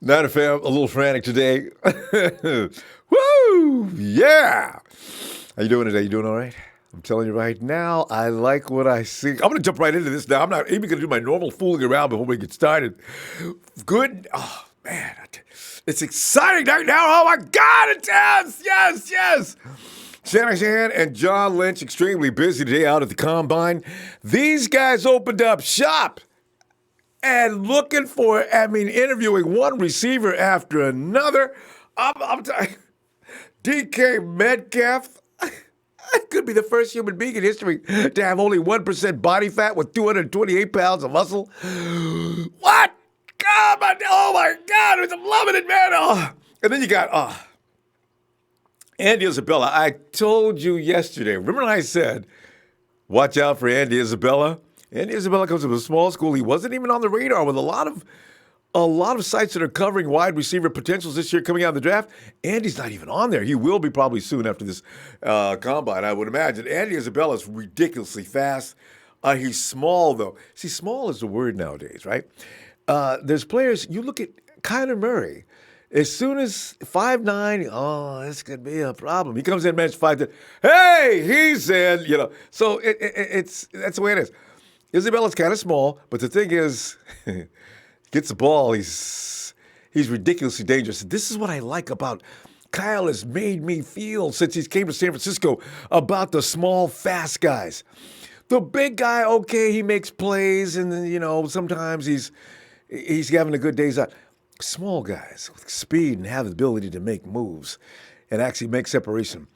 Not a fan, a little frantic today. Woo! Yeah! How you doing today? You doing all right? I'm telling you right now, I like what I see. I'm going to jump right into this now. I'm not even going to do my normal fooling around before we get started. Good. Oh, man. It's exciting right now. Oh, my God. It's yes. Shanahan and John Lynch extremely busy today out at the Combine. These guys opened up shop and looking for, interviewing one receiver after another. I'm telling DK Metcalf could be the first human being in history to have only 1% body fat with 228 pounds of muscle. What? Oh my God, I'm loving it, man. Oh. And then you got Andy Isabella. I told you yesterday, remember when I said, watch out for Andy Isabella? Andy Isabella comes from a small school. He wasn't even on the radar with a lot of sites that are covering wide receiver potentials this year coming out of the draft. Andy's not even on there. He will be probably soon after this combine, I would imagine. Andy Isabella is ridiculously fast. He's small, though. See, small is the word nowadays, right? There's players, you look at Kyler Murray. As soon as 5'9", this could be a problem. He comes in, match 5'10". Hey, he's in, So it's that's the way it is. Isabella's kind of small, but the thing is, gets the ball, he's ridiculously dangerous. This is what I like about Kyle has made me feel since he came to San Francisco about the small, fast guys. The big guy, okay, he makes plays, and then, sometimes he's having a good day's out. Small guys with speed and have the ability to make moves and actually make separation.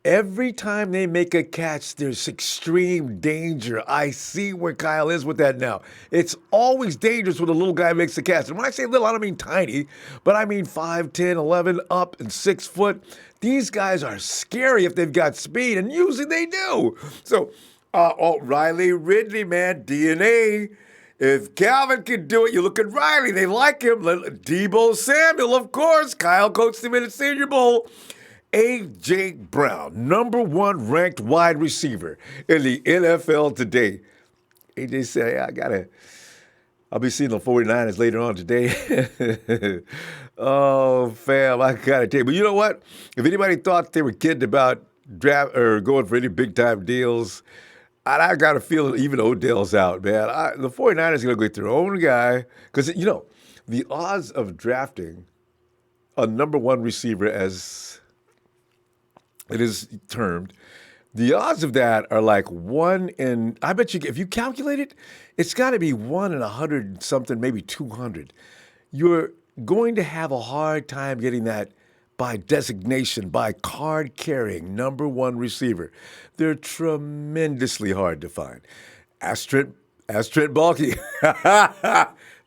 Every time they make a catch, there's extreme danger. I see where Kyle is with that now. It's always dangerous when a little guy makes a catch. And when I say little, I don't mean tiny, but I mean 5, 10, 11, up and 6 foot. These guys are scary if they've got speed, and usually they do. So, Ridley, man, DNA. If Calvin can do it, you look at Riley. They like him. Deebo Samuel, of course. Kyle coached him in the Senior Bowl. A.J. Brown, number 1 ranked wide receiver in the NFL today. A.J. said, I'll be seeing the 49ers later on today. Oh, fam, I got to tell you. But you know what? If anybody thought they were kidding about draft or going for any big-time deals, I got a feeling even Odell's out, man. The 49ers are going to go get their own guy. Because, the odds of drafting a number 1 receiver, as it is termed, the odds of that are like 1 in, I bet you, if you calculate it, it's got to be 1 in 100 something, maybe 200. You're going to have a hard time getting that by designation, by card-carrying number 1 receiver. They're tremendously hard to find. Ask Trent Baalke.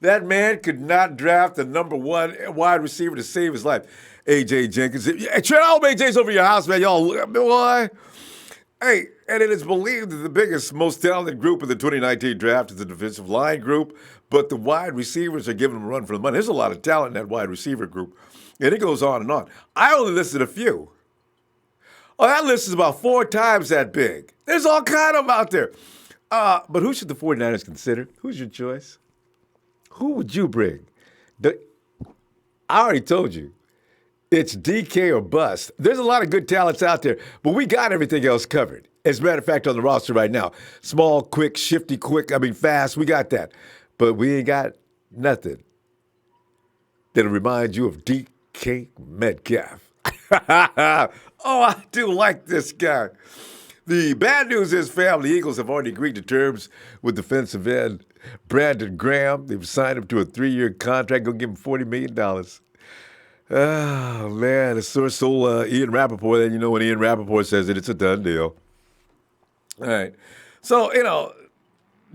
That man could not draft the number 1 wide receiver to save his life. A.J. Jenkins. Trent, I hope A.J.'s over your house, man. Y'all, boy. Hey, and it is believed that the biggest, most talented group in the 2019 draft is the defensive line group, but the wide receivers are giving them a run for the money. There's a lot of talent in that wide receiver group, and it goes on and on. I only listed a few. Oh, that list is about 4 times that big. There's all kind of them out there. But who should the 49ers consider? Who's your choice? Who would you bring? I already told you. It's DK or bust. There's a lot of good talents out there, but we got everything else covered. As a matter of fact, on the roster right now, small, quick, shifty, fast, we got that. But we ain't got nothing that'll remind you of DK Metcalf. Oh, I do like this guy. The bad news is, fam, the Eagles have already agreed to terms with defensive end Brandon Graham. They've signed him to a 3-year contract, going to give him $40 million. Oh, man, the source told Ian Rappaport, and when Ian Rappaport says it, it's a done deal. All right. So,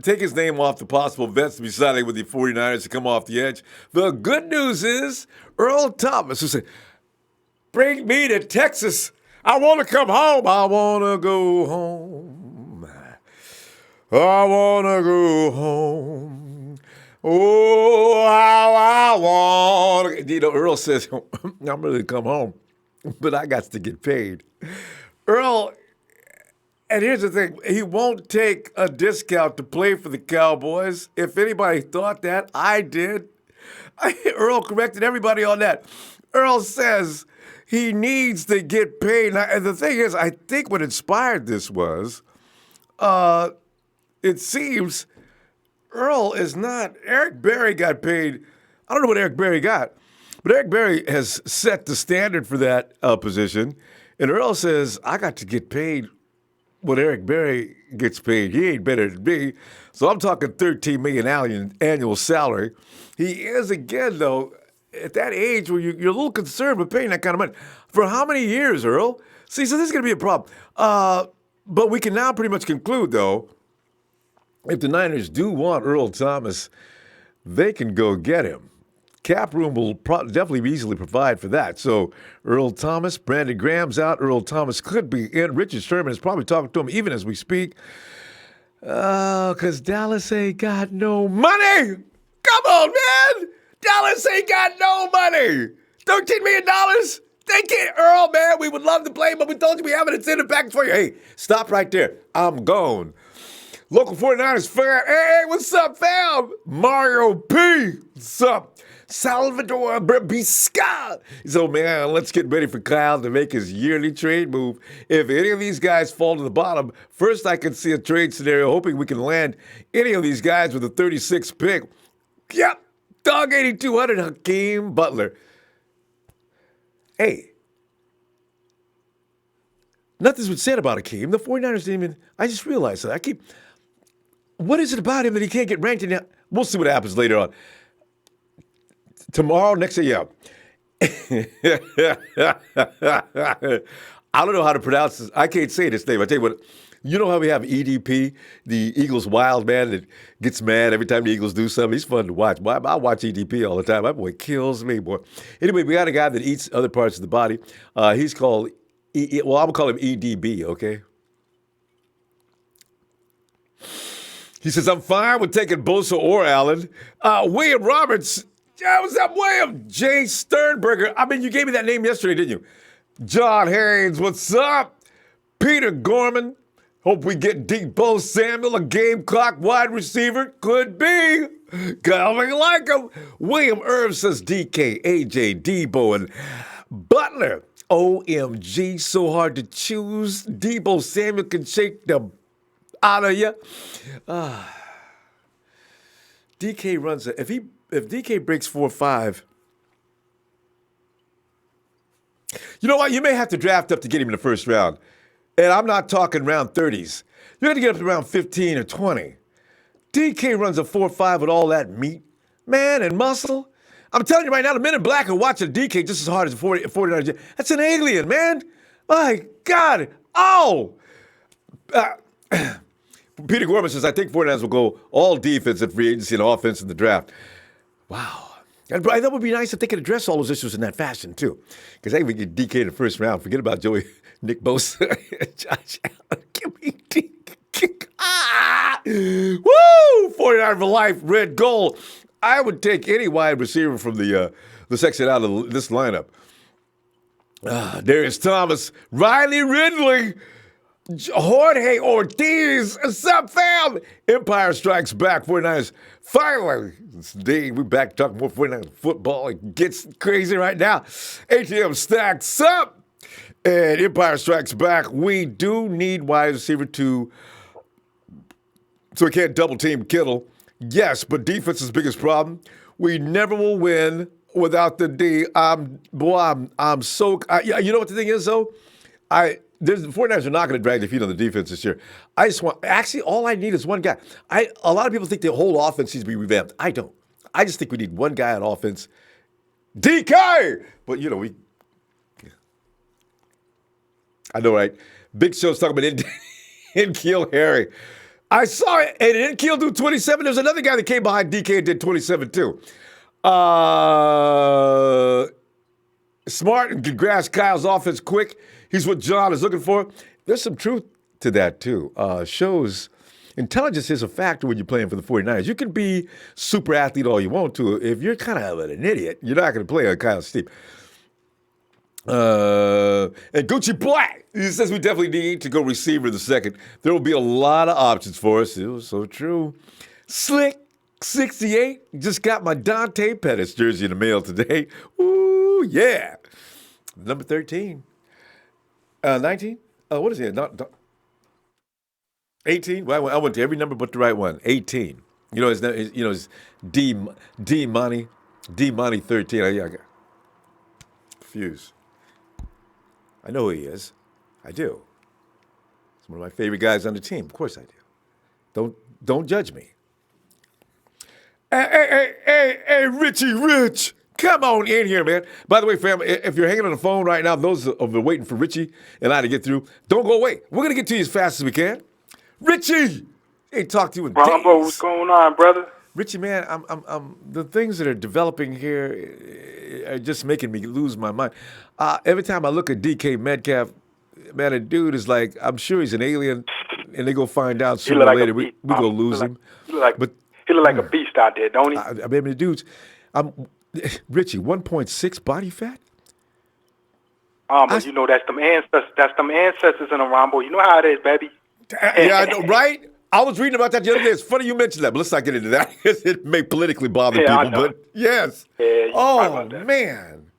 take his name off the possible vets to be signing with the 49ers to come off the edge. The good news is Earl Thomas, who said, bring me to Texas. I want to come home. I want to go home. I want to go home. Oh, how I want to. Earl says, I'm ready to come home, but I got to get paid. Earl, and here's the thing, he won't take a discount to play for the Cowboys. If anybody thought that, I did. Earl corrected everybody on that. Earl says he needs to get paid. Now, and the thing is, I think what inspired this was, it seems Earl is not. Eric Berry got paid. I don't know what Eric Berry got, but Eric Berry has set the standard for that position. And Earl says, I got to get paid what Eric Berry gets paid. He ain't better than me. So I'm talking $13 million annual salary. He is, again, though, at that age where you're a little concerned with paying that kind of money. For how many years, Earl? See, so this is going to be a problem. But we can now pretty much conclude, though, if the Niners do want Earl Thomas, they can go get him. Cap room will definitely easily provide for that. So Earl Thomas, Brandon Graham's out. Earl Thomas could be in. Richard Sherman is probably talking to him even as we speak. Because Dallas ain't got no money. Come on, man. Dallas ain't got no money. $13 million? They can't. Earl, man, we would love to play, but we told you we have it. It's in the back for you. Hey, stop right there. I'm gone. Local 49ers fan. Hey, what's up, fam? Mario P. What's up? Salvador Bisca. So, man, let's get ready for Kyle to make his yearly trade move. If any of these guys fall to the bottom, first I can see a trade scenario hoping we can land any of these guys with a 36th pick. Yep, dog 8,200, Hakeem Butler. Hey, nothing's been said about Hakeem. The 49ers didn't even, I just realized that. What is it about him that he can't get ranked in there? We'll see what happens later on. Tomorrow, next day, yeah. I don't know how to pronounce this. I can't say this name. I tell you what, you know how we have EDP, the Eagles wild man that gets mad every time the Eagles do something? He's fun to watch. I watch EDP all the time. My boy kills me, boy. Anyway, we got a guy that eats other parts of the body. He's called, I'm going to call him EDB, okay? He says, I'm fine with taking Bosa or Allen. William Roberts. Yeah, what's up, William? Jay Sternberger. I mean, you gave me that name yesterday, didn't you? John Haynes, what's up? Peter Gorman. Hope we get Deebo Samuel, a game clock wide receiver. Could be. Calvin like him. William Irv says DK, AJ, Deebo, and Butler. OMG, so hard to choose. Deebo Samuel can shake the out of you. DK runs it. If DK breaks 4-5, you know what? You may have to draft up to get him in the first round. And I'm not talking round 30s. You have to get up to around 15 or 20. DK runs a 4-5 with all that meat, man, and muscle. I'm telling you right now, the men in black are watching DK just as hard as the 49ers. That's an alien, man. My God. Oh. Peter Gorman says, I think 49ers will go all defense at free agency and offense in the draft. Wow. And that would be nice if they could address all those issues in that fashion, too. Because I think we get DK in the first round. Forget about Joey, Nick Bosa, Josh Allen. Give me DK. Woo! 49 for life, red gold. I would take any wide receiver from the section out of this lineup. Darius Thomas, Riley Ridley, Jorge Ortiz. What's up, fam? Empire Strikes Back. 49ers finally. We're back talking more 49ers football. It gets crazy right now. ATM stacks up. And Empire Strikes Back. We do need wide receiver so we can't double team Kittle. Yes, but defense is the biggest problem. We never will win without the D. I'm so. You know what the thing is, though? The 49ers are not going to drag their feet on the defense this year. Actually, all I need is one guy. A lot of people think the whole offense needs to be revamped. I don't. I just think we need one guy on offense. DK! But, I know, right? Big Show's talking about N'Keal Harry. I saw it, and N'Keal do 27. There's another guy that came behind DK and did 27, too. Smart and could grasp Kyle's offense quick. He's what John is looking for. There's some truth to that, too. Shows intelligence is a factor when you're playing for the 49ers. You can be super athlete all you want to. If you're kind of an idiot, you're not going to play on Kyle's team. And Gucci Black, he says we definitely need to go receiver in the second. There will be a lot of options for us. It was so true. Slick 68. Just got my Dante Pettis jersey in the mail today. Ooh, yeah. Number 13. 19? What is it? 18? Well, I went to every number but the right one. 18. It's D Money 13. I got Fuse. I know who he is. I do. He's one of my favorite guys on the team. Of course I do. Don't judge me. Hey, Richie Rich. Come on in here, man. By the way, fam, if you're hanging on the phone right now, those who have been waiting for Richie and I to get through, don't go away. We're going to get to you as fast as we can. Richie! Ain't talked to you in days. Ronbo, what's going on, brother? Richie, man, I'm the things that are developing here are just making me lose my mind. Every time I look at DK Metcalf, man, a dude is like, I'm sure he's an alien, and they go find out sooner or later we go lose him. He look like a beast out there, don't he? I mean, the dudes, Richie, 1.6 body fat? But you know that's them ancestors in a Ronbo. You know how it is, baby. Yeah, I know, right? I was reading about that the other day. It's funny you mentioned that, but let's not get into that. It may politically bother people, but yes. Yeah, man.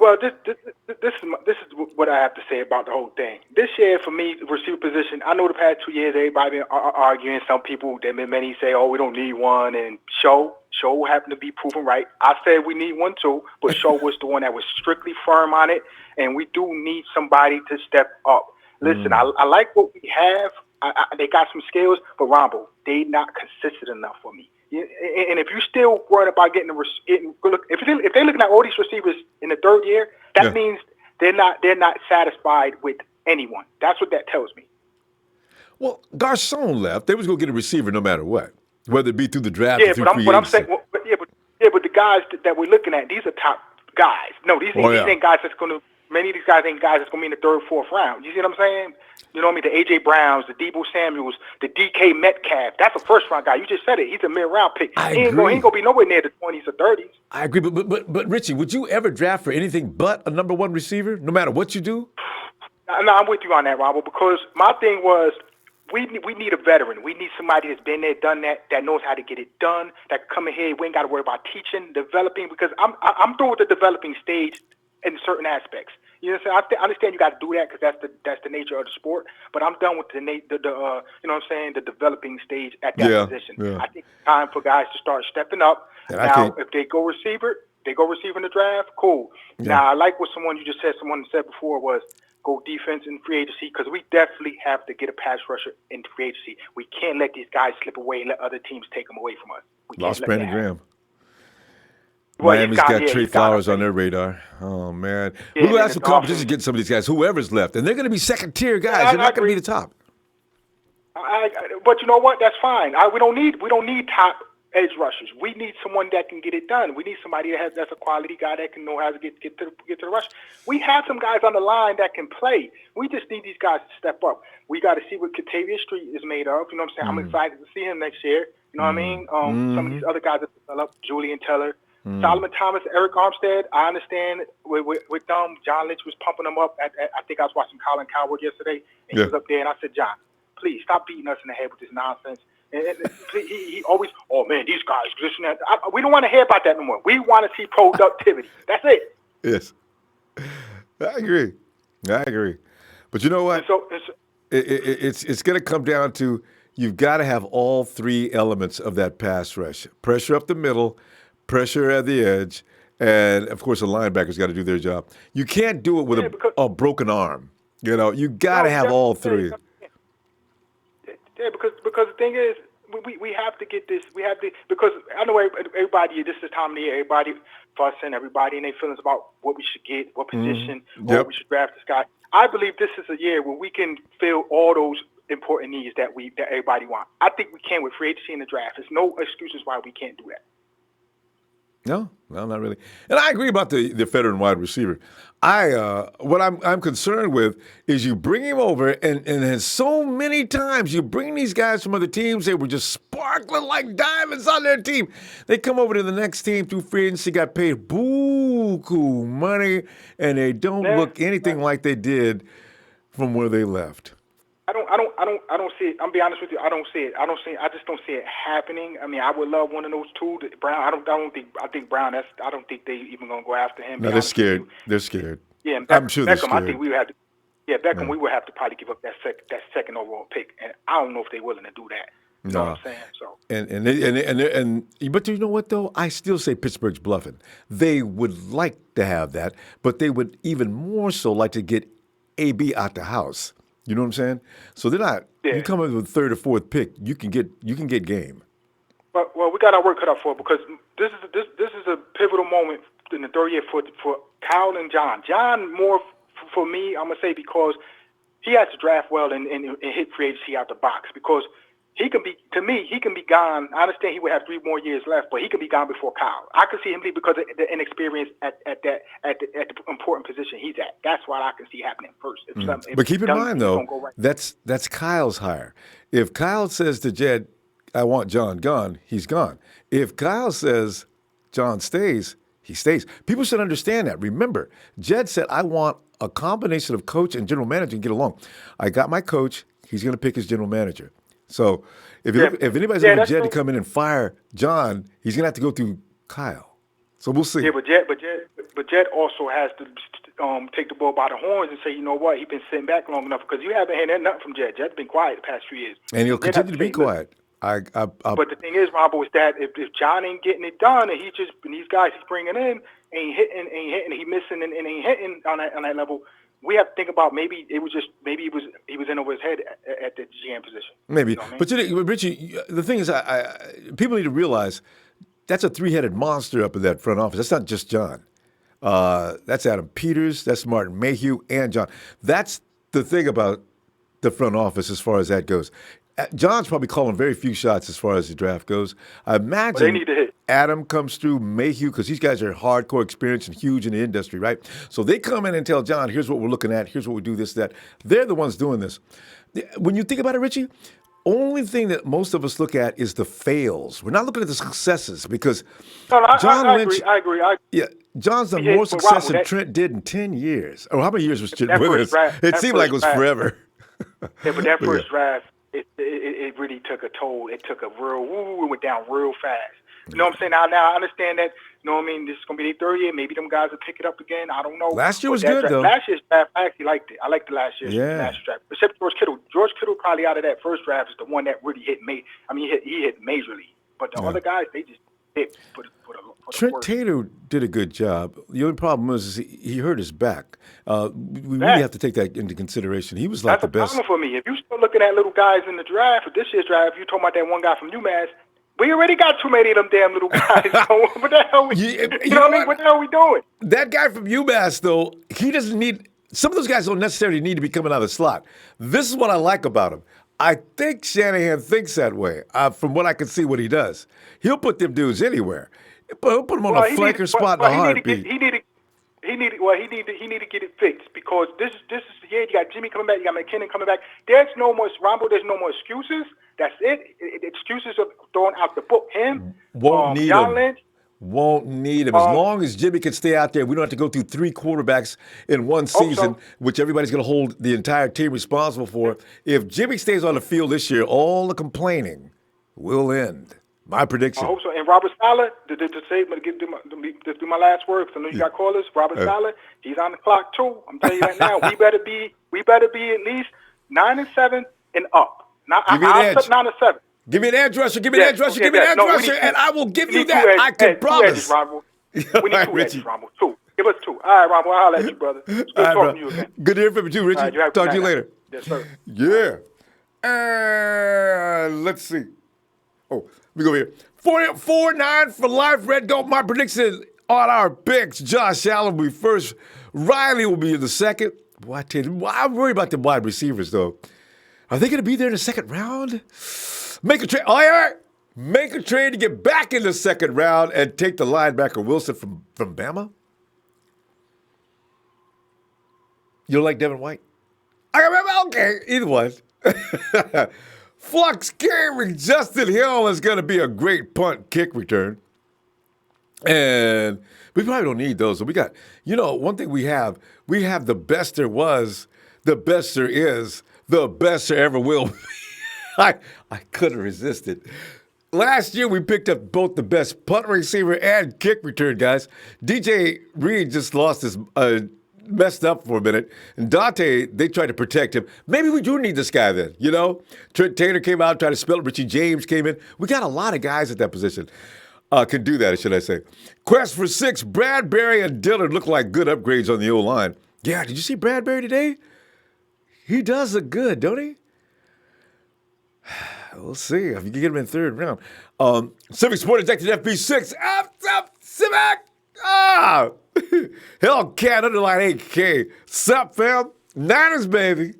Well, this is what I have to say about the whole thing. This year, for me, receiver position, I know the past 2 years, everybody been arguing. Some people, many say, oh, we don't need one, and Show happened to be proven right. I said we need one too, but Show was the one that was strictly firm on it, and we do need somebody to step up. Listen, I like what we have. They got some skills, but Ronbo, they not consistent enough for me. And if you're still worried about if they're looking at all these receivers in the third year, that means they're not satisfied with anyone. That's what that tells me. Well, Garcon left. They was going to get a receiver no matter what, whether it be through the draft or through free but I'm agency. saying, but the guys that we're looking at, these are top guys. No, these ain't guys that's going to. Many of these guys ain't guys that's going to be in the third, fourth round. You see what I'm saying? You know what I mean? The A.J. Browns, the Deebo Samuels, the D.K. Metcalf. That's a first-round guy. You just said it. He's a mid-round pick. He ain't going to be nowhere near the 20s or 30s. I agree. But Richie, would you ever draft for anything but a number one receiver, no matter what you do? No, I'm with you on that, Robert, because my thing was we need a veteran. We need somebody that's been there, done that knows how to get it done, that come in here. We ain't got to worry about teaching, developing, because I'm through with the developing stage in certain aspects. You know what I'm saying? I understand you got to do that because that's the nature of the sport. But I'm done with the you know what I'm saying, the developing stage at that position. Yeah. I think it's time for guys to start stepping up. And now, if they go receiver in the draft, cool. Yeah. Now, I like what someone said before was go defense in free agency, because we definitely have to get a pass rusher in free agency. We can't let these guys slip away and let other teams take them away from us. Lost Brandon Graham. Miami's got Trey Flowers on their radar. Oh, man. We're going to have some competition getting some of these guys, whoever's left. And they're going to be second-tier guys. They're not going to be the top. But you know what? That's fine. We don't need top edge rushers. We need someone that can get it done. We need somebody that's a quality guy that can know how to get to the rush. We have some guys on the line that can play. We just need these guys to step up. We got to see what Katavius Street is made of. You know what I'm saying? I'm excited to see him next year. You know what I mean? Some of these other guys that develop, Julian Teller, Solomon Thomas, Eric Armstead. I understand with them, John Lynch was pumping them up. I think I was watching Colin Coward yesterday, and he was up there, and I said, John, please stop beating us in the head with this nonsense. And he always, oh man, these guys, this and that. We don't want to hear about that no more. We want to see productivity. That's it. Yes, I agree. But you know what? It's going to come down to you've got to have all three elements of that pass rush: pressure up the middle, pressure at the edge, and of course the linebackers got to do their job. You can't do it with a broken arm. You know, you got to have all three. Yeah, because the thing is, we have to get this. We have to, because I know everybody. This is the time of the year. Everybody fussing, everybody and their feelings about what we should get, what position, what we should draft this guy. I believe this is a year where we can fill all those important needs that everybody want. I think we can with free agency and the draft. There's no excuses why we can't do that. No, not really. And I agree about the veteran wide receiver. What I'm concerned with is you bring him over, and so many times you bring these guys from other teams, they were just sparkling like diamonds on their team. They come over to the next team through free agency, got paid buku money, and they don't look anything like they did from where they left. I don't see it. I'm be honest with you. I don't see it. I just don't see it happening. I mean, I would love one of those two. Brown. I think Brown. I don't think they even gonna go after him. No, they're scared. They're scared. Yeah, and I'm sure they're Beckham. scared. I think we would have to. Yeah, Beckham. We would have to probably give up that second overall pick, and I don't know if they're willing to do that. You know what I'm saying? So. But you know what though? I still say Pittsburgh's bluffing. They would like to have that, but they would even more so like to get AB out the house. You know what I'm saying? So they're not. Yeah. You come in with third or fourth pick, you can get game. But we got our work cut out for it because this is a pivotal moment in the third year for Kyle and John. John more for me, I'm gonna say because he has to draft well and hit free agency out the box because. He can be gone. I understand he would have 3 more years left, but he can be gone before Kyle. I can see him leave because of the inexperience at the important position he's at. That's what I can see happening first. But keep in mind though, that's Kyle's hire. If Kyle says to Jed, "I want John gone," he's gone. If Kyle says John stays, he stays. People should understand that. Remember, Jed said, "I want a combination of coach and general manager and get along." I got my coach. He's going to pick his general manager. So if anybody's going to Jed to come in and fire John, he's going to have to go through Kyle. So we'll see. Yeah, but Jed also has to take the bull by the horns and say, you know what, he's been sitting back long enough because you haven't heard nothing from Jed. Jed's been quiet the past few years, and he'll continue to be quiet. But the thing is, Ronbo, is that if John ain't getting it done, and these guys he's bringing in ain't hitting, he missing and ain't hitting on that level. We have to think about maybe he was in over his head at the GM position. Maybe, you know what I mean? But Richie, the thing is, people need to realize that's a 3-headed monster up in that front office. That's not just John. That's Adam Peters, that's Martin Mayhew, and John. That's the thing about the front office as far as that goes. John's probably calling very few shots as far as the draft goes. I imagine they need to hit. Adam comes through, Mayhew, because these guys are hardcore experienced and huge in the industry, right? So they come in and tell John, here's what we're looking at, here's what we do, this, that. They're the ones doing this. When you think about it, Richie, only thing that most of us look at is the fails. We're not looking at the successes because John Lynch. I agree. Yeah, John's done more success than Trent did in 10 years. Oh, how many years was Trent with us? It seemed like it was forever. Yeah, but that first draft, it really took a toll. It took a it went down real fast. You know what I'm saying? Now I understand that, you know what I mean, this is going to be their third year. Maybe them guys will pick it up again. I don't know. Last year was good, though. Last year's draft, I actually liked it. I liked the last year's draft. Except George Kittle. George Kittle probably out of that first draft is the one that really hit me. I mean, he hit majorly. But the other guys, they just hit for the Trent Taylor did a good job. The only problem was he hurt his back. We really have to take that into consideration. He was like the best. That's a problem for me. If you're still looking at little guys in the draft, for this year's draft, if you're talking about that one guy from UMass, we already got too many of them damn little guys. So what the hell? What the hell are we doing? That guy from UMass, though, he doesn't need. Some of those guys don't necessarily need to be coming out of the slot. This is what I like about him. I think Shanahan thinks that way. From what I can see, what he does, he'll put them dudes anywhere. He'll put them on a flanker spot in a heartbeat. He need to get it fixed because this is the year. You got Jimmy coming back. You got McKinnon coming back. There's no more Ronbo. There's no more excuses. That's it. Excuses are thrown out the book. Him, John Lynch. Won't need him. As long as Jimmy can stay out there, we don't have to go through 3 quarterbacks in one season, which everybody's going to hold the entire team responsible for. If Jimmy stays on the field this year, all the complaining will end. My prediction. I hope so. And Robert Saleh, to do my last word, because I know you got callers. Robert Saleh, he's on the clock too. I'm telling you right now, we better be at least 9-7 and up. I'll put 9-7. Give me an edge rusher. Give me an edge rusher. Give me an edge rusher, and I will give you that. I can promise. We need 2 edges, Ronbo. 2. Give us 2. All right, Ronbo. I'll holler at you, brother. Good talking to you again. Good to hear from you too, Richie. Talk to you later. Yes, sir. Yeah. Let's see. Oh, let me go here. 4-9 for life. Red Goat. My prediction on our picks. Josh Allen will be first. Riley will be in the second. Boy, I tell you, I'm worried about the wide receivers, though. Are they going to be there in the second round? Make a trade. Oh, yeah. Make a trade to get back in the second round and take the linebacker Wilson from Bama. You don't like Devin White? I remember. Okay, either one. Flux carrying Justin Hill is going to be a great punt kick return. And we probably don't need those. So we got, one thing we have the best there was, the best there is, the best there ever will be. I couldn't resist it. Last year, we picked up both the best punt receiver and kick return guys. DJ Reed just lost his, messed up for a minute. And Dante, they tried to protect him. Maybe we do need this guy then, you know? Trent Taylor came out, tried to spell it. Richie James came in. We got a lot of guys at that position. Can do that, should I say. Quest for 6, Bradbury and Dillard look like good upgrades on the O-line. Yeah, did you see Bradbury today? He does look good, don't he? We'll see if you can get him in third round. Civic Sport Executive FB6. Up, Civic! Ah! Hellcat underline 8K. Sup, fam? Niners, baby.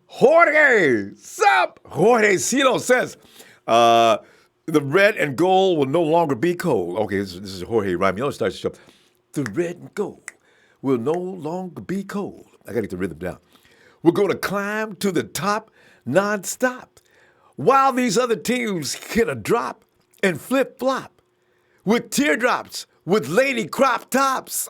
Jorge. Sup? Jorge Cito says, the red and gold will no longer be cold. Okay, this is Jorge rhyming. You know, starts the show. The red and gold will no longer be cold. I got to get the rhythm down. We're going to climb to the top nonstop. While these other teams hit a drop and flip-flop with teardrops, with lady crop tops.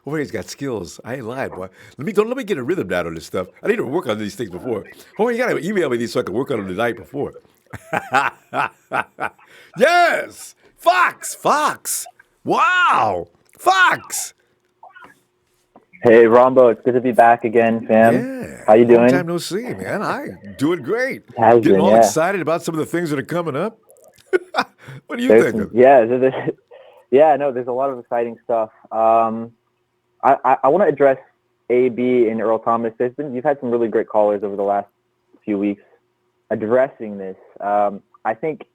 Jorge's got skills. I ain't lying, boy. Let me get a rhythm down on this stuff. I need to work on these things before. Jorge, you got to email me these so I can work on them the night before. Yes! Fox! Wow! Fox! Hey, Ronbo, it's good to be back again, fam. Yeah. How you doing? Long time no see, man. I'm doing great. Has Getting been, all yeah. excited about some of the things that are coming up. What do you think of? No, there's a lot of exciting stuff. I want to address AB and Earl Thomas. You've had some really great callers over the last few weeks addressing this. I think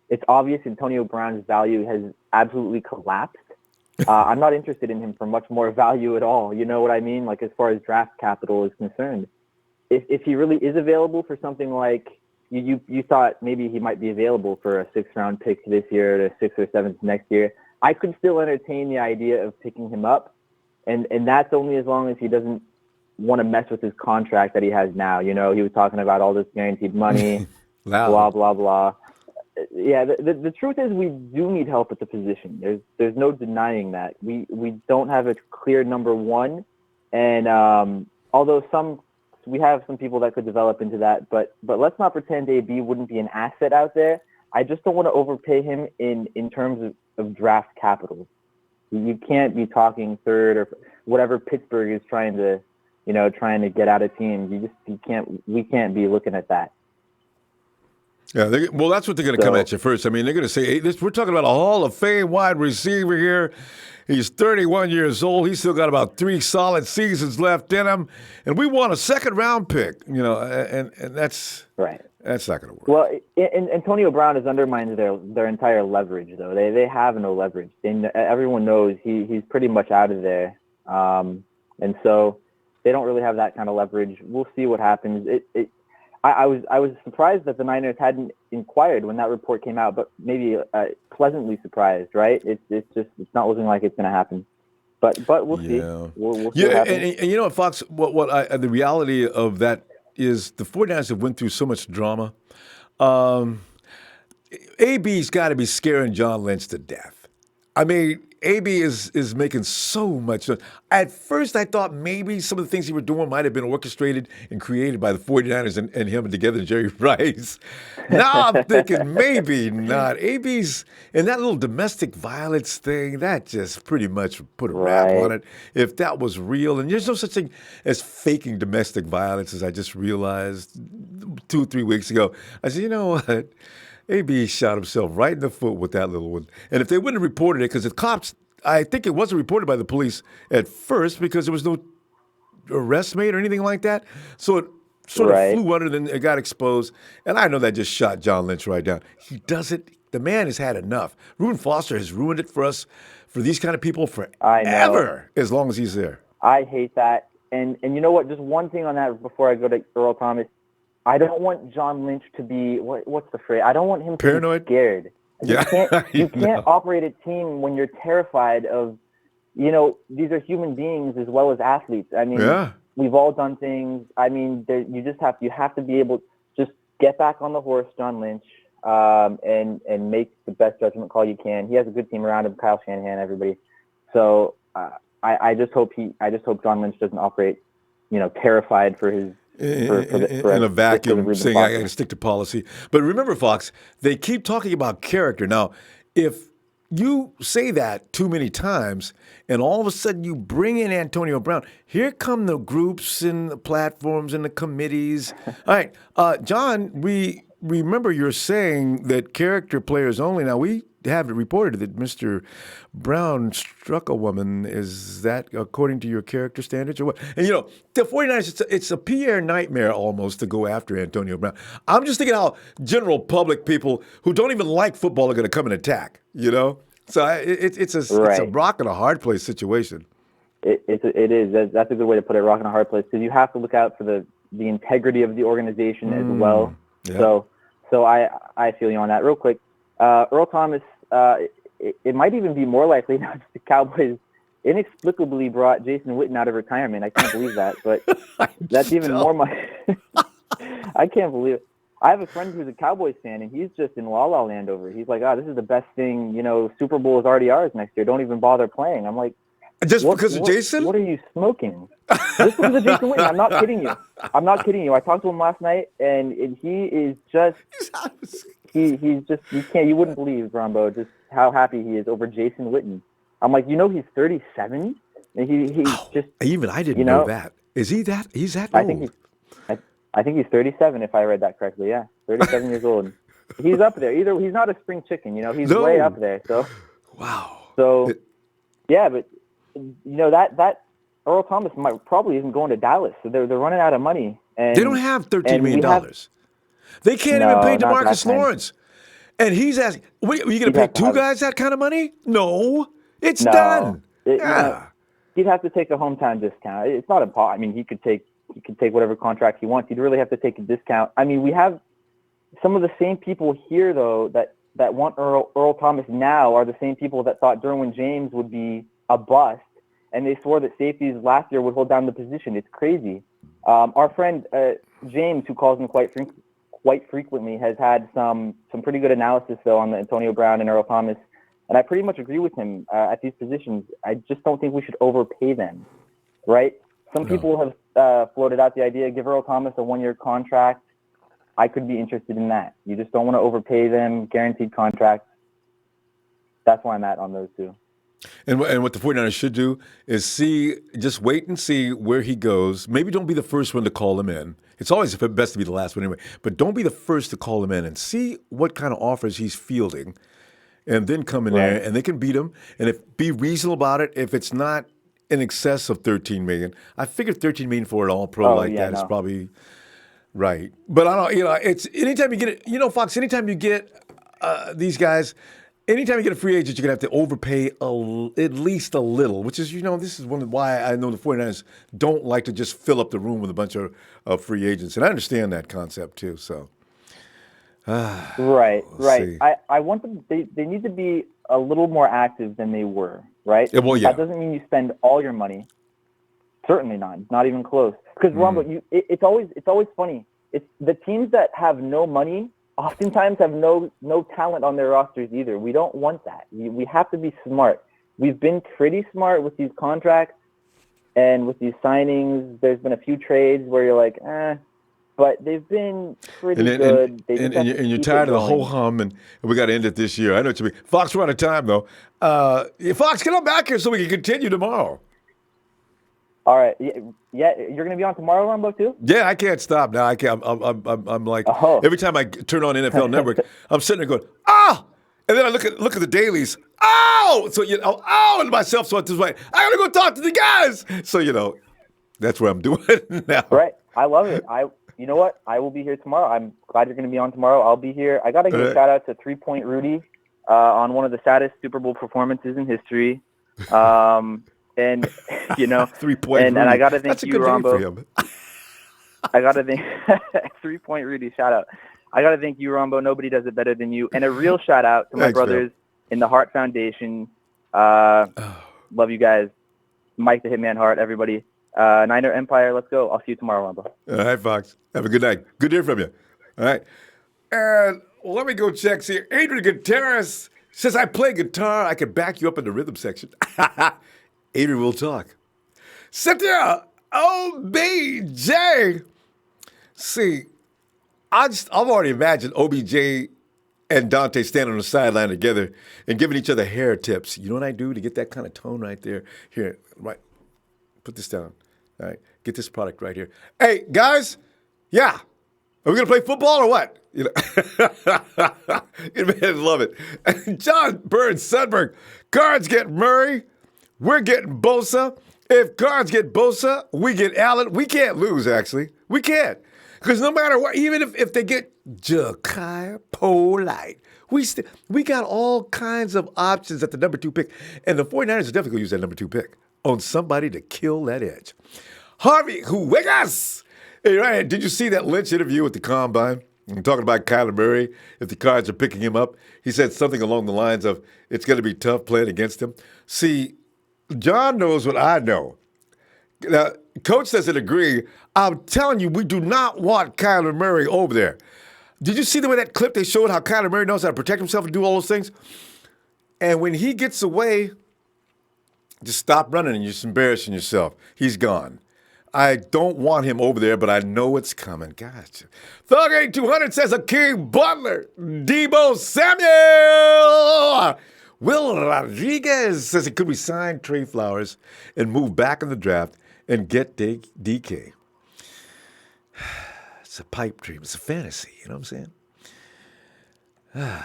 it's obvious Antonio Brown's value has absolutely collapsed. I'm not interested in him for much more value at all. You know what I mean? Like, as far as draft capital is concerned, if he really is available for something like you thought maybe he might be available for a 6th round pick this year, or 6th or 7th next year, I could still entertain the idea of picking him up. And that's only as long as he doesn't want to mess with his contract that he has now. You know, he was talking about all this guaranteed money, blah, blah, blah. Yeah, the truth is we do need help at the position. There's no denying that. We don't have a clear number one, and although we have some people that could develop into that, but let's not pretend AB wouldn't be an asset out there. I just don't want to overpay him in terms of draft capital. You can't be talking third or whatever Pittsburgh is trying to get out of teams. We can't be looking at that. Yeah, that's what they're going to come at you first. I mean, they're going to say, hey, we're talking about a Hall of Fame wide receiver here. He's 31 years old. He's still got about 3 solid seasons left in him. And we want a 2nd-round pick, and that's right. That's not going to work. Well, Antonio Brown has undermined their entire leverage, though. They have no leverage. Everyone knows he's pretty much out of there. And so they don't really have that kind of leverage. We'll see what happens. I was surprised that the Niners hadn't inquired when that report came out, but maybe pleasantly surprised, right? It's not looking like it's going to happen, but we'll see. We'll see what happens. And you know what, Fox? The reality of that is the 49ers have went through so much drama. AB's got to be scaring John Lynch to death. I mean, AB is making so much. At first, I thought maybe some of the things he were doing might have been orchestrated and created by the 49ers and him together, Jerry Rice. Now I'm thinking maybe not. AB's, and that little domestic violence thing, that just pretty much put a wrap on it. If that was real, and there's no such thing as faking domestic violence, as I just realized 2 or 3 weeks ago. I said, you know what? AB shot himself right in the foot with that little one. And if they wouldn't have reported it, because the cops, I think it wasn't reported by the police at first because there was no arrest made or anything like that. So it sort of flew under, then it got exposed. And I know that just shot John Lynch right down. He doesn't, the man has had enough. Reuben Foster has ruined it for us, for these kind of people forever, as long as he's there. I hate that. And you know what, just one thing on that before I go to Earl Thomas. I don't want John Lynch to be what's the phrase? I don't want him to be scared. You can't operate a team when you're terrified of, these are human beings as well as athletes. I mean, we've all done things. I mean, you have to be able to just get back on the horse, John Lynch, and make the best judgment call you can. He has a good team around him, Kyle Shanahan, everybody. So I just hope John Lynch doesn't operate, terrified for his in a vacuum, saying I got to stick to policy. But remember, Fox, they keep talking about character. Now, if you say that too many times, and all of a sudden you bring in Antonio Brown, here come the groups and the platforms and the committees. All right, John, we remember you're saying that character players only. Now, we have it reported that Mr. Brown struck a woman. Is that according to your character standards or what? And, the 49ers, it's a PR nightmare almost to go after Antonio Brown. I'm just thinking how general public people who don't even like football are going to come and attack, So it's a rock and a hard place situation. It is. That's a good way to put it, rock and a hard place, because you have to look out for the integrity of the organization as well. Yeah. So I feel you on that. Real quick, Earl Thomas, it might even be more likely now that the Cowboys inexplicably brought Jason Witten out of retirement. I can't believe that, but that's even more I can't believe it. I have a friend who's a Cowboys fan, and he's just in la la land over it. He's like, this is the best thing. Super Bowl is already ours next year. Don't even bother playing. I'm like, just because of Jason? What are you smoking? This was a Jason Witten. I'm not kidding you. I talked to him last night, and he is just he's just you wouldn't believe, Ronbo, just how happy he is over Jason Witten. I'm like, he's 37, and he's just even I didn't know that. Is he that? He's that old? I think he's 37, if I read that correctly. Yeah, 37 years old. He's up there. He's not a spring chicken. He's way up there. So wow. So yeah, but that Earl Thomas probably isn't going to Dallas. So they're running out of money. And they don't have $13 million. They can't even pay DeMarcus Lawrence. And he's asking, are you going to pay two guys that kind of money? No, it's done. He'd have to take a hometown discount. It's not impossible. I mean, he could take whatever contract he wants. He'd really have to take a discount. I mean, we have some of the same people here, though, that want Earl Thomas now are the same people that thought Derwin James would be a bust, and they swore that safeties last year would hold down the position. It's crazy. Our friend James, who calls him quite frequently, has had some pretty good analysis, though, on the Antonio Brown and Earl Thomas, and I pretty much agree with him at these positions. I just don't think we should overpay them, right? Some people have floated out the idea, give Earl Thomas a 1-year contract. I could be interested in that. You just don't want to overpay them, guaranteed contracts. That's where I'm at on those two. And what the 49ers should do is just wait and see where he goes. Maybe don't be the first one to call him in. It's always best to be the last one anyway. But don't be the first to call him in and see what kind of offers he's fielding. And then come in there and they can beat him. And be reasonable about it. If it's not in excess of $13 million, I figured $13 million for an all-pro is probably right. But I don't. It's anytime you get it. Fox. Anytime you get these guys, anytime you get a free agent, you're gonna have to overpay at least a little. Which is, this is why I know the 49ers don't like to just fill up the room with a bunch of free agents, and I understand that concept too. So. Right. See. I want them. They need to be a little more active than they were. Right. Yeah, well, yeah. That doesn't mean you spend all your money. Certainly not even close. Because Ronbo, it's always funny. It's the teams that have no money oftentimes have no talent on their rosters either. We don't want that. We have to be smart. We've been pretty smart with these contracts and with these signings. There's been a few trades where you're like, but they've been pretty good. And you're tired of the whole hum, and we got to end it this year. I know what you mean. Fox, we're out of time, though. Fox, get on back here so we can continue tomorrow. All right. Yeah, you're going to be on tomorrow, Ronbo, too? Yeah, I can't stop now. I can't. I'm like, every time I turn on NFL Network, I'm sitting there going, and then I look at the dailies. So and myself. So it's just like, I got to go talk to the guys. So that's what I'm doing now. Right. I love it. You know what? I will be here tomorrow. I'm glad you're going to be on tomorrow. I'll be here. I got to give a shout out to 3-Point Rudy on one of the saddest Super Bowl performances in history. And 3-Point and I got to thank you, Ronbo. I got to thank 3-Point Rudy. Shout out. I got to thank you, Ronbo. Nobody does it better than you. And a real shout out to my brothers in the Hart Foundation. Love you guys. Mike the Hitman Hart, everybody. Niner Empire, let's go. I'll see you tomorrow, Ronbo. All right, Fox. Have a good night. Good to hear from you. All right. And let me go check. See, Adrian Gutierrez says, I play guitar. I can back you up in the rhythm section. Adrian will talk. Cynthia, OBJ. See, I've already imagined OBJ and Dante standing on the sideline together and giving each other hair tips. You know what I do to get that kind of tone right there? Here, right. Put this down. All right. Get this product right here. Hey, guys. Yeah. Are we going to play football or what? You know, you man love it. John Burns Sudberg. Cards get Murray. We're getting Bosa. If Cards get Bosa, we get Allen. We can't lose, actually. We can't. Because no matter what, even if they get Ja'Kai Polite, we got all kinds of options at the number 2 pick. And the 49ers are definitely going to use that number 2 pick on somebody to kill that edge. Harvey Huegas. Hey, Ryan, did you see that Lynch interview with the Combine? I'm talking about Kyler Murray, if the Cards are picking him up. He said something along the lines of, it's going to be tough playing against him. See, John knows what I know. Now, Coach doesn't agree. I'm telling you, we do not want Kyler Murray over there. Did you see the way that clip they showed how Kyler Murray knows how to protect himself and do all those things? And when he gets away, just stop running and you're just embarrassing yourself. He's gone. I don't want him over there, but I know it's coming. Gotcha. Thug 8200 says Akeem Butler. Deebo Samuel. Will Rodriguez says it could resign Trey Flowers and move back in the draft and get DK. It's a pipe dream. It's a fantasy. You know what I'm saying?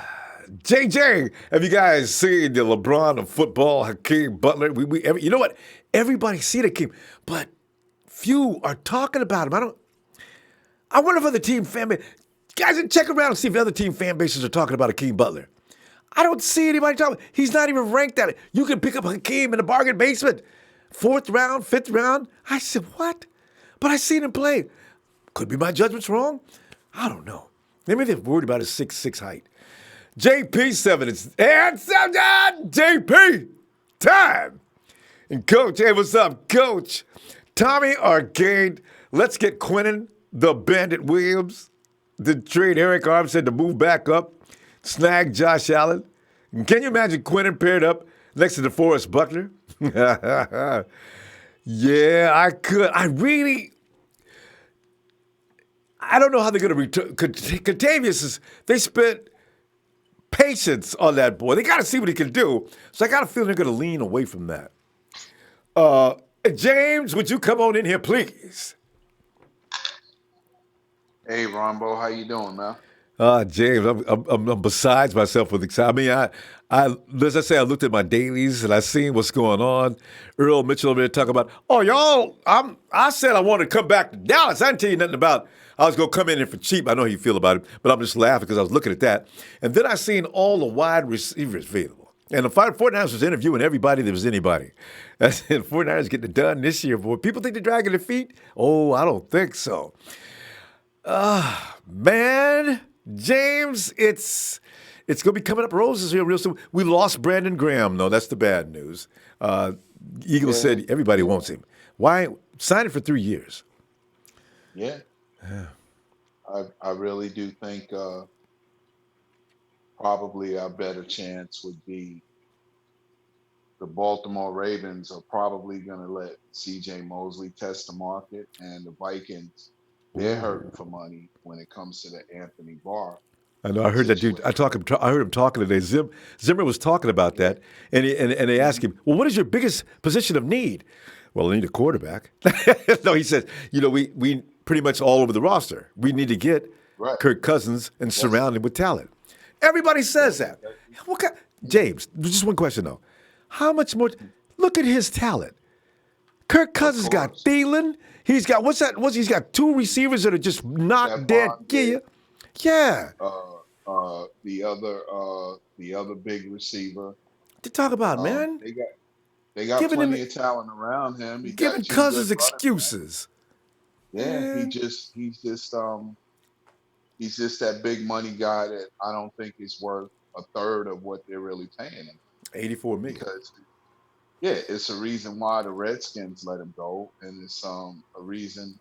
JJ, have you guys seen the LeBron of football, Hakeem Butler? You know what? Everybody see Hakeem, but few are talking about him. I wonder if other team fan base, guys, check around and see if other team fan bases are talking about Hakeem Butler. I don't see anybody talking. He's not even ranked at it. You can pick up Hakeem in the bargain basement. 4th round, 5th round. I said, what? But I seen him play. Could be my judgment's wrong. I don't know. Maybe they're worried about his 6'6" height. JP7, it's 7, JP, time. And Coach, hey, what's up, Coach? Tommy Arcade, let's get Quinnen, the Bandit Williams, to trade Eric Armstead to move back up, snag Josh Allen. And can you imagine Quinnen paired up next to DeForest Buckner? Yeah, I could. I don't know how they're going to return. Contavious they spent patience on that boy. They got to see what he can do. So I got a feeling they're going to lean away from that. James, would you come on in here, please? Hey, Ronbo, how you doing, man? James, I'm besides myself with excitement. I mean, as I say, I looked at my dailies and I seen what's going on. Earl Mitchell over there talking about, oh, y'all, I said I wanted to come back to Dallas. I didn't tell you nothing about I was going to come in here for cheap. I know how you feel about it, but I'm just laughing because I was looking at that. And then I seen all the wide receivers available. And the 49ers was interviewing everybody that was anybody. I said, 49ers getting it done this year, boy. People think they're dragging their feet? Oh, I don't think so. Man, James, it's going to be coming up roses here real soon. We lost Brandon Graham, though. That's the bad news. Eagles said everybody wants him. Why? Sign it for 3 years. Yeah. I really do think probably our better chance would be the Baltimore Ravens are probably going to let C.J. Mosley test the market, and the Vikings, they're hurting for money when it comes to the Anthony Barr. I know. I heard that dude. I heard him talking today. Zimmer was talking about that, and they asked him, "Well, what is your biggest position of need?" Well, I need a quarterback. No, he said, we pretty much all over the roster. We need to get Kirk Cousins and surround him with talent. Everybody says that. James, just one question though. How much more? Look at his talent. Kirk Cousins got Thielen. He's got he's got 2 receivers that are just not dead. Yeah. The other big receiver. To talk about, man. They got plenty of talent around him. Giving Cousins excuses. Yeah, he's just that big money guy that I don't think is worth a third of what they're really paying him. $84 million. Because it's a reason why the Redskins let him go, and it's a reason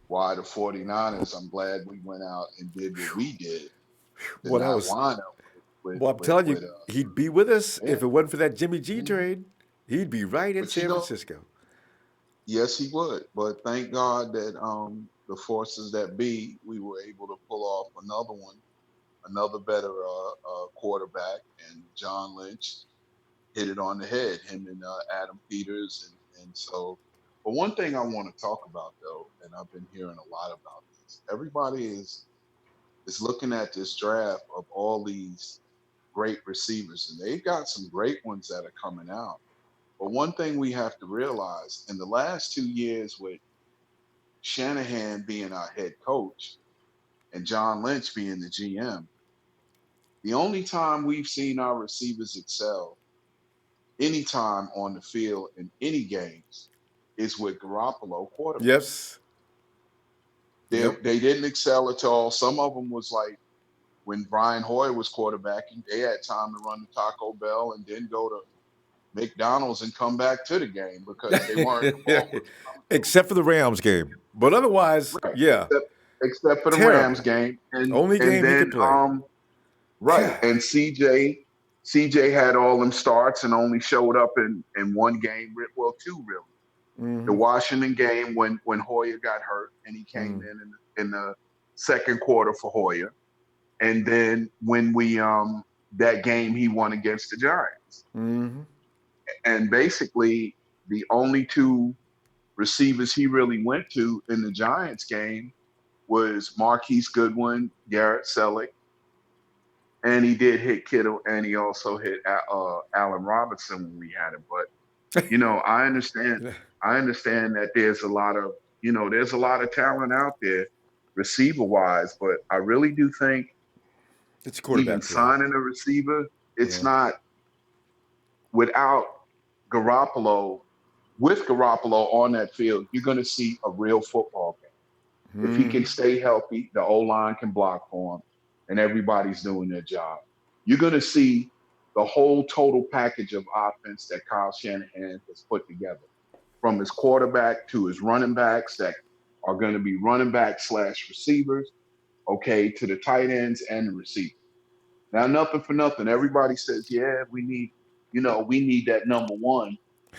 why the 49ers, I'm glad we went out and did what we did. I'm telling you, he'd be with us if it wasn't for that Jimmy G trade. He'd be right in But you San know, Francisco. yes, he would. But thank God that the forces that be, we were able to pull off another one, another better quarterback, and John Lynch hit it on the head. Him and Adam Peters, and so. But one thing I want to talk about though, and I've been hearing a lot about this. Everybody is looking at this draft of all these great receivers, and they've got some great ones that are coming out. But one thing we have to realize in the last 2 years with Shanahan being our head coach and John Lynch being the GM, the only time we've seen our receivers excel anytime on the field in any games is with Garoppolo quarterback. Yes. They, Yep. they didn't excel at all. Some of them was like when Brian Hoyer was quarterbacking, they had time to run the Taco Bell and then go to McDonald's and come back to the game because they weren't the ball wasn't coming to them. Except for the Rams game. But otherwise, Right. yeah, Except for the Rams terrible. game. Only And game he then could play. right. And CJ had all them starts and only showed up in one game, well, two really. The Mm-hmm. Washington game when Hoyer got hurt and he came in the second quarter for Hoyer. And then when we that game he won against the Giants. Mm-hmm. And basically the only two receivers he really went to in the Giants game was Marquise Goodwin, Garrett Selleck, and he did hit Kittle, and he also hit Allen Robinson when we had him. But I understand. I understand that there's a lot of there's a lot of talent out there, receiver wise. But I really do think It's even quarterback play. signing a receiver, it's Yeah. not without Garoppolo. With Garoppolo on that field, you're going to see a real football game. If he can Mm-hmm. stay healthy, the O line can block for him, and everybody's doing their job. You're going to see the whole total package of offense that Kyle Shanahan has put together, from his quarterback to his running backs that are going to be running back slash receivers, okay, to the tight ends and the receivers. Now, nothing for nothing. Everybody says, yeah, we need that number one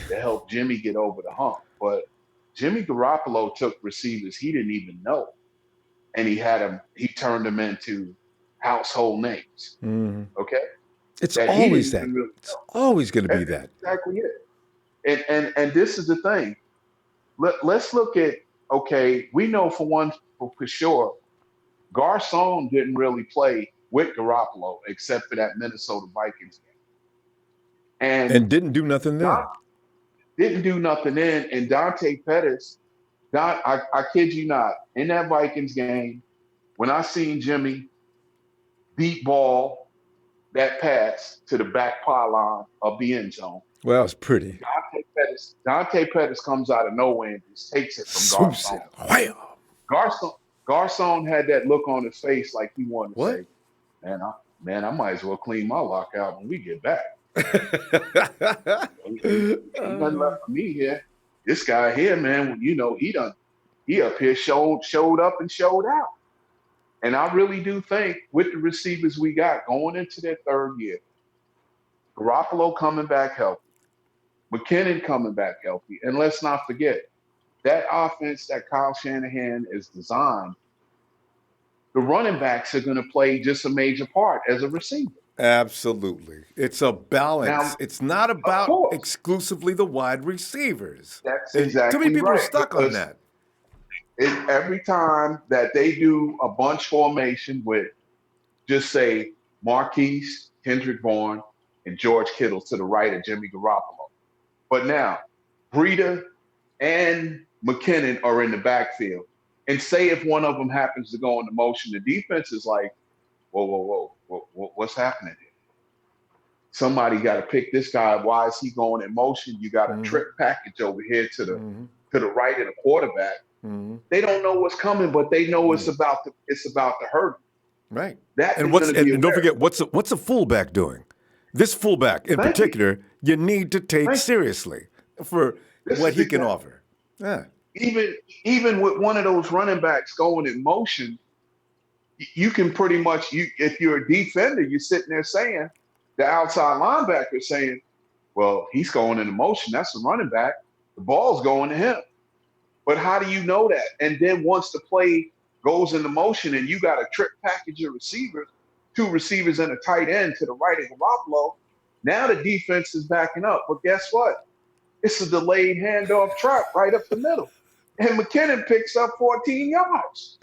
to help Jimmy get over the hump. But Jimmy Garoppolo took receivers he didn't even know, and he turned them into household names. Mm-hmm. Okay, It's that he always didn't that. even really It's always going to know. be That's that. exactly it. And this is the thing. Let's look at, okay, we know for sure, Garcon didn't really play with Garoppolo except for that Minnesota Vikings game, and And didn't do nothing Don then. didn't do nothing in. And Dante Pettis, I kid you not, in that Vikings game, when I seen Jimmy deep ball that pass to the back pylon of the end zone, Well, it's pretty. Dante Pettis comes out of nowhere and just takes it from Swoops it. Garcon. Wham! Garcon, Garcon had that look on his face like he wanted to What? say, I might as well clean my lockout when we get back. Ain't nothing left for me here. This guy here, man, he up here showed up and showed out. And I really do think with the receivers we got going into their third year, Garoppolo coming back healthy, McKinnon coming back healthy, and let's not forget that offense that Kyle Shanahan is designed, the running backs are going to play just a major part as a receiver. Absolutely. It's a balance. Now, It's not of about course, exclusively the wide receivers. that's And too many exactly people are right stuck on because that. every time that they do a bunch formation with, just say, Marquise, Kendrick Bourne, and George Kittle to the right of Jimmy Garoppolo. But now, Breida and McKinnon are in the backfield. And say if one of them happens to go into motion, the defense is like, whoa, what's happening here? Somebody got to pick this guy. Why is he going in motion? You got a trick package over here to the right of the quarterback. Mm-hmm. They don't know what's coming, but they know it's about to hurt. Right. That And is going to be and don't forget what's a fullback doing? This fullback in particular, you need to take seriously for what he can offer. Yeah. Even with one of those running backs going in motion, you can pretty much if you're a defender, you're sitting there saying, the outside linebacker saying, Well, he's going into motion. That's the running back. The ball's going to him. But how do you know that? And then once the play goes into motion and you got a trip package of receivers, 2 receivers and a tight end to the right of Garoppolo, now the defense is backing up. But guess what? It's a delayed handoff trap right up the middle. And McKinnon picks up 14 yards.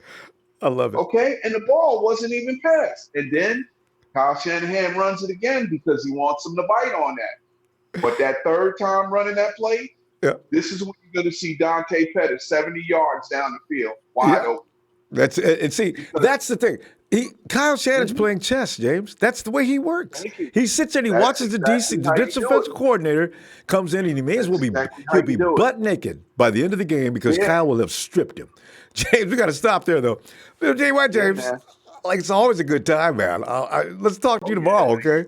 I love it. Okay? And the ball wasn't even passed. And then Kyle Shanahan runs it again because he wants him to bite on that. But that third time running that play, Yeah. this is when you're going to see Dante Pettis 70 yards down the field, wide open. That's and see, that's the thing. Kyle Shannon's playing chess, James. That's the way he works. He sits there and he watches the defensive coordinator comes in, and he may as well he'll be butt naked by the end of the game because Kyle will have stripped him. James, we got to stop there though. James, like it's always a good time, man. Let's talk to you tomorrow, okay?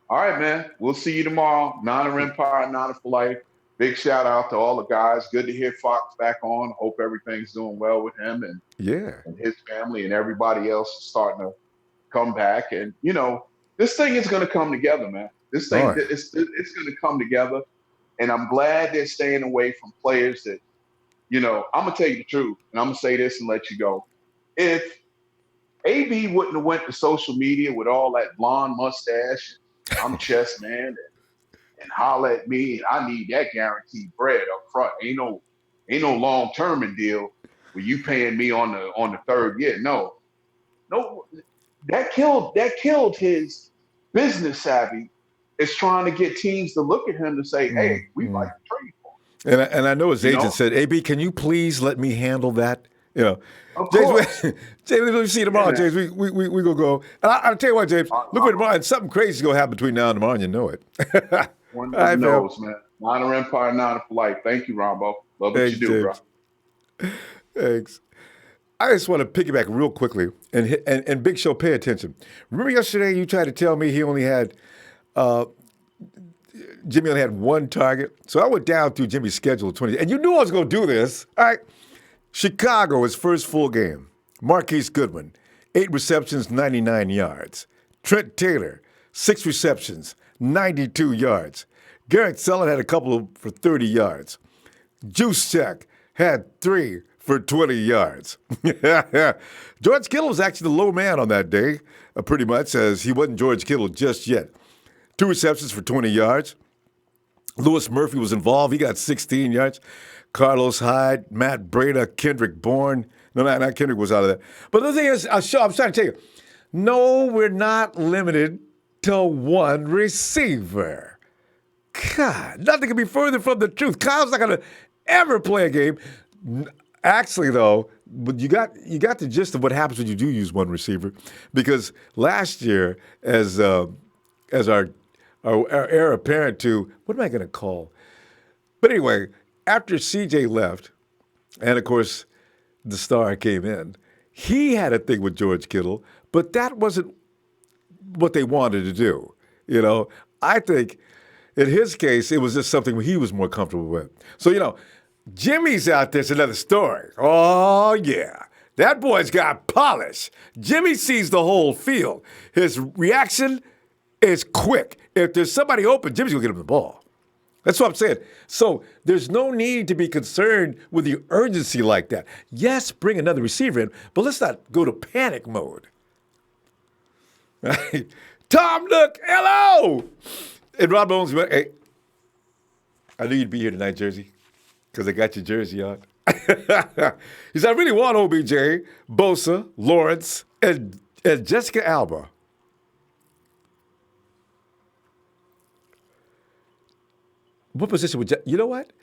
All right, man. We'll see you tomorrow. Niner Empire, Niner for life. Big shout out to all the guys. Good to hear Fox back on. Hope everything's doing well with him and his family and everybody else is starting to come back. And, you know, this thing is going to come together, man. This thing, it's going to come together. And I'm glad they're staying away from players that, you know, I'm going to tell you the truth. And I'm going to say this and let you go. If AB wouldn't have went to social media with all that blonde mustache, I'm chess man, and holler at me, and I need that guaranteed bread up front. Ain't no long-term deal where you paying me on the third year. No, that killed his business savvy. Is trying to get teams to look at him to say, hey, we like to trade for him. And I know his agent said, AB, can you please let me handle that? You know, of James, course. James, we'll see you tomorrow, James. We gonna go. And I'll tell you what, James, look for tomorrow. And something crazy is gonna happen between now and tomorrow, and you know it. One knows, man. Niner Empire, Niner for life. Thank you, Ronbo. Love what you do, James. bro. Thanks. I just want to piggyback real quickly and Big Show, pay attention. Remember yesterday you tried to tell me he only had Jimmy only had 1 target. So I went down through Jimmy's schedule of 20. And you knew I was going to do this. All right. Chicago, his first full game. Marquise Goodwin, 8 receptions, 99 yards. Trent Taylor, 6 receptions, 92 yards. Garrett Sullivan had a couple for 30 yards. Juice Check had 3 for 20 yards. George Kittle was actually the low man on that day, pretty much, as he wasn't George Kittle just yet. 2 receptions for 20 yards. Lewis Murphy was involved. He got 16 yards. Carlos Hyde, Matt Breida, Kendrick Bourne. No, not Kendrick was out of that. But the thing is, I'm trying to tell you, no, we're not limited to 1 receiver. God, nothing can be further from the truth. Kyle's not going to ever play a game. Actually, though, but you got the gist of what happens when you do use 1 receiver, because last year, as our heir apparent to, what am I going to call? But anyway, after CJ left, and of course the star came in, he had a thing with George Kittle, but that wasn't what they wanted to do. You know, I think in his case, it was just something he was more comfortable with. So, you know, Jimmy's out there, it's another story. Oh, yeah. That boy's got polish. Jimmy sees the whole field. His reaction is quick. If there's somebody open, Jimmy's going to get him the ball. That's what I'm saying. So there's no need to be concerned with the urgency like that. Yes, bring another receiver in, but let's not go to panic mode. Right? Tom Nook, hello! And Rob Bones went, hey, I knew you'd be here tonight, Jersey, because I got your jersey on. He said, I really want OBJ, Bosa, Lawrence, and Jessica Alba. What position would you know what?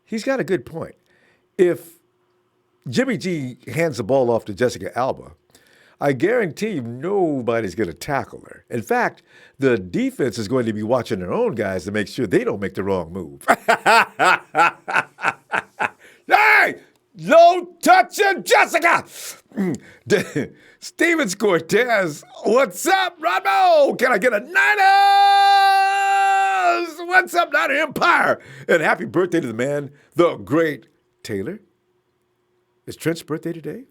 He's got a good point. If Jimmy G hands the ball off to Jessica Alba, I guarantee you nobody's going to tackle her. In fact, the defense is going to be watching their own guys to make sure they don't make the wrong move. Hey, no touching Jessica. Stevens Cortez, what's up, Ronbo? Can I get a Niners? What's up, Niner Empire? And happy birthday to the man, the great Taylor. Is Trent's birthday today?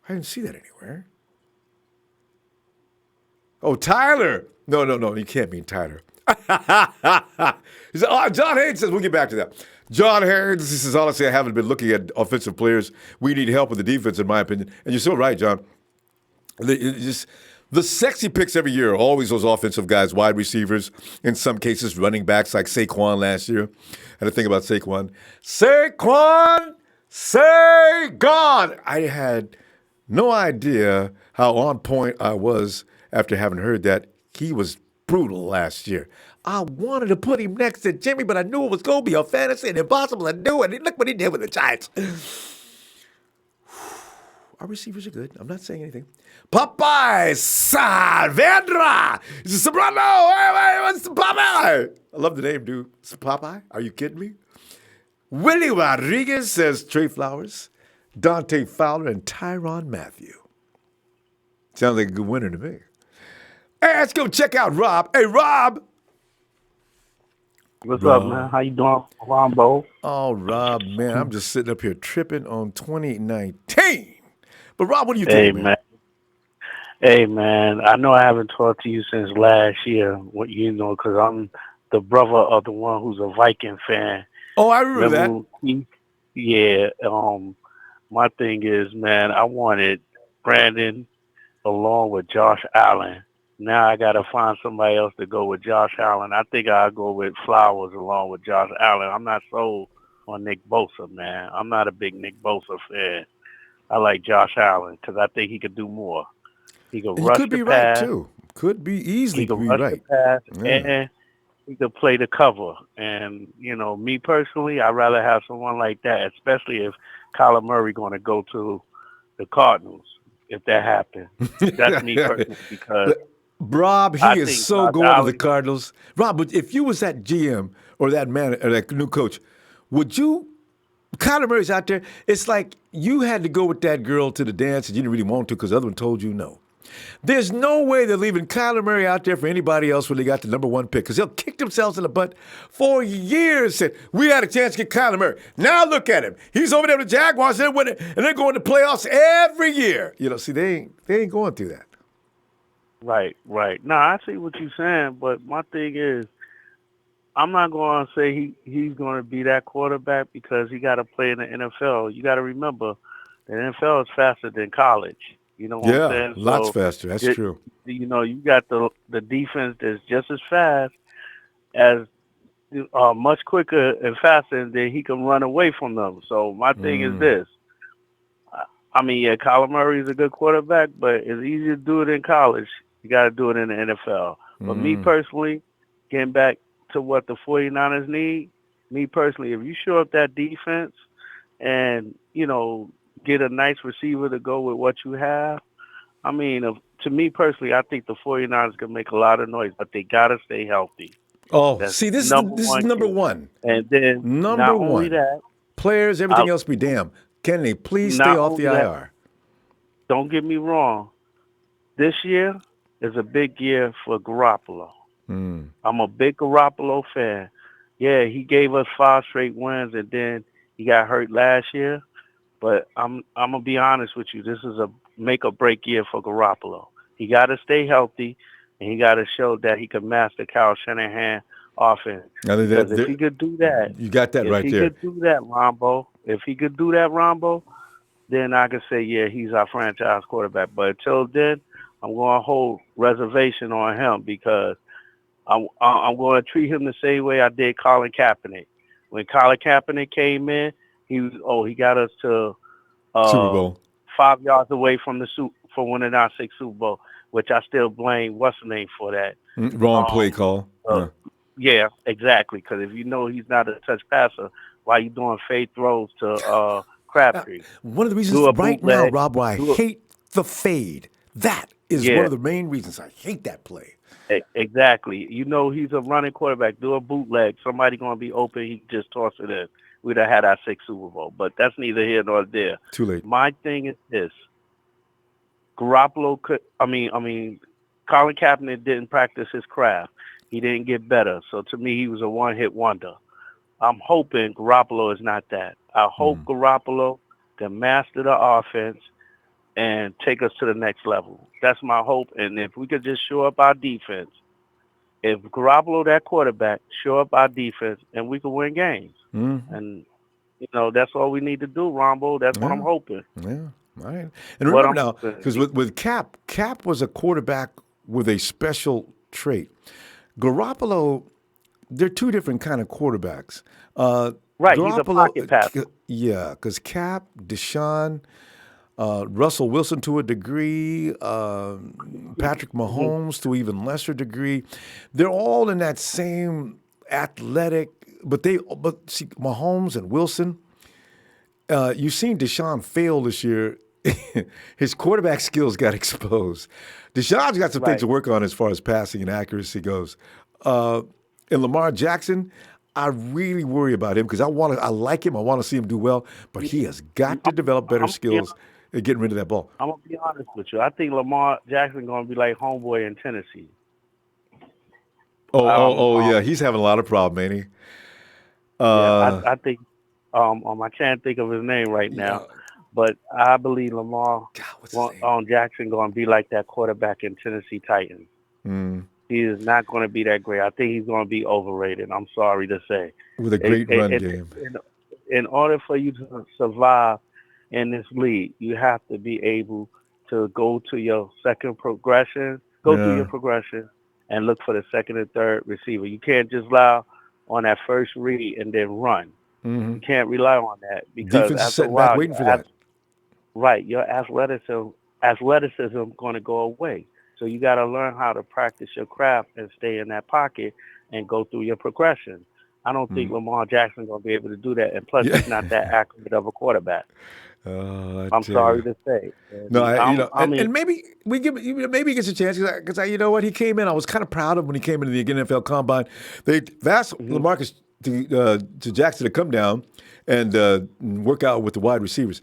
I didn't see that anywhere. Oh, Tyler. No. You can't mean Tyler. He said, John Haynes says, we'll get back to that. John Haynes, he says, honestly, I haven't been looking at offensive players. We need help with the defense, in my opinion. And you're so right, John. The sexy picks every year are always those offensive guys, wide receivers, in some cases running backs like Saquon last year. I had to think about Saquon. Say gone. I had no idea how on point I was after having heard that. He was brutal last year. I wanted to put him next to Jimmy, but I knew it was going to be a fantasy and impossible to do it. And look what he did with the Giants. Our receivers are good. I'm not saying anything. Popeye Saavedra. This is Sobrano. Hey, what's Popeye? I love the name, dude. It's Popeye. Are you kidding me? Willie Rodriguez says Trey Flowers, Dante Fowler, and Tyrann Mathieu. Sounds like a good winner to me. Hey, let's go check out Rob. Hey, Rob. What's up, man? How you doing, Ronbo? Oh, Rob, man, I'm just sitting up here tripping on 2019. But Rob, what do you think, man? Hey, man, I know I haven't talked to you since last year, because I'm the brother of the one who's a Viking fan. Oh, I remember that. Yeah. My thing is, man, I wanted Brandon along with Josh Allen. Now I got to find somebody else to go with Josh Allen. I think I'll go with Flowers along with Josh Allen. I'm not sold on Nick Bosa, man. I'm not a big Nick Bosa fan. I like Josh Allen because I think he could do more. He could rush the pass. Right, too. Could be easily he could be rush right. the pass, and he could play the cover. And, me personally, I'd rather have someone like that, especially if Kyler Murray going to go to the Cardinals, if that happens. That's me personally because Rob, he is so going to the Cardinals. Rob, but if you was that GM or that man or that new coach, would you? Kyler Murray's out there. It's like you had to go with that girl to the dance and you didn't really want to because the other one told you no. There's no way they're leaving Kyler Murray out there for anybody else when they got the number one pick because they'll kick themselves in the butt for years. Said we had a chance to get Kyler Murray. Now look at him. He's over there with the Jaguars. They're winning, and they're going to playoffs every year. See, they ain't going through that. Right. No, I see what you're saying, but my thing is, I'm not going to say he's going to be that quarterback because he got to play in the NFL. You got to remember, the NFL is faster than college. You know what I'm saying? Lots faster. That's true. You got the defense that's just as fast as much quicker and faster, and then he can run away from them. So my thing is this. Kyler Murray is a good quarterback, but it's easier to do it in college. You got to do it in the NFL. But me personally, getting back to what the 49ers need, me personally, if you show up that defense and, get a nice receiver to go with what you have, to me personally, I think the 49ers can make a lot of noise, but they got to stay healthy. Oh, see, this is number one. And then not only that, players, everything else be damned. Can they please stay off the IR? Don't get me wrong. This year is a big year for Garoppolo. I'm a big Garoppolo fan. Yeah, he gave us 5 straight wins, and then he got hurt last year. But I'm gonna be honest with you. This is a make or break year for Garoppolo. He got to stay healthy, and he got to show that he can master Kyle Shanahan offense. Because if he could do that, you got that right there. If he could do that, Ronbo, then I could say, yeah, he's our franchise quarterback. But until then, I'm going to hold reservation on him because I'm going to treat him the same way I did Colin Kaepernick. When Colin Kaepernick came in, he got us to Super Bowl 5 yards away from winning our 6th Super Bowl, which I still blame what's the name for that. Wrong play call. Yeah, exactly. Because if you know he's not a touch passer, why are you doing fade throws to Crabtree? One of the reasons right now, Rob, why I hate the fade. That is one of the main reasons I hate that play. Exactly. He's a running quarterback. Do a bootleg. Somebody going to be open. He just toss it in. We'd have had our 6th Super Bowl. But that's neither here nor there. Too late. My thing is this. Garoppolo Colin Kaepernick didn't practice his craft. He didn't get better. So to me, he was a one-hit wonder. I'm hoping Garoppolo is not that. I hope Garoppolo can master the offense, and take us to the next level. That's my hope. And if we could just shore up our defense, if Garoppolo, that quarterback, shore up our defense, and we could win games. And, that's all we need to do, Ronbo. That's what I'm hoping. Yeah, all right. And remember now, because with Cap was a quarterback with a special trait. Garoppolo, they're two different kind of quarterbacks. Right, he's a pocket passer. Yeah, because Cap, Deshaun, Russell Wilson to a degree, Patrick Mahomes to even lesser degree, they're all in that same athletic. But see, Mahomes and Wilson, you've seen Deshaun fail this year. His quarterback skills got exposed. Deshaun's got some things to work on as far as passing and accuracy goes. And Lamar Jackson, I really worry about him because I like him. I want to see him do well, but he has got to develop better skills at getting rid of that ball. I'm gonna be honest with you. I think Lamar Jackson gonna be like homeboy in Tennessee. Yeah, he's having a lot of problems, ain't he? I think I can't think of his name right now, but I believe Lamar Jackson going to be like that quarterback in Tennessee Titans. He is not going to be that great. I think he's going to be overrated. I'm sorry to say. With a great run game. In order for you to survive in this league, you have to be able to go to your second progression, through your progression, and look for the second and third receiver. You can't just rely on that first read and then run. You can't rely on that because after a while, waiting for that. Right, your athleticism going to go away. So you got to learn how to practice your craft and stay in that pocket and go through your progression. I don't think Lamar Jackson going to be able to do that, and plus he's not that accurate of a quarterback. I'm sorry to say. No, and maybe maybe he gets a chance because you know what, he came in. I was kind of proud of him when he came into the NFL Combine. They asked Lamarcus to Jackson to come down and work out with the wide receivers.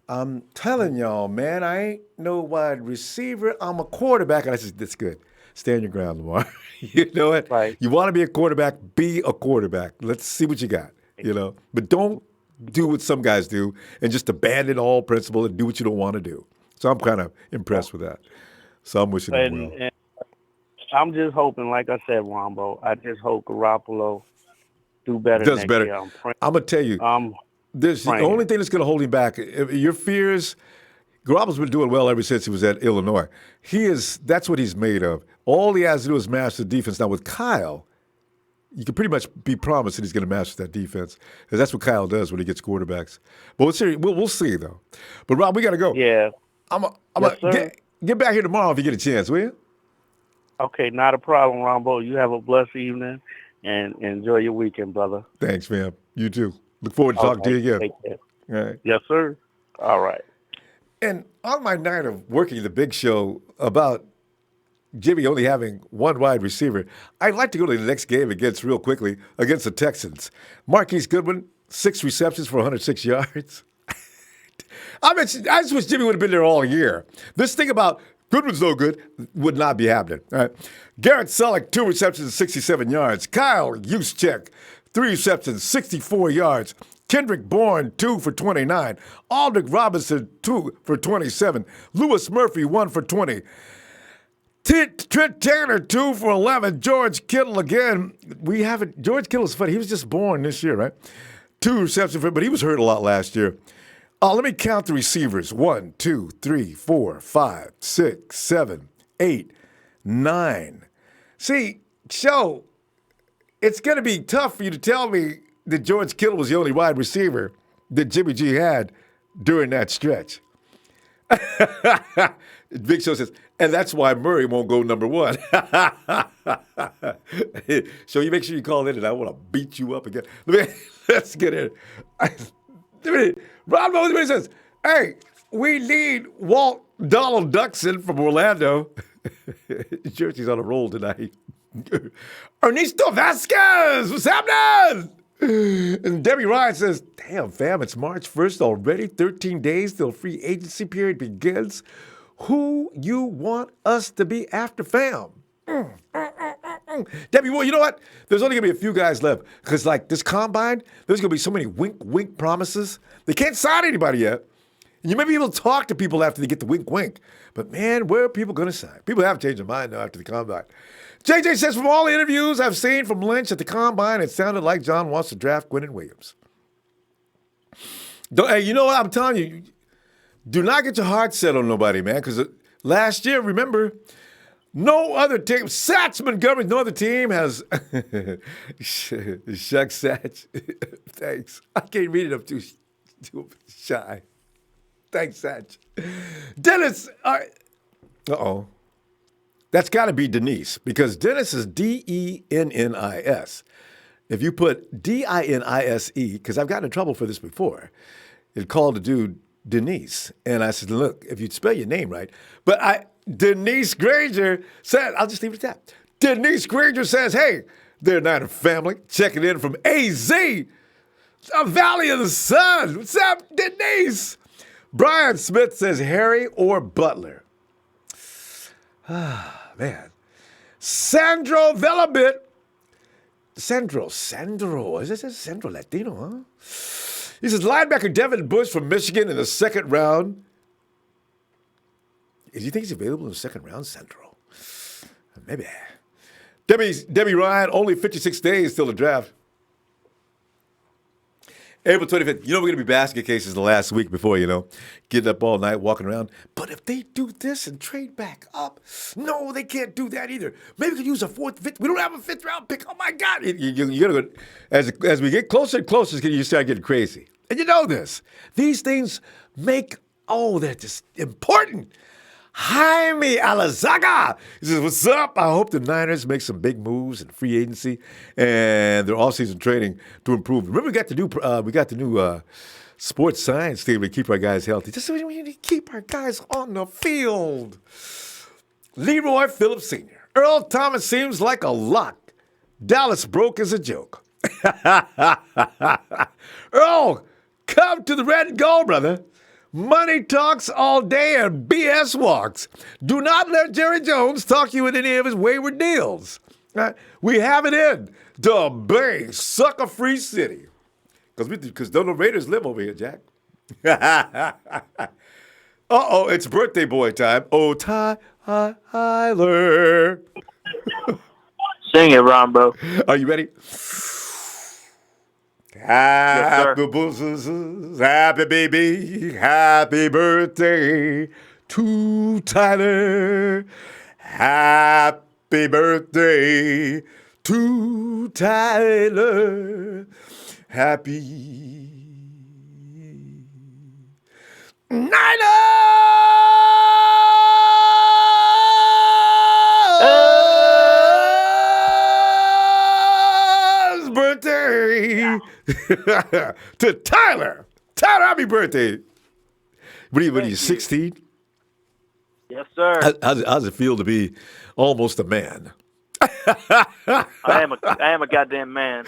I'm telling y'all, man, I ain't no wide receiver. I'm a quarterback, and I said, that's good. Stand your ground, Lamar. You know what? Right. You want to be a quarterback, be a quarterback. Let's see what you got. But don't do what some guys do and just abandon all principle and do what you don't want to do. So I'm kind of impressed with that. So I'm wishing him well. And I'm just hoping, like I said, Ronbo, I just hope Garoppolo do better next year. I'm going to tell you, the only thing that's going to hold him back, your fears, Garoppolo's been doing well ever since he was at Illinois. That's what he's made of. All he has to do is master the defense. Now with Kyle, you can pretty much be promised that he's going to master that defense, because that's what Kyle does when he gets quarterbacks. But we'll see, though. But, Rob, we got to go. Yeah. I'm get back here tomorrow if you get a chance, will you? Okay, not a problem, Ronbo. You have a blessed evening, and enjoy your weekend, brother. Thanks, man. You too. Look forward to talking to you again. Take care. All right. Yes, sir. All right. And on my night of working the big show about Jimmy only having one wide receiver, I'd like to go to the next game against the Texans. Marquise Goodwin, 6 receptions for 106 yards. I just wish Jimmy would have been there all year. This thing about Goodwin's no good would not be happening. All right. Garrett Selleck, 2 receptions, 67 yards. Kyle Juszczyk, 3 receptions, 64 yards. Kendrick Bourne, 2 for 29. Aldrick Robinson, 2 for 27. Lewis Murphy, 1 for 20. Trent Taylor, 2 for 11. George Kittle again. George Kittle's funny. He was just born this year, right? 2 receptions, but he was hurt a lot last year. Let me count the receivers. 1, 2, 3, 4, 5, 6, 7, 8, 9. See, Show, it's going to be tough for you to tell me that George Kittle was the only wide receiver that Jimmy G had during that stretch. Big Show says, and that's why Murray won't go number 1. So you make sure you call in, and I want to beat you up again. Let's get in. Rob Mosby says, hey, we need Walt Donald Duxon from Orlando. Jersey's on a roll tonight. Ernesto Vasquez, what's happening? And Debbie Ryan says, damn, fam, it's March 1st already. 13 days till free agency period begins. Who you want us to be after, fam? Debbie, well, you know what? There's only going to be a few guys left. Because, like, this combine, there's going to be so many wink promises. They can't sign anybody yet. And you may be able to talk to people after they get the wink. But, man, where are people going to sign? People have changed their mind now after the Combine. JJ says, from all the interviews I've seen from Lynch at the Combine, it sounded like John wants to draft Quinnen Williams. Hey, you know what? I'm telling you, do not get your heart set on nobody, man, because last year, remember, no other team, Satch Montgomery, no other team has, Shuck Satch, thanks. I can't read it, I'm too shy. Thanks, Satch. Dennis, uh-oh. That's got to be Denise, because Dennis is Dennis. If you put Dinise, because I've gotten in trouble for this before, it called the dude Denise. And I said, look, if you spell your name right. But Denise Granger said, I'll just leave it at that. Denise Granger says, hey, they're Niner family, checking in from AZ, Valley of the Sun. What's up, Denise? Brian Smith says Harry or Butler. Man. Sandro Velabit. Sandro. Is this Sandro Latino, huh? He says linebacker Devin Bush from Michigan in the second round. Do you think he's available in the second round, Sandro? Maybe. Debbie Ryan, only 56 days till the draft. April 25th. You know we're going to be basket cases the last week before, getting up all night, walking around. But if they do this and trade back up, no, they can't do that either. Maybe we could use a fifth. We don't have a fifth round pick. Oh, my God. You're going to go, as we get closer and closer, you start getting crazy. And you know this. These things they're just important. Jaime Alazaga. He says, what's up? I hope the Niners make some big moves in free agency and their offseason training to improve. Remember, we got the new sports science thing to keep our guys healthy. Just so we need to keep our guys on the field. Leroy Phillips Sr. Earl Thomas seems like a lock. Dallas broke as a joke. Earl, come to the red and gold, brother. Money talks all day and BS walks. Do not let Jerry Jones talk you into any of his wayward deals. We have it in the Bay Sucker-Free City. Because don't the Raiders live over here, Jack. Uh-oh, it's birthday boy time. Oh, Tyler. Sing it, Ronbo. Are you ready? Happy baby, happy birthday to Tyler. Happy birthday to Tyler. Happy Niners birthday to Tyler. Tyler, happy birthday. What are you 16? Yes, sir. How's it feel to be almost a man? I am a goddamn man.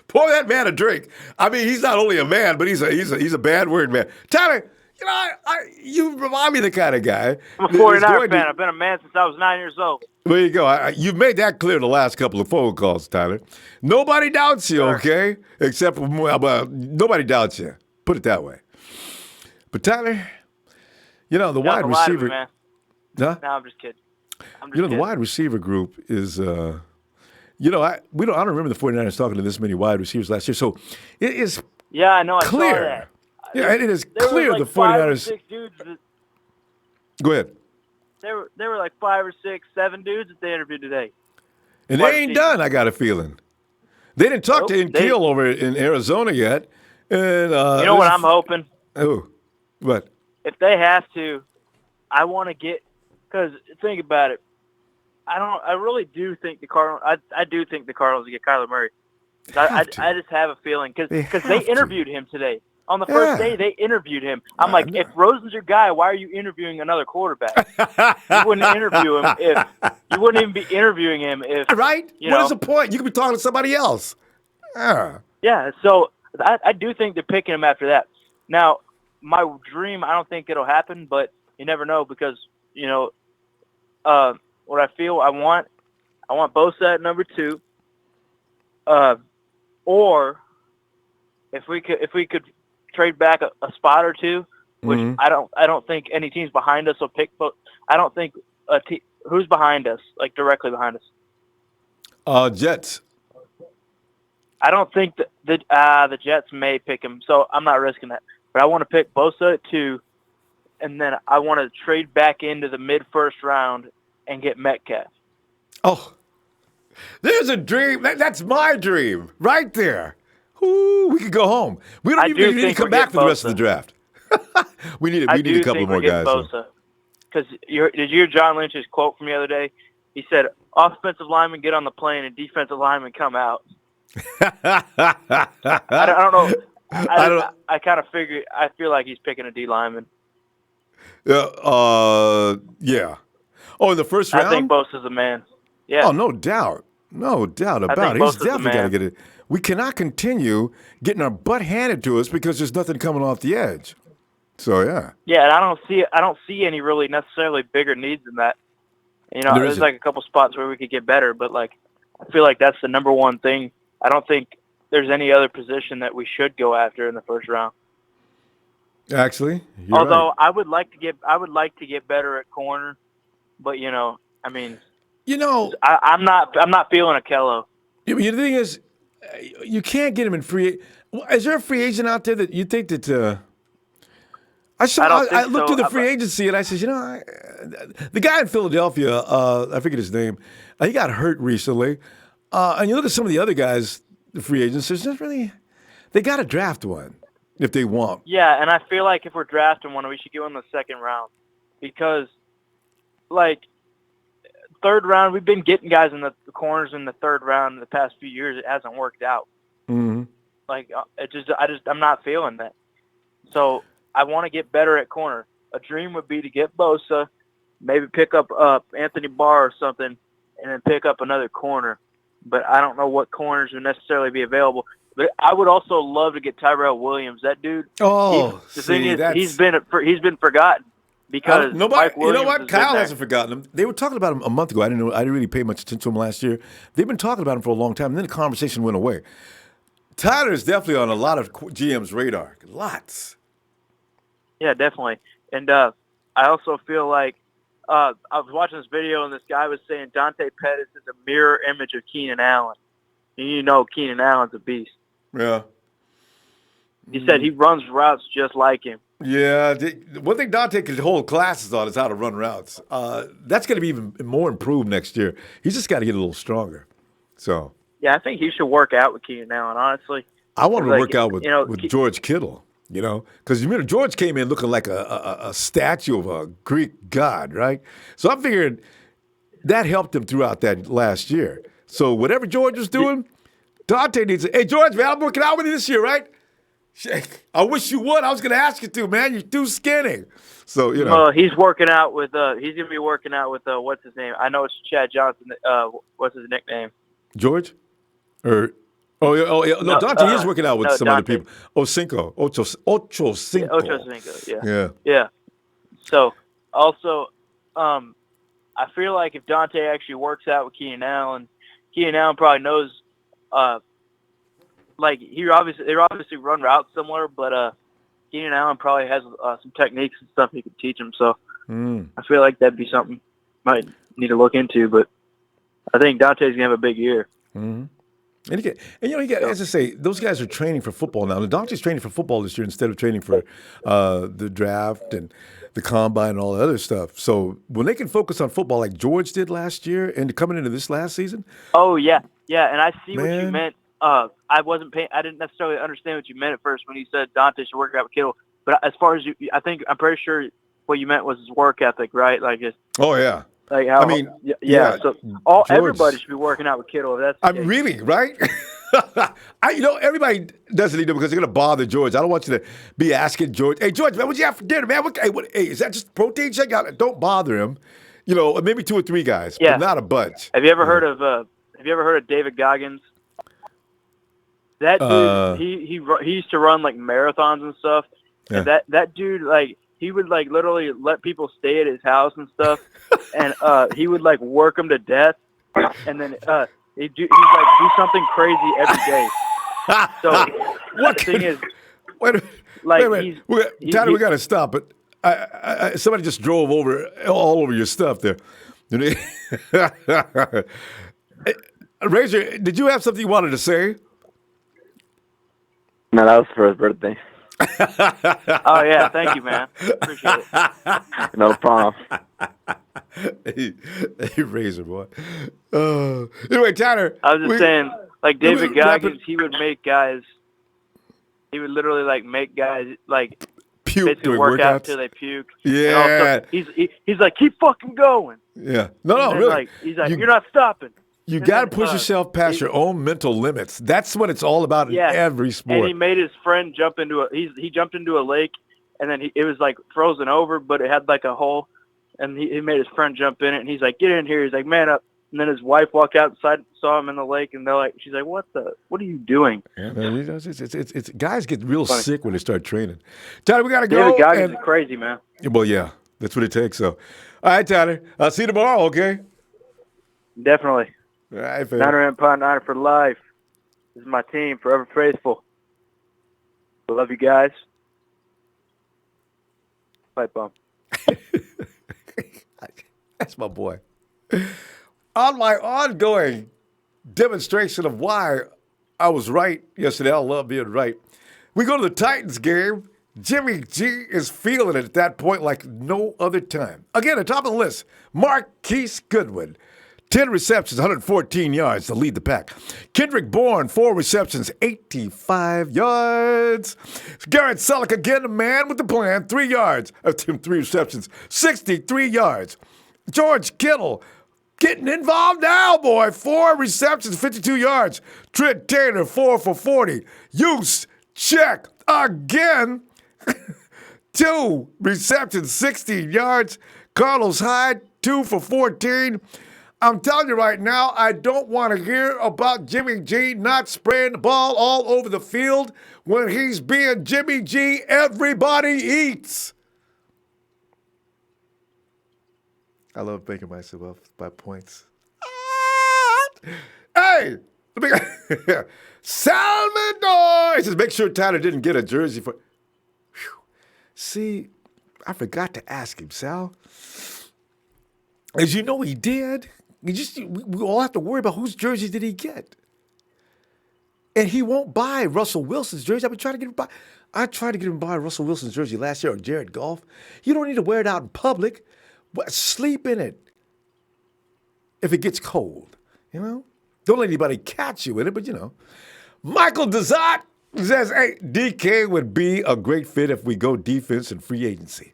Pour that man a drink. I mean, he's not only a man, but he's a bad word man. Tyler, you remind me of the kind of guy. I'm a 49er fan. I've been a man since I was 9 years old. There you go. You've made that clear in the last couple of phone calls, Tyler. Nobody doubts you, okay? Except for, nobody doubts you. Put it that way. But Tyler, the wide receiver. Man. Huh? No, I'm just kidding. The wide receiver group is, I don't remember the 49ers talking to this many wide receivers last year. So it is yeah, I know. clear. I saw that. Yeah, it is clear like the 49ers. 5 or 6 dudes Go ahead. There were like 5 or 6, 7 dudes that they interviewed today. And they ain't done, I got a feeling. They didn't talk to Nkeel over in Arizona yet. And you know what I'm hoping? Oh, what? If they have to, I want to get – because think about it. I really do think the Cardinals – I do think the Cardinals will get Kyler Murray. I just have a feeling because they interviewed him today. On the first day, they interviewed him. I'm like, if Rosen's your guy, why are you interviewing another quarterback? You wouldn't interview him if you wouldn't even be interviewing him if right. What is the point? You could be talking to somebody else. Yeah. So I do think they're picking him after that. Now, my dream, I don't think it'll happen, but you never know because what I feel I want Bosa at number 2, or if we could trade back a spot or two, which Mhm. I don't think any teams behind us will pick. But I don't think who's behind us, like directly behind us. Jets. I don't think that the Jets may pick him, so I'm not risking that. But I want to pick Bosa at 2, and then I want to trade back into the mid-first round and get Metcalf. Oh, there's a dream. That's my dream right there. Ooh, we could go home. We don't even need to come back for the rest of the draft. we need a couple more guys. Because did you hear John Lynch's quote from the other day? He said, "Offensive linemen get on the plane and defensive linemen come out." I don't know. I kind of figured. I feel like he's picking a D lineman. Yeah. Oh, in the first round? I think Bosa's a man. Yeah. Oh, no doubt. No doubt about it. He's definitely got to get it. We cannot continue getting our butt handed to us because there's nothing coming off the edge. So, yeah. Yeah, and I don't see any really necessarily bigger needs than that. You know, there's like a couple spots where we could get better, but like I feel like that's the number one thing. I don't think there's any other position that we should go after in the first round. Actually, although right. I would like to get better at corner, but I mean, I'm not feeling Akello. The thing is, you can't get him in free. Is there a free agent out there that you think that? I looked through the free agency and I said, the guy in Philadelphia, I forget his name, he got hurt recently. And you look at some of the other guys, the free agents, there's not really, they got to draft one if they want. Yeah, and I feel like if we're drafting one, we should get one in the second round because, like, third round, we've been getting guys in the corners in the third round in the past few years. It hasn't worked out. Mm-hmm. Like, I'm not feeling that. So I want to get better at corner. A dream would be to get Bosa, maybe pick up Anthony Barr or something, and then pick up another corner. But I don't know what corners would necessarily be available. But I would also love to get Tyrell Williams. That dude. Oh, the thing is, he's been forgotten because nobody. Mike Williams You know what? Kyle hasn't forgotten him. They were talking about him a month ago. I didn't really pay much attention to him last year. They've been talking about him for a long time, and then the conversation went away. Tyler is definitely on a lot of GM's radar. Lots. Yeah, definitely. And I also feel like I was watching this video, and this guy was saying Dante Pettis is a mirror image of Keenan Allen. And Keenan Allen's a beast. Yeah. He said he runs routes just like him. Yeah. One thing Dante could hold classes on is how to run routes. That's going to be even more improved next year. He's just got to get a little stronger. So. Yeah, I think he should work out with Keenan Allen, honestly. I want him to work out with George Kittle. Because George came in looking like a statue of a Greek god, right? So I figured that helped him throughout that last year. So whatever George was doing, Dante needs to, hey, George, man, I'm working out with you this year, right? I wish you would. I was going to ask you to, man. You're too skinny. So, he's working out with, he's going to be working out with, what's his name? I know it's Chad Johnson. What's his nickname? George? Oh, yeah. No, Dante is working out with some other people. Ocho Cinco. Yeah, Ocho Cinco, yeah. So, also, I feel like if Dante actually works out with Keenan Allen probably knows, they obviously run routes similar, but Keenan Allen probably has some techniques and stuff he could teach him. So, I feel like that'd be something might need to look into, but I think Dante's going to have a big year. Mm-hmm. And as I say, those guys are training for football now. And Dante's training for football this year instead of training for the draft and the combine and all the other stuff. So when they can focus on football like George did last year and coming into this last season. Oh, yeah. Yeah, and I see what you meant. I didn't necessarily understand what you meant at first when you said Dante should work out with Kittle. But as far as I'm pretty sure what you meant was his work ethic, right? Like just. Oh, yeah. Like how, So everybody should be working out with Kittle. If that's really right. Everybody doesn't need to because they're gonna bother George. I don't want you to be asking George, "Hey, George, man, what'd you have for dinner, man? Hey, is that just protein shake? Don't bother him. Maybe 2 or 3 guys, but not a bunch." Have you ever heard of David Goggins? That dude, he used to run like marathons and stuff. Yeah. And that dude, like, he would like literally let people stay at his house and stuff, and he would like work them to death, and then he'd do something crazy every day. So the thing is, like wait. he's Tyler, we got to stop. But somebody just drove all over your stuff there. Razor, did you have something you wanted to say? No, that was for his birthday. Oh yeah, thank you, man. Appreciate it. No problem. Hey, Razor boy. Anyway, Tyler. I was just saying, like David wrap it- Goggins, he would make guys. He would literally like make guys like Puke basically during work out workouts. until they puke. Yeah. And also, he's like, keep fucking going. Yeah. No, And then, really. like, he's like, you're not stopping. You And got to then, push yourself past your own mental limits. That's what it's all about Yeah. in every sport. And he made his friend jump into he jumped into a lake, and then it was like frozen over, but it had like a hole, and he made his friend jump in it, and he's like, get in here. He's like, man up. And then his wife walked outside, saw him in the lake, and she's like, what are you doing? Yeah, man, it's guys get real sick when they start training. Tyler, we got to go. David Goggins is crazy, man. Well, yeah, that's what it takes. So, all right, Tyler, I'll see you tomorrow, okay? Definitely. All right, fam. Niner Empire, Niner for life. This is my team, forever faithful. I love you guys. Pipe bomb. That's my boy. On my ongoing demonstration of why I was right yesterday, I love being right. We go to the Titans game. Jimmy G is feeling it at that point like no other time. Again, at top of the list, Marquise Goodwin. 10 receptions, 114 yards to lead the pack. Kendrick Bourne, 4 receptions, 85 yards. Garrett Selleck, again, the man with the plan, 3 yards. 3 receptions, 63 yards. George Kittle, getting involved now, boy. 4 receptions, 52 yards. Trent Taylor, 4 for 40. Use, check, again. 2 receptions, 16 yards. Carlos Hyde, 2 for 14. I'm telling you right now, I don't want to hear about Jimmy G not spraying the ball all over the field. When he's being Jimmy G, everybody eats. I love making myself up by points. Hey! Salvador! He says, make sure Tyler didn't get a jersey for... Whew. See, I forgot to ask him, Sal. As you know, he did. We all have to worry about whose jersey did he get. And he won't buy Russell Wilson's jersey. I've been trying to get him buy. I tried to get him to buy Russell Wilson's jersey last year, or Jared Goff. You don't need to wear it out in public. Sleep in it if it gets cold, you know? Don't let anybody catch you in it, but you know. Michael Dezat says, hey, DK would be a great fit if we go defense and free agency.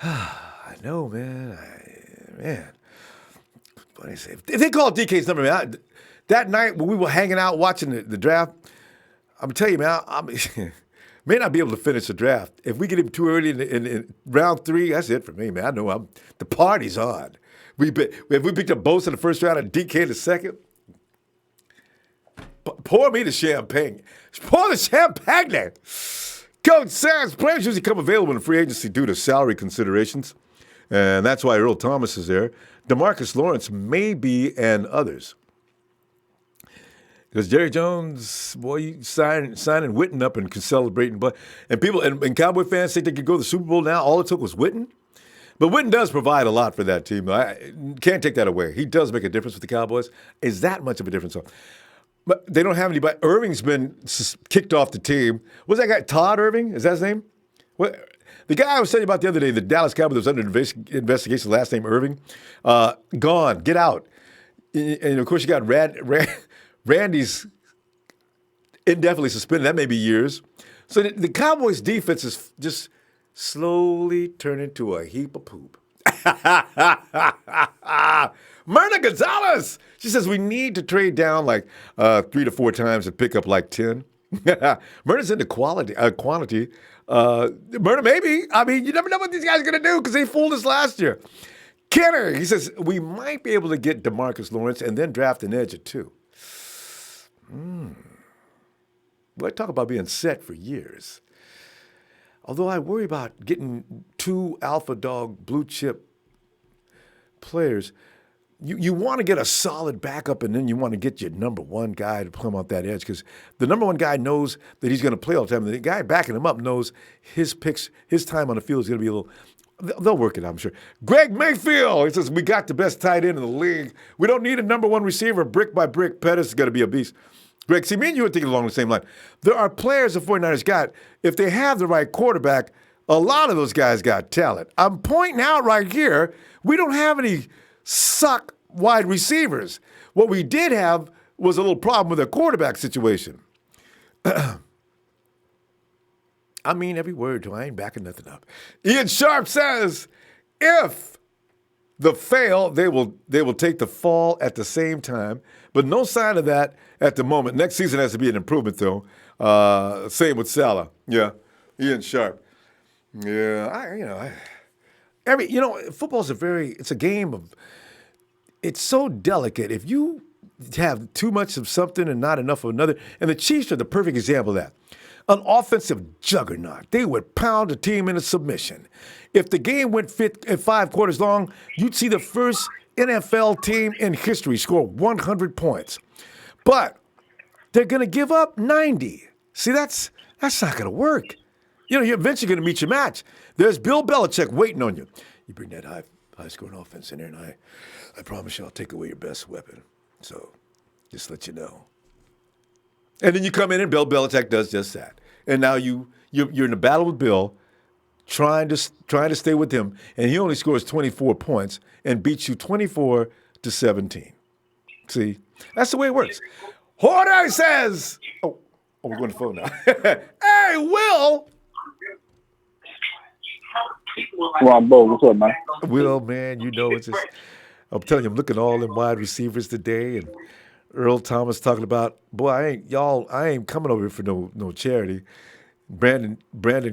I know, man. Man. What is it? If they call DK's number, man, that night when we were hanging out watching the draft, I'm telling you, man, I may not be able to finish the draft. If we get him too early in round 3, that's it for me, man. I know the party's on. If we picked up Bosa in the first round and DK in the second, pour me the champagne. Pour the champagne there. Coach Sands, players usually come available in free agency due to salary considerations, and that's why Earl Thomas is there. DeMarcus Lawrence maybe, and others. Because Jerry Jones, boy, you signing Witten up and celebrating, and people and Cowboy fans think they could go to the Super Bowl now. All it took was Witten, but Witten does provide a lot for that team. I can't take that away. He does make a difference with the Cowboys. Is that much of a difference? But they don't have anybody. Irving's been kicked off the team. What's that guy? Todd Irving? Is that his name? What? The guy I was telling you about the other day, the Dallas Cowboys was under investigation, last name Irving, gone, get out. And of course, you got Randy's indefinitely suspended. That may be years. So the Cowboys' defense is just slowly turning into a heap of poop. Myrna Gonzalez, she says we need to trade down like 3 to 4 times and pick up like 10. Myrna's into quantity. Myrna, maybe. I mean, you never know what these guys are going to do because they fooled us last year. Kenner, he says, we might be able to get DeMarcus Lawrence and then draft an edge or 2. Boy, talk about being set for years. Although I worry about getting 2 alpha dog blue chip players. you want to get a solid backup, and then you want to get your number one guy to play him off that edge because the number one guy knows that he's going to play all the time. The guy backing him up knows his time on the field is going to be a little. They'll work it out, I'm sure. Greg Mayfield, he says, we got the best tight end in the league. We don't need a number one receiver brick by brick. Pettis is going to be a beast. Greg, see, me and you are thinking along the same line. There are players the 49ers got, if they have the right quarterback, a lot of those guys got talent. I'm pointing out right here, we don't have any suck wide receivers. What we did have was a little problem with their quarterback situation. I mean every word, so I ain't backing nothing up. Ian Sharp says, if the fail, they will take the fall at the same time, but no sign of that at the moment. Next season has to be an improvement, though. Same with Salah. Yeah, Ian Sharp. Yeah, football's it's a game of. It's so delicate. If you have too much of something and not enough of another, and the Chiefs are the perfect example of that. An offensive juggernaut. They would pound a team into submission. If the game went 5 quarters long, you'd see the first NFL team in history score 100 points. But they're going to give up 90. See, that's not going to work. You're eventually going to meet your match. There's Bill Belichick waiting on you. You bring that high-scoring offense in there, and I promise you I'll take away your best weapon. So just let you know. And then you come in and Bill Belichick does just that. And now you're in a battle with Bill, trying to stay with him, and he only scores 24 points and beats you 24-17. See, that's the way it works. Jorge says, "Oh, we're going to phone now." Hey, Will. Ronbo, what's up, man? Will, man, it's just. I'm telling you, I'm looking at all them wide receivers today, and Earl Thomas talking about, boy, I ain't coming over here for no charity. Brandon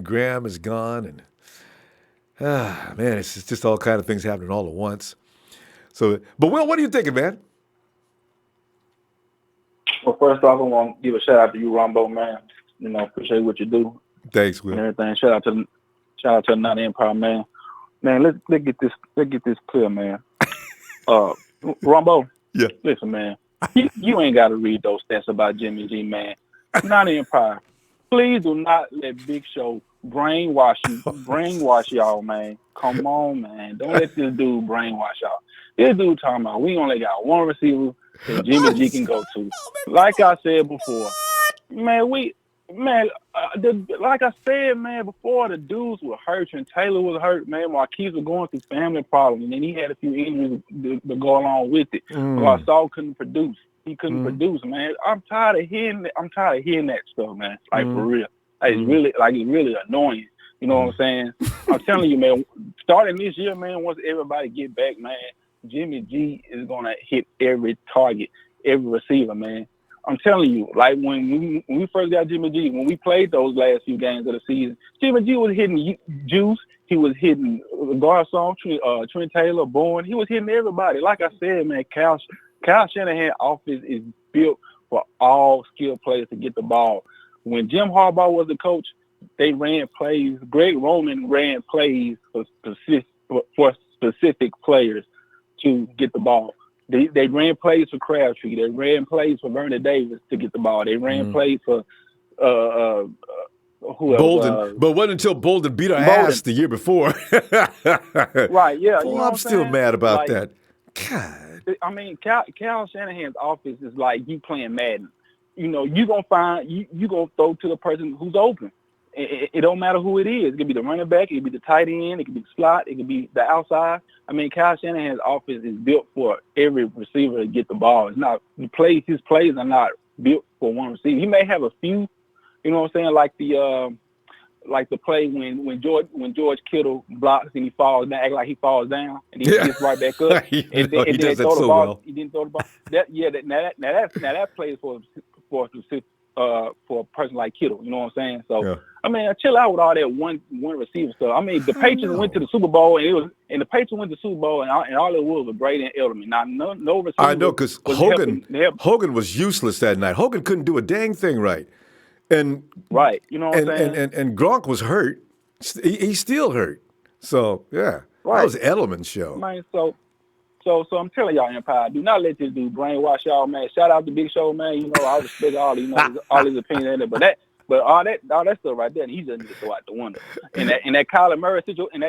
Graham is gone, and man, it's just all kind of things happening all at once. So, but Will, what are you thinking, man? Well, first off, I want to give a shout out to you, Ronbo, man. Appreciate what you do. Thanks, Will. And everything. Shout out to the Night Empire, man. Man, let's get this clear, man. Ronbo. Yeah. Listen, man. You ain't got to read those stats about Jimmy G, man. Not Empire. Please do not let Big Show brainwash y'all, man. Come on, man. Don't let this dude brainwash y'all. This dude talking about we only got one receiver that Jimmy G can go to. Like I said before, man, like I said, man, before the dudes were hurt and Taylor was hurt, man. Marquise was going through family problems, and then he had a few injuries to go along with it. Saul couldn't produce. He couldn't produce, man. I'm tired of hearing that stuff, man. Like for real. It's really annoying. You know what I'm saying? I'm telling you, man. Starting this year, man, once everybody get back, man, Jimmy G is gonna hit every target, every receiver, man. I'm telling you, like when we first got Jimmy G, when we played those last few games of the season, Jimmy G was hitting Juice. He was hitting Garcon, Trent Taylor, Bourne. He was hitting everybody. Like I said, man, Kyle Shanahan offense is built for all skilled players to get the ball. When Jim Harbaugh was the coach, they ran plays. Greg Roman ran plays for specific players to get the ball. They ran plays for Crabtree. They ran plays for Vernon Davis to get the ball. They ran plays for who else? Bolden. But it wasn't until Bolden beat our ass the year before. Right, yeah. Well, I'm still mad about that. God. I mean, Kyle Shanahan's offense is like you playing Madden. You're going to throw to the person who's open. It don't matter who it is. It could be the running back. It could be the tight end. It could be the slot. It could be the outside. I mean, Kyle Shanahan's offense is built for every receiver to get the ball. It's not his plays are not built for one receiver. He may have a few, you know what I'm saying, like the play when George Kittle blocks and he falls down, act like he falls down, and he gets right back up. He does that so well. He didn't throw the ball. That play is for a person like Kittle. You know what I'm saying? So. Yeah. I mean, chill out with all that one receiver stuff. I mean, the Patriots went to the Super Bowl, and the Patriots went to the Super Bowl, and all it was Brady and Edelman. Now, no receiver. I know, because Hogan was useless that night. Hogan couldn't do a dang thing right, and right, you know what I'm saying. And Gronk was hurt. He's still hurt. So yeah, right. That was Edelman's show. Man, so So I'm telling y'all, Empire, do not let this dude brainwash y'all, man. Shout out to Big Show, man. You know, I respect all his opinion, but all that stuff right there, he just need to throw out the window. In that Kyler Murray situation,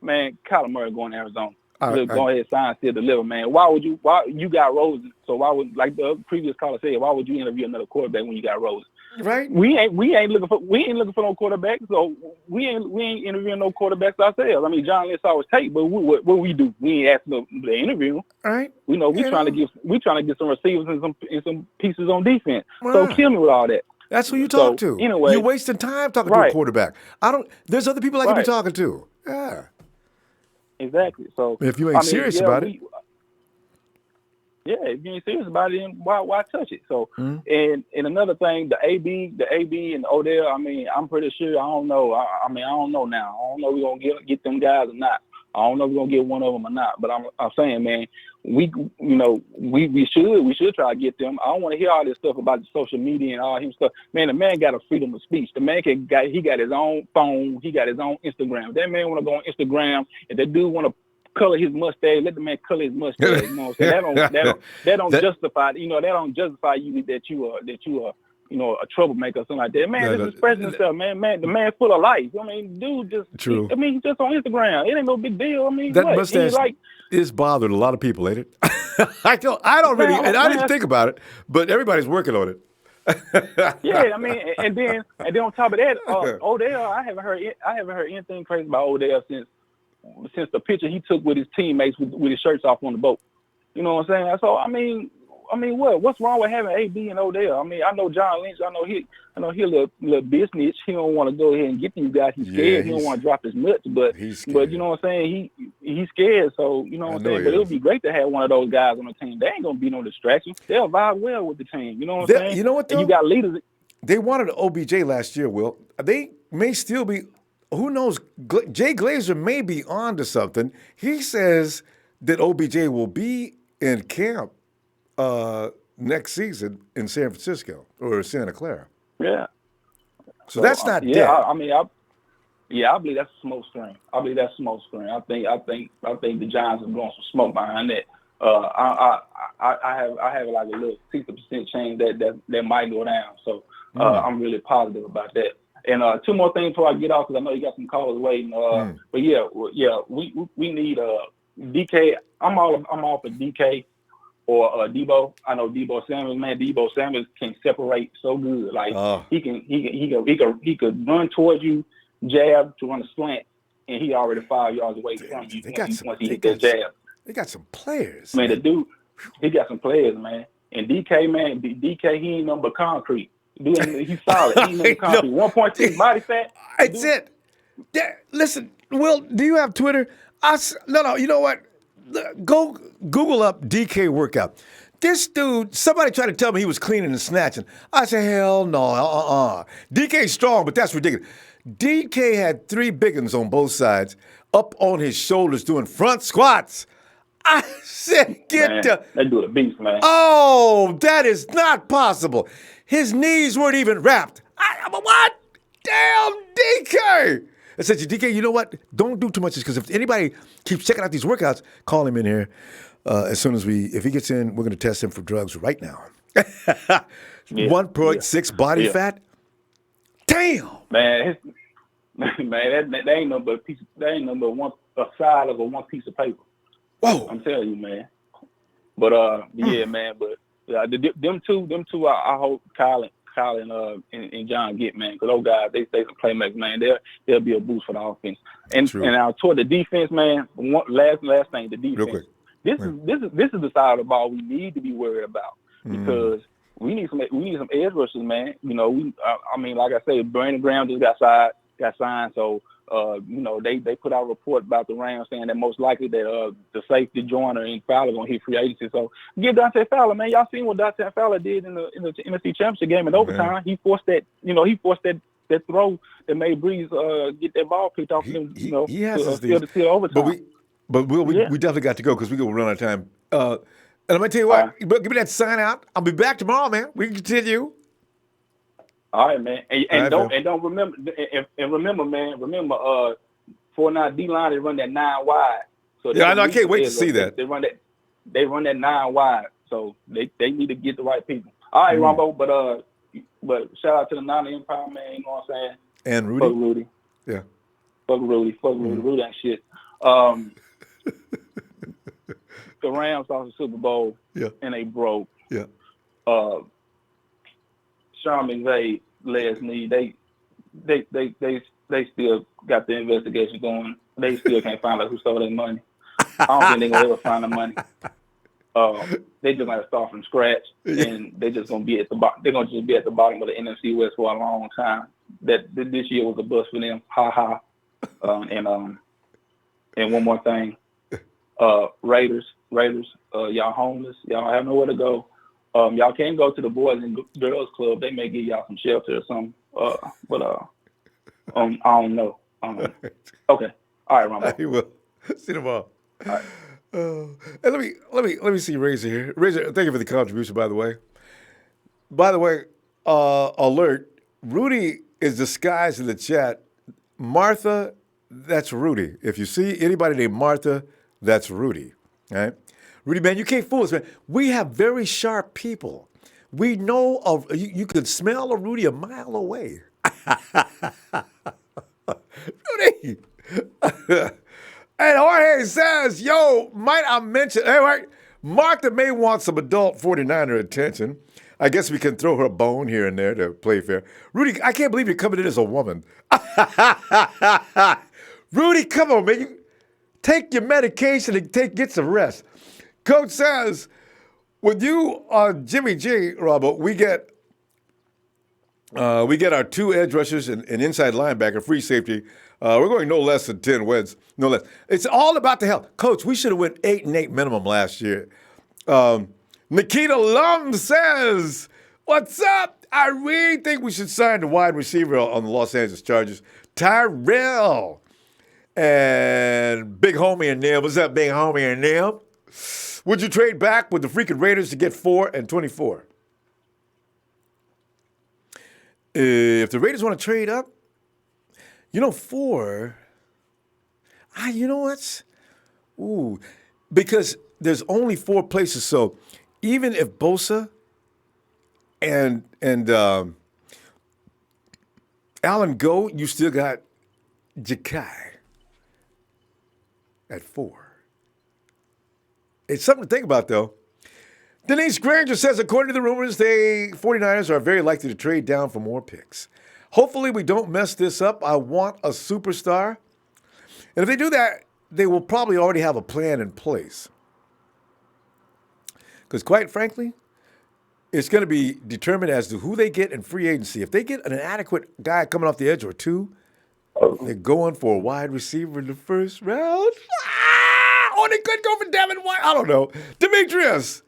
man, Kyler Murray going to Arizona. Go ahead, sign, still deliver, man. Why you got Rosen? So why would, like the previous caller said, why would you interview another quarterback when you got Rosen? Right. We ain't looking for no quarterback. So we ain't interviewing no quarterbacks ourselves. I mean, John Lynch always take, but what we do? We ain't asking them to interview. Right. We know we trying to get some receivers and some pieces on defense. So kill me with all that. That's who you talk to. Anyway, you're wasting time talking to a quarterback. There's other people I can be talking to. Yeah. Exactly. So if you ain't serious about it. Yeah, if you ain't serious about it, then why touch it? So, and another thing, the AB and Odell. I mean, I'm pretty sure. I don't know. I don't know now. I don't know if we're gonna get them guys or not. I don't know if we're gonna get one of them or not. But I'm saying, man, we should try to get them. I don't want to hear all this stuff about the social media and all his stuff. Man, the man got a freedom of speech. The man he got his own phone. He got his own Instagram. If that man want to go on Instagram, if that dude want to color his mustache, let the man color his mustache. You know what I'm saying? That don't justify. You know, that don't justify you that you are a troublemaker or something like that. Man, this is expressing himself, man. The man full of life. I mean, dude True. He's just on Instagram. It ain't no big deal. I mean, that mustache is bothered a lot of people, ain't it? I don't really, and I didn't think about it, but everybody's working on it. Yeah, I mean, and then on top of that, Odell, I haven't heard anything crazy about Odell since the picture he took with his teammates with his shirts off on the boat. You know what I'm saying? So I mean, what's wrong with having AB and Odell? I mean, I know John Lynch. I know he a little business. He don't want to go ahead and get these guys. He's scared. He don't want to drop his nuts. But you know what I'm saying? He's scared. So you know what I'm saying? But it would be great to have one of those guys on the team. They ain't gonna be no distraction. They'll vibe well with the team. You know what I'm saying? You know what though? And you got leaders. They wanted an OBJ last year, Will. They may still be. Who knows? Jay Glazer may be on to something. He says that OBJ will be in camp next season in San Francisco or Santa Clara. Yeah. So that's not dead. I believe that's a smoke screen. I think the Giants are blowing some smoke behind that. I have like a little 60% chance that might go down. So I'm really positive about that. And two more things before I get off, because I know you got some callers waiting. But we need DK. I'm all for DK or Deebo. I know Deebo Samuel. Man, Deebo Samuel can separate so good. Like he could run towards you, jab to run a slant, and he already 5 yards away from you once he hit that jab. They got some players. Man, the dude, he got some players, man. And DK, man, DK, he ain't nothing but concrete. Dude, he's solid. He ain't nothing but concrete. 1.6 body fat. That's it. Listen, Will, do you have Twitter? No, you know what? Go Google up DK workout. This dude, somebody tried to tell me he was cleaning and snatching. I said, hell no, DK's strong, but that's ridiculous. DK had 3 big ones on both sides, up on his shoulders doing front squats. I said, that dude a beast, man. Oh, that is not possible. His knees weren't even wrapped. What? Damn, DK. I said to DK, you know what? Don't do too much, because if anybody keeps checking out these workouts, call him in here. As soon as if he gets in, we're going to test him for drugs right now. 1.6 body fat. Damn. Man, that ain't no but a side of one piece of paper. Whoa. I'm telling you, man. But man. But them two. I hope Kyle and John get, man, because those guys they some playmakers, man. They'll be a boost for the offense. And toward the defense, man. Last thing, the defense. Real quick. This is the side of the ball we need to be worried about, because we need some edge rushers, man. You know, like I say, Brandon Graham just got signed, so they put out a report about the Rams saying that most likely that the safety Joyner and Fowler gonna hit free agency. So get Dante Fowler, man. Y'all seen what Dante Fowler did in the NFC Championship game in overtime. He forced that throw that made Breeze get that ball picked off him. He has his still overtime. But we definitely got to go, because we're going to run out of time. And I'm going to tell you what, give me that sign out. I'll be back tomorrow, man. We can continue. All right, man. Don't remember, man, 49 D-line, they run that 9 wide. So Yeah, I know. I can't wait to see that. They run that 9 wide. So they need to get the right people. All right, Ronbo, but shout out to the Niner Empire, man. You know what I'm saying? And Rudy. Fuck Rudy. Yeah. Fuck Rudy. Rudy ain't shit. The Rams lost the Super Bowl. Yeah. And they broke. Yeah. Sean McVay, Les Need, they still got the investigation going. They still can't find out who stole their money. I don't think they're gonna ever find the money. They just gotta start from scratch, and they're just gonna be at the bottom. They're gonna just be at the bottom of the NFC West for a long time. That this year was a bust for them. Ha ha. And one more thing, Raiders, y'all homeless. Y'all have nowhere to go. Y'all can't go to the Boys and Girls Club. They may give y'all some shelter or something. I don't know. Okay. All right, Ronbo. He will. See tomorrow. All right. And let me see Razor here. Razor, thank you for the contribution, by the way. By the way, alert, Rudy is disguised in the chat. Martha, that's Rudy. If you see anybody named Martha, that's Rudy. All right? Rudy, man, you can't fool us, man. We have very sharp people. We know of, you could smell a Rudy a mile away. Rudy! And Jorge says, yo, might I mention, hey, right, Martha may want some adult 49er attention. I guess we can throw her a bone here and there to play fair. Rudy, I can't believe you're coming in as a woman. Rudy, come on, man. You take your medication and get some rest. Coach says, with you on Jimmy G, Robert, we get our 2 edge rushers and inside linebacker, free safety. We're going no less than 10 wins. No less. It's all about the health. Coach, we should have went 8-8 minimum last year. Nikita Lum says, what's up? I really think we should sign the wide receiver on the Los Angeles Chargers, Tyrell. And Big Homie and them. What's up, Big Homie and them? Would you trade back with the freaking Raiders to get 4 and 24? If the Raiders want to trade up, 4, you know what? Ooh, because there's only 4 places. So even if Bosa and Allen go, you still got Jakai at 4. It's something to think about, though. Denise Granger says, according to the rumors, the 49ers are very likely to trade down for more picks. Hopefully we don't mess this up. I want a superstar. And if they do that, they will probably already have a plan in place. Because quite frankly, it's going to be determined as to who they get in free agency. If they get an adequate guy coming off the edge or 2, they're going for a wide receiver in the first round. Or they could go for Devin White. I don't know. Demetrius.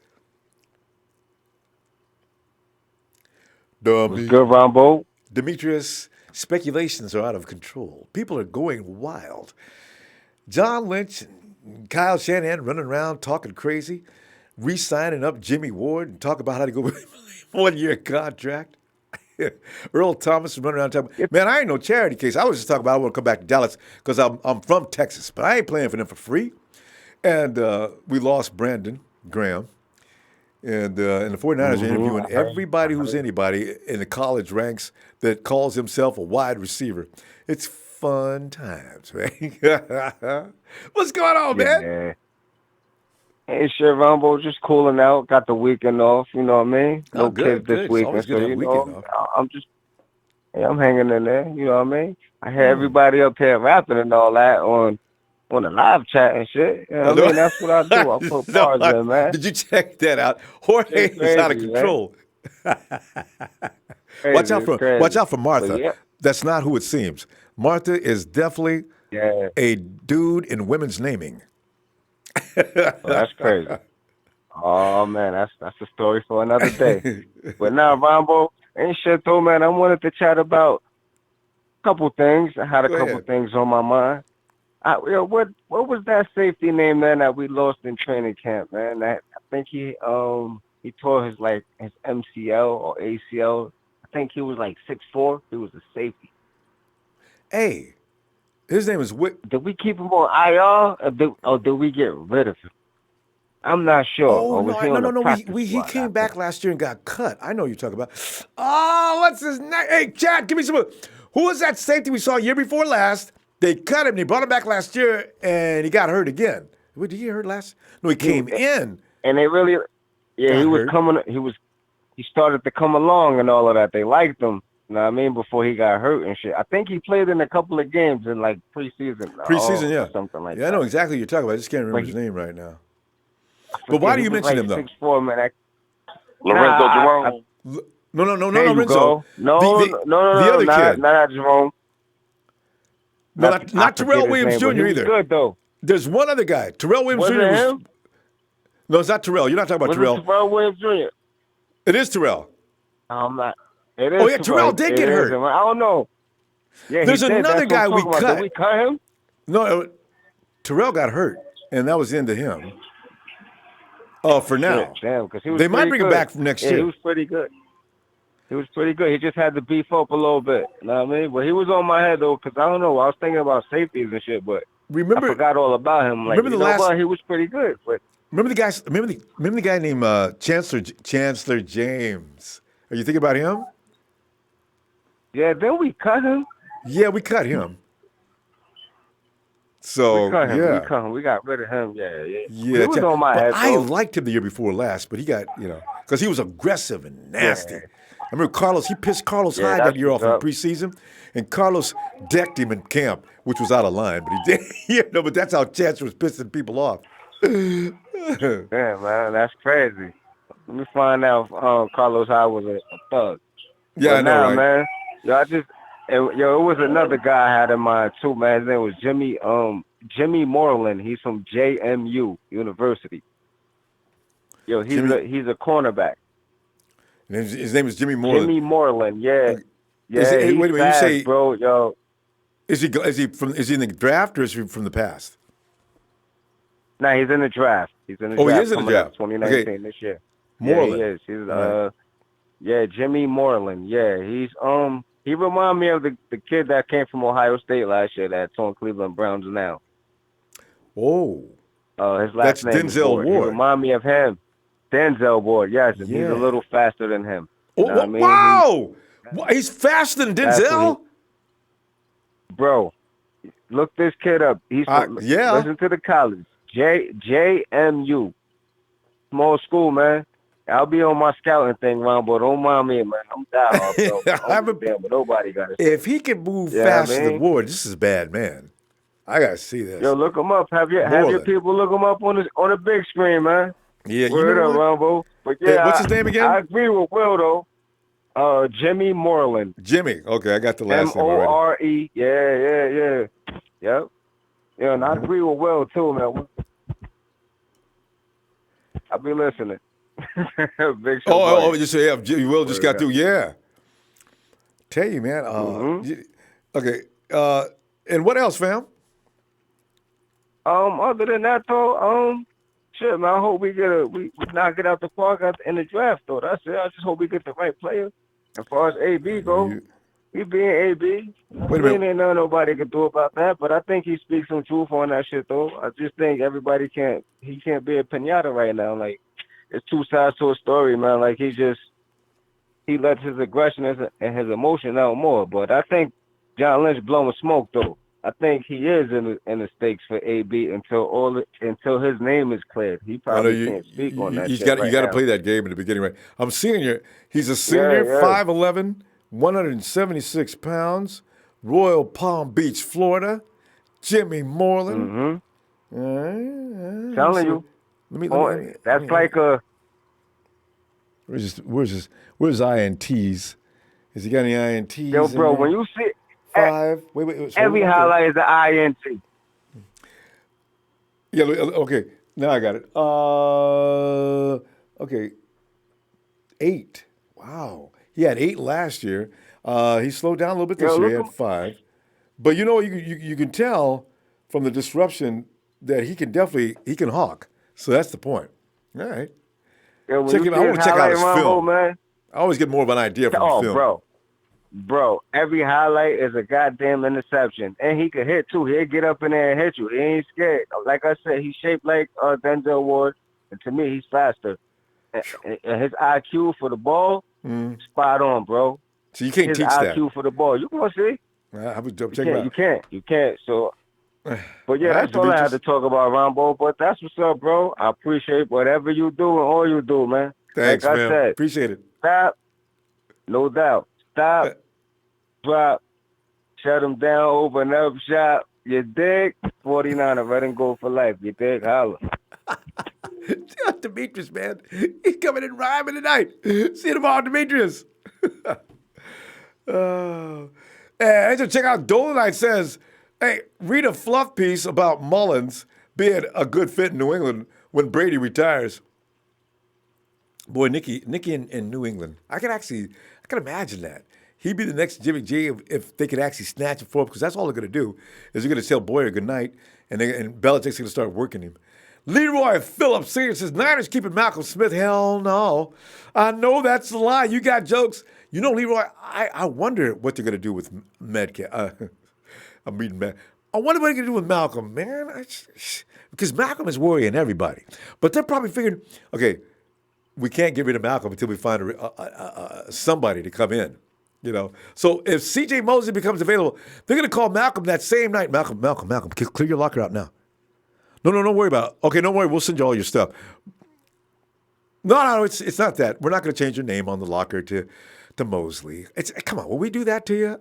What's good, Ronbo? Demetrius, speculations are out of control. People are going wild. John Lynch and Kyle Shanahan running around talking crazy, re-signing up Jimmy Ward and talking about how to go with a 1-year contract. Earl Thomas running around talking, man, I ain't no charity case. I was just talking about I want to come back to Dallas because I'm from Texas, but I ain't playing for them for free. And we lost Brandon Graham. And the 49ers are interviewing everybody who's anybody in the college ranks that calls himself a wide receiver. It's fun times, man. What's going on, man? Hey, shit, Ronbo, just cooling out. Got the weekend off, you know what I mean? No kids this weekend, so I'm hanging in there, you know what I mean? I had everybody up here rapping and all that on the live chat and shit. You know what I mean? That's what I do. I put bars in, man. Did you check that out? Jorge is out of control. Watch out for Martha. Yeah. That's not who it seems. Martha is definitely a dude in women's naming. That's crazy. Oh man, that's a story for another day. But now, Ronbo, ain't shit though, man. I wanted to chat about a couple things. I had a couple things on my mind. What was that safety name, man, that we lost in training camp, man? I think he tore his MCL or ACL. I think he was like 6'4". He was a safety. Hey, His name is Wick. Did we keep him on IR or did we get rid of him? I'm not sure. Oh Or was he no on no the no! practice He squad came after back that? last year and got cut. I know who you're talking about. Oh, what's his name? Hey, Chad, give me some. Who was that safety we saw year before last? They cut him. They brought him back last year, and he got hurt again. Wait, did he get hurt last? No, he came in. And they really, Got he was hurt. coming. He started to come along and all of that. They liked him. You know what I mean? Before he got hurt and shit. I think he played in a couple of games in like preseason. Preseason, yeah. Or something like Yeah, that. I know exactly what you're talking about. I just can't remember But his name right now. I But why forget, do he you was mention like him, though? 6'4", man. Lorenzo Nah, Jerome. No, There you Lorenzo. go. No, the other kid. not Jerome. No, I not forget Terrell his Williams name, Jr. but he was either. good though. There's one other guy. Terrell Williams Was Jr. it was. him? No, it's not Terrell. You're not talking about Was Terrell. it Terrell Williams Jr.? It is Terrell. I'm not. It is. Oh, yeah, Terrell did It get is hurt. him. I don't know. Yeah, There's he did. another That's what guy I'm we talking about. cut. Did we cut him? No, Terrell got hurt, and that was the end of him. For now. Shit, damn, because he was They might pretty bring good. him back for next year. He was pretty good. He was pretty good. He just had to beef up a little bit. You know what I mean? But he was on my head, though, because I don't know. I was thinking about safeties and shit, but I forgot all about him. Like, remember the last- what? He was pretty good. But Remember the guy named Chancellor James? Are you thinking about him? yeah, then we cut him. Yeah, we cut him. So We cut him. yeah, We cut him. We got rid of him. Yeah. yeah. He was on my but head, I though. liked him the year before last, but he got because he was aggressive and nasty. Yeah. I remember Carlos. He pissed Carlos Yeah, Hyde that that's year off in what's up. preseason, and Carlos decked him in camp, which was out of line. But he did, but that's how Chancellor was pissing people off. Damn, man, that's crazy. Let me find out if Carlos Hyde was a thug. Yeah, But I know, now, right? man, it was another guy I had in mind too, man. His name was Jimmy Moreland. He's from JMU University. He's a cornerback. And his name is Jimmy Moreland. Jimmy Moreland, yeah. Yeah, Is it- he's wait a minute, you fast, say- bro, yo. Is he in the draft or is he from the past? Nah, he's in the draft. He's in the Oh, he draft. is in the coming up draft. 2019 Okay. this year. Moreland. Yeah, he is. He's Right. Jimmy Moreland. Yeah, he's he remind me of the kid that came from Ohio State last year that's on Cleveland Browns now. Oh, His That's last name is Denzel He Ward. remind me of him. Denzel Ward, yes. He's Yeah. a little faster than him. oh You know what I mean? wow! He's faster than That's what Denzel. Bro, look this kid up. He's from, yeah. Listen to the college. JMU. Small school, man. I'll be on my scouting thing, Ronbo. Don't mind me, man. I'm down, bro. I haven't- But nobody got it. If he can move Yeah, faster than man. Ward, this is bad, man. I gotta see this. Yo, look him up. Have your Moreland. people look him up on the big screen, man. Yeah, you Word know up, what? Ronbo. But Hey, yeah, what's his name again? I agree with Will though. Jimmy Moreland. Jimmy. Okay, I got the last name already. More. Yeah. Yep. Yeah, and I agree with Will too, man. I'll be listening. Big show. Oh, you say Will just got Word through. Yeah. Tell you, man. Okay. And what else, fam? Other than that though, shit, man. I hope we knock it out the park in the draft though. That's it. I just hope we get the right player. As far as AB go, he being AB. Wait a minute. Ain't nothing nobody can do about that. But I think he speaks some truth on that shit though. I just think he can't be a pinata right now. Like, it's two sides to a story, man. Like he lets his aggression and his emotion out more. But I think John Lynch blowing smoke though. I think he is in the stakes for AB until his name is cleared. He probably can't speak on that. You shit got right to now. play that game in the beginning, right? I'm seeing you. He's a senior, Yeah. 5'11", 176 pounds, Royal Palm Beach, Florida. Jimmy Moreland. Mm-hmm. Telling you. Let me, that's like a. Where's his INTs? Has he got any INTs? Yo, in bro, there? when you see 5. Wait. So every highlight is an INT. Yeah. Okay. Now I got it. Okay. 8. Wow. He had 8 last year. He slowed down a little bit this year. He had 5. But you can tell from the disruption that he can hawk. So that's the point. All right. Yo, I want to check out his film. Man. I always get more of an idea from film. Bro. bro, every highlight is a goddamn interception. And he could hit, too. He'll get up in there and hit you. He ain't scared. Like I said, he's shaped like Denzel Ward. And to me, he's faster. And his IQ for the ball, spot on, bro. So you can't his teach IQ that. for the ball. You gonna see? I would check You can't. So, but yeah, that's all I had to talk about, Ronbo. But that's what's up, bro. I appreciate whatever you do and all you do, man. Thanks, like man. I said, Appreciate it. Stop, no doubt. Stop, drop, shut him down, open up shop. You dig? 49er, let him go for life. You dig? Holla. Demetrius, man. He's coming in rhyming tonight. See you tomorrow, Demetrius. And to check out Dolomite says, hey, read a fluff piece about Mullins being a good fit in New England when Brady retires. Boy, Nicky in New England. I can imagine that. He'd be the next Jimmy G if they could actually snatch him for him, because that's all they're going to do is they're going to tell Boyer good night, and Belichick's going to start working him. Leroy Phillips Sr. says, Niners keeping Malcolm Smith. Hell no. I know that's a lie. You got jokes. You know, Leroy, I wonder what they're going to do with Metcalf. I'm reading back. I wonder what they're going to do with Malcolm, man. Because Malcolm is worrying everybody. But they're probably figuring, okay, we can't get rid of Malcolm until we find somebody to come in. You know, so if C.J. Mosley becomes available, they're going to call Malcolm that same night. Malcolm, clear your locker out now. No, don't worry about it. Okay, don't worry. We'll send you all your stuff. No, it's not that. We're not going to change your name on the locker to Mosley. Come on, will we do that to you?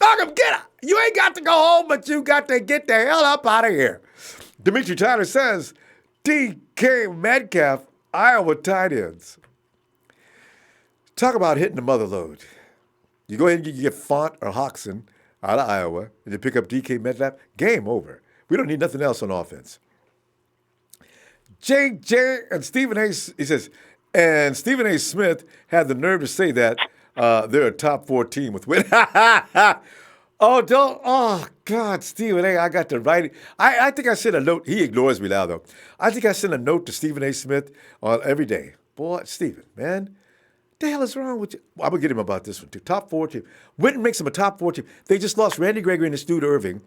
Malcolm, get up. You ain't got to go home, but you got to get the hell up out of here. Dimitri Tyler says, DK Metcalf, Iowa tight ends. Talk about hitting the mother load. You go ahead and you get Font or Hoxson out of Iowa, and you pick up DK Metcalf, game over. We don't need nothing else on offense. J. and Stephen A. He says, and Stephen A. Smith had the nerve to say that they're a top 4 team with win. Oh, God, Stephen A., I got to write it. I think I sent a note. He ignores me now, though. I think I sent a note to Stephen A. Smith every day. Boy, Stephen, man. The hell is wrong with you? I'm going to get him about this one, too. Top 4 team. Winton makes him a top 4 team. They just lost Randy Gregory and Stu Irving.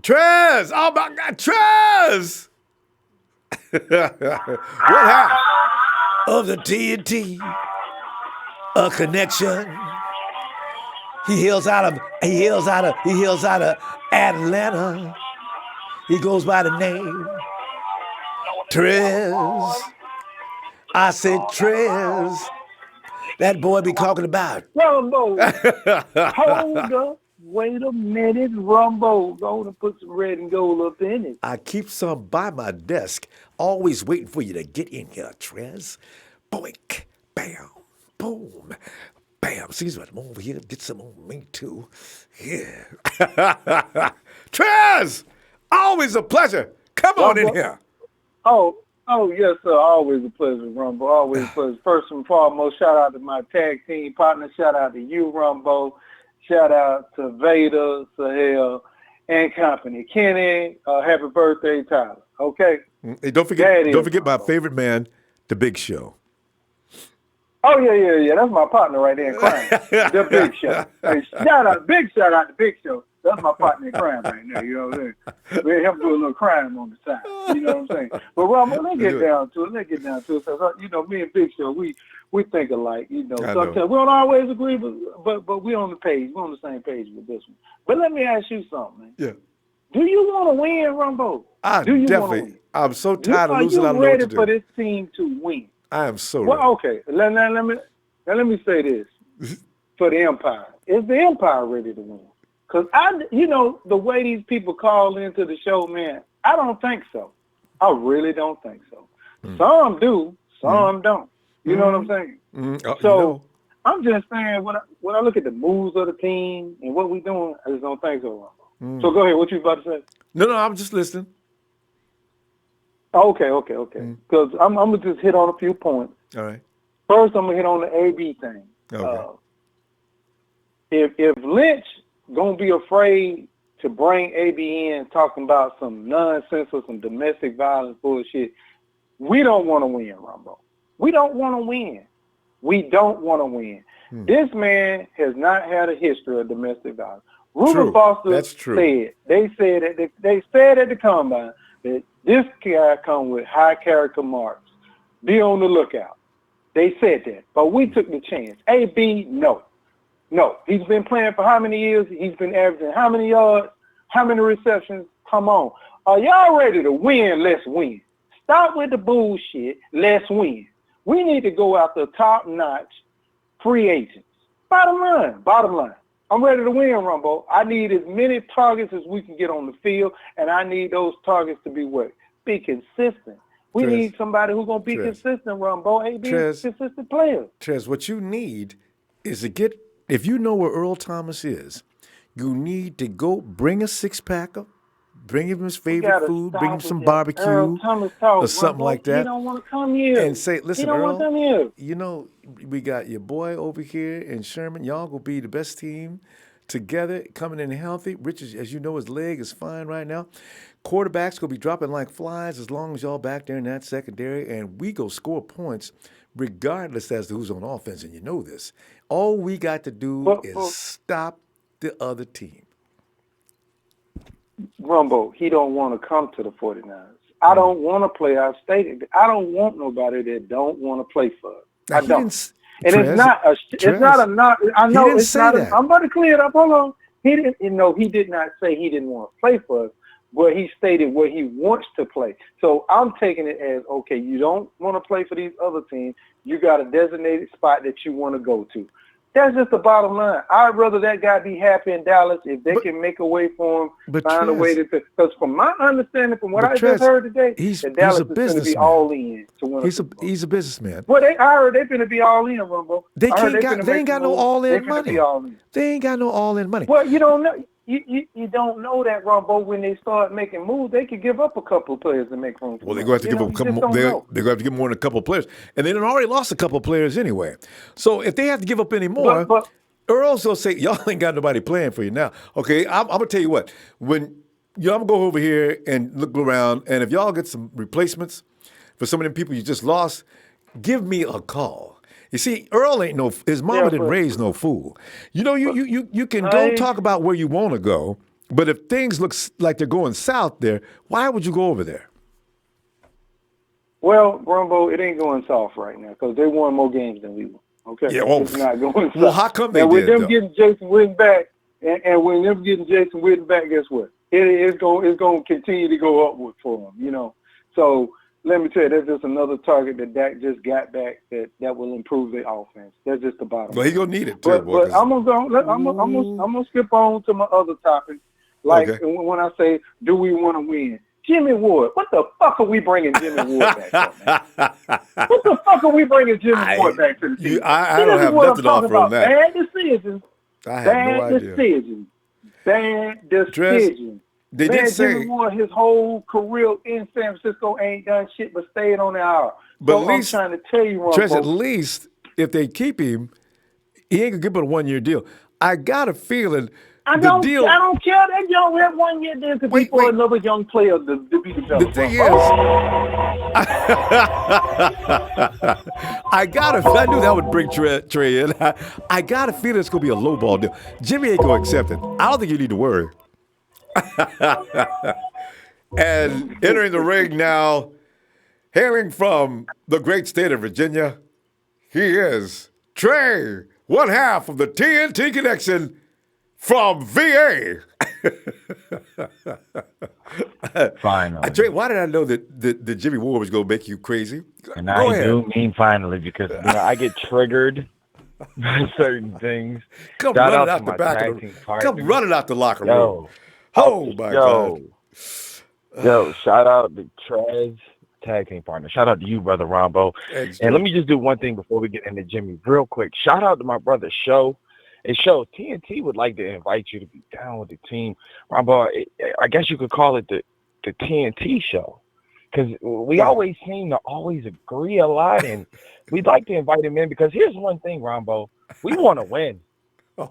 Trez! Oh, my God, Trez! What half of the TNT? A connection. He hails out of Atlanta. He goes by the name Trez. I said, Trez, that boy be talking about. Rumbo, hold up, wait a minute, Rumbo, go to put some red and gold up in it. I keep some by my desk, always waiting for you to get in here, Trez. Boink, bam, boom, bam. See what I'm over here, get some on me too. Yeah. Trez, always a pleasure. Come on in here. Oh, yes, sir. Always a pleasure, Rumbo. Always a pleasure. First and foremost, shout out to my tag team partner. Shout out to you, Rumbo. Shout out to Vader, Sahel, and company. Kenny, happy birthday, Tyler. Okay? Hey, don't forget my favorite man, The Big Show. Oh, yeah. That's my partner right there in crime. The Big Show. Hey, big shout out to Big Show. That's my partner in crime right now, you know what I'm saying? We have to do a little crime on the side, you know what I'm saying? But, Rumbo, let's get down to it. So, you know, me and Big Show, we think alike, you know. Sometimes we don't always agree, but we on the page. We're on the same page with this one. But let me ask you something, man. Yeah. Do you want to win, Rumbo? Definitely. I'm so tired of losing. I don't know what to do. Are you ready for this team to win? I am so ready. Well, okay. Let me say this. For the Empire. Is the Empire ready to win? Because, the way these people call into the show, man, I don't think so. I really don't think so. Some do, some don't. You know what I'm saying? So I'm just saying, when I look at the moves of the team and what we're doing, I just don't think so. So go ahead. What you about to say? No, I'm just listening. Okay. Because I'm going to just hit on a few points. All right. First, I'm going to hit on the AB thing. Okay. If Lynch going to be afraid to bring AB in talking about some nonsense or some domestic violence bullshit, we don't want to win, Rumbo. We don't want to win. We don't want to win. This man has not had a history of domestic violence. Reuben Foster said, they said at the combine that this guy come with high character marks. Be on the lookout. They said that, but we took the chance. AB, no. He's been playing for how many years? He's been averaging how many yards? How many receptions? Come on. Are y'all ready to win? Let's win. Stop with the bullshit. Let's win. We need to go after top-notch free agents. Bottom line. I'm ready to win, Ronbo. I need as many targets as we can get on the field, and I need those targets to be what? Be consistent. We need somebody who's going to be consistent, Ronbo. AB is a consistent player. Trez, what you need is to get, if you know where Earl Thomas is, you need to go bring a six-packer, bring him his favorite food, bring him some barbecue or something like that. He don't want to come here. And say, listen, he don't want to come here. You know, we got your boy over here and Sherman. Y'all will be the best team together, coming in healthy. Rich, as you know, his leg is fine right now. Quarterbacks going to be dropping like flies as long as y'all back there in that secondary. And we go score points regardless as to who's on offense. And you know this. All we got to do is stop the other team. Rumbo, he don't want to come to the 49ers. I don't want to play out state. I don't want nobody that don't want to play for us. I don't. And it's not a not. I know it's not. I'm about to clear it up. Hold on. He didn't. He did not say he didn't want to play for us, but he stated where he wants to play. So I'm taking it as, okay, you don't want to play for these other teams. You got a designated spot that you want to go to. That's just the bottom line. I'd rather that guy be happy in Dallas if they can make a way for him, find a way to. Because from my understanding, from what I just heard today, Dallas is going to be all in to win. He's a businessman. Well, I heard they're going to be all in, Rumbo. They ain't got no all in money. They ain't got no all in money. Well, you don't know. You don't know that, Ronbo. When they start making moves, they could give up a couple of players to make room. Well, they're going to have to give up a couple more. They're going to have to give more than a couple of players, and they done already lost a couple of players anyway. So if they have to give up any more, Earl's going to say, y'all ain't got nobody playing for you now. Okay, I'm going to tell you what. When I'm going to go over here and look around, and if y'all get some replacements for some of them people you just lost, give me a call. You see, Earl ain't his mama didn't raise no fool. You know, you can go talk about where you want to go, but if things look like they're going south there, why would you go over there? Well, Ronbo, it ain't going south right now because they won more games than we won. Okay, it's not going south. Well, how come they did? With them though? Getting Jason Witten back, and when them getting Jason Witten back, guess what? It's going to continue to go upward for them. You know, so. Let me tell you, that's just another target that Dak just got back that will improve their offense. That's just the bottom. Well, he's gonna need it too. But I'm gonna skip on to my other topic. Like when I say, do we want to win? Jimmy Ward, what the fuck are we bringing Jimmy Ward back for, man? What the fuck are we bringing Jimmy Ward back to the team? I don't have nothing to offer on that. Bad decisions. I have no idea. Bad decisions. They did say Jimmy Ward, his whole career in San Francisco ain't done shit but stayed on the hour. But so at least, I'm trying to tell you, Ronbo, at least if they keep him, he ain't gonna give him a 1 year deal. I got a feeling I don't care. That young have 1 year deal to be for another young player to be developed. The thing is, I knew that would bring Trey in. I got a feeling it's gonna be a low ball deal. Jimmy ain't gonna accept it. I don't think you need to worry. And entering the ring now, hailing from the great state of Virginia, he is Trey, one half of the TNT Connection from VA. Finally. Trey, why did I know that Jimmy Ward was going to make you crazy? And I do mean finally because I get triggered by certain things. Come running out the back of the Come running out the locker room. Oh, my God. Yo, shout out to Trez, tag team partner. Shout out to you, brother Ronbo. And let me just do one thing before we get into Jimmy real quick. Shout out to my brother Show. And Show, TNT would like to invite you to be down with the team. Ronbo, I guess you could call it the TNT show because we always seem to always agree a lot. And we'd like to invite him in because here's one thing, Ronbo. We want to win.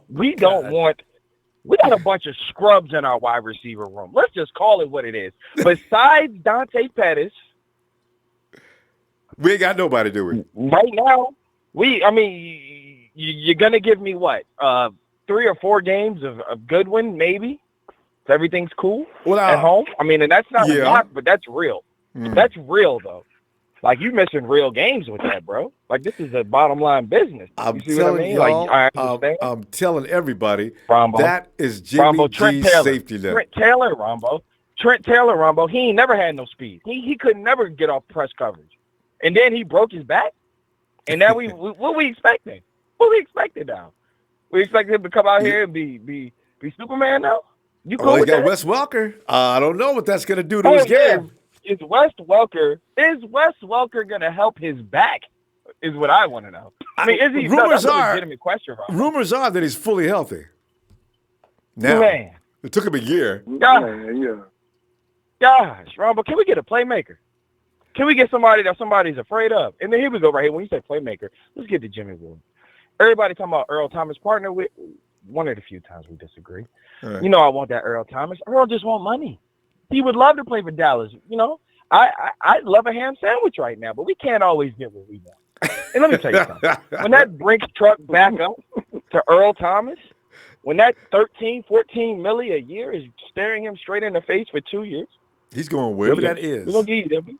We don't want... We got a bunch of scrubs in our wide receiver room. Let's just call it what it is. Besides Dante Pettis, we ain't got nobody, do we? Right now, I mean, you're gonna give me what? 3 or 4 games of Goodwin, maybe. If everything's cool at home. I mean, and that's not a knock, but that's real. That's real though. Like you missing real games with that, bro. Like this is a bottom line business. I'm You see telling what I mean? y'all, Like I understand. I'm telling everybody Rombo. that is Jimmy G's safety net. Trent Taylor, Rombo. He ain't never had no speed. He could never get off press coverage, and then he broke his back. And now what we expecting? What we expecting now? We expect him to come out here and be Superman now? You cool with he got that? Wes Welker. I don't know what that's going to do to his game. Is Wes Welker going to help his back? Is what I want to know. I mean, is he? That's a legitimate question, Rob. Rumors are that he's fully healthy. Now, it took him a year. Gosh, Ronbo, can we get a playmaker? Can we get somebody that somebody's afraid of? And then here we go right here. When you say playmaker, let's get to Jimmy Ward. Everybody talking about Earl Thomas partner with one of the few times we disagree. Right. You know I want that Earl Thomas. Earl just want money. He would love to play for Dallas. You know, I'd love a ham sandwich right now, but we can't always get what we want. And let me tell you something. When that Brinks truck back up to Earl Thomas, when that $13, $14 million a year is staring him straight in the face for 2 years, he's going wherever that is. We're gonna give you them.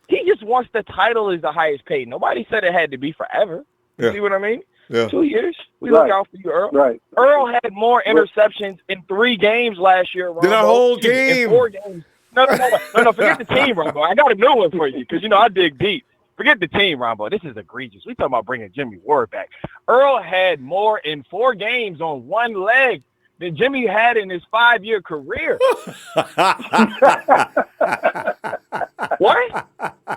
He just wants the title as the highest paid. Nobody said it had to be forever. You see what I mean? Yeah. 2 years. We look out for you, Earl. Right. Earl had more interceptions in 3 games last year. Than our whole team. In 4 games. No. Forget the team, Ronbo. I got a new one for you because, I dig deep. Forget the team, Ronbo. This is egregious. We talking about bringing Jimmy Ward back. Earl had more in 4 games on one leg than Jimmy had in his 5-year career. What?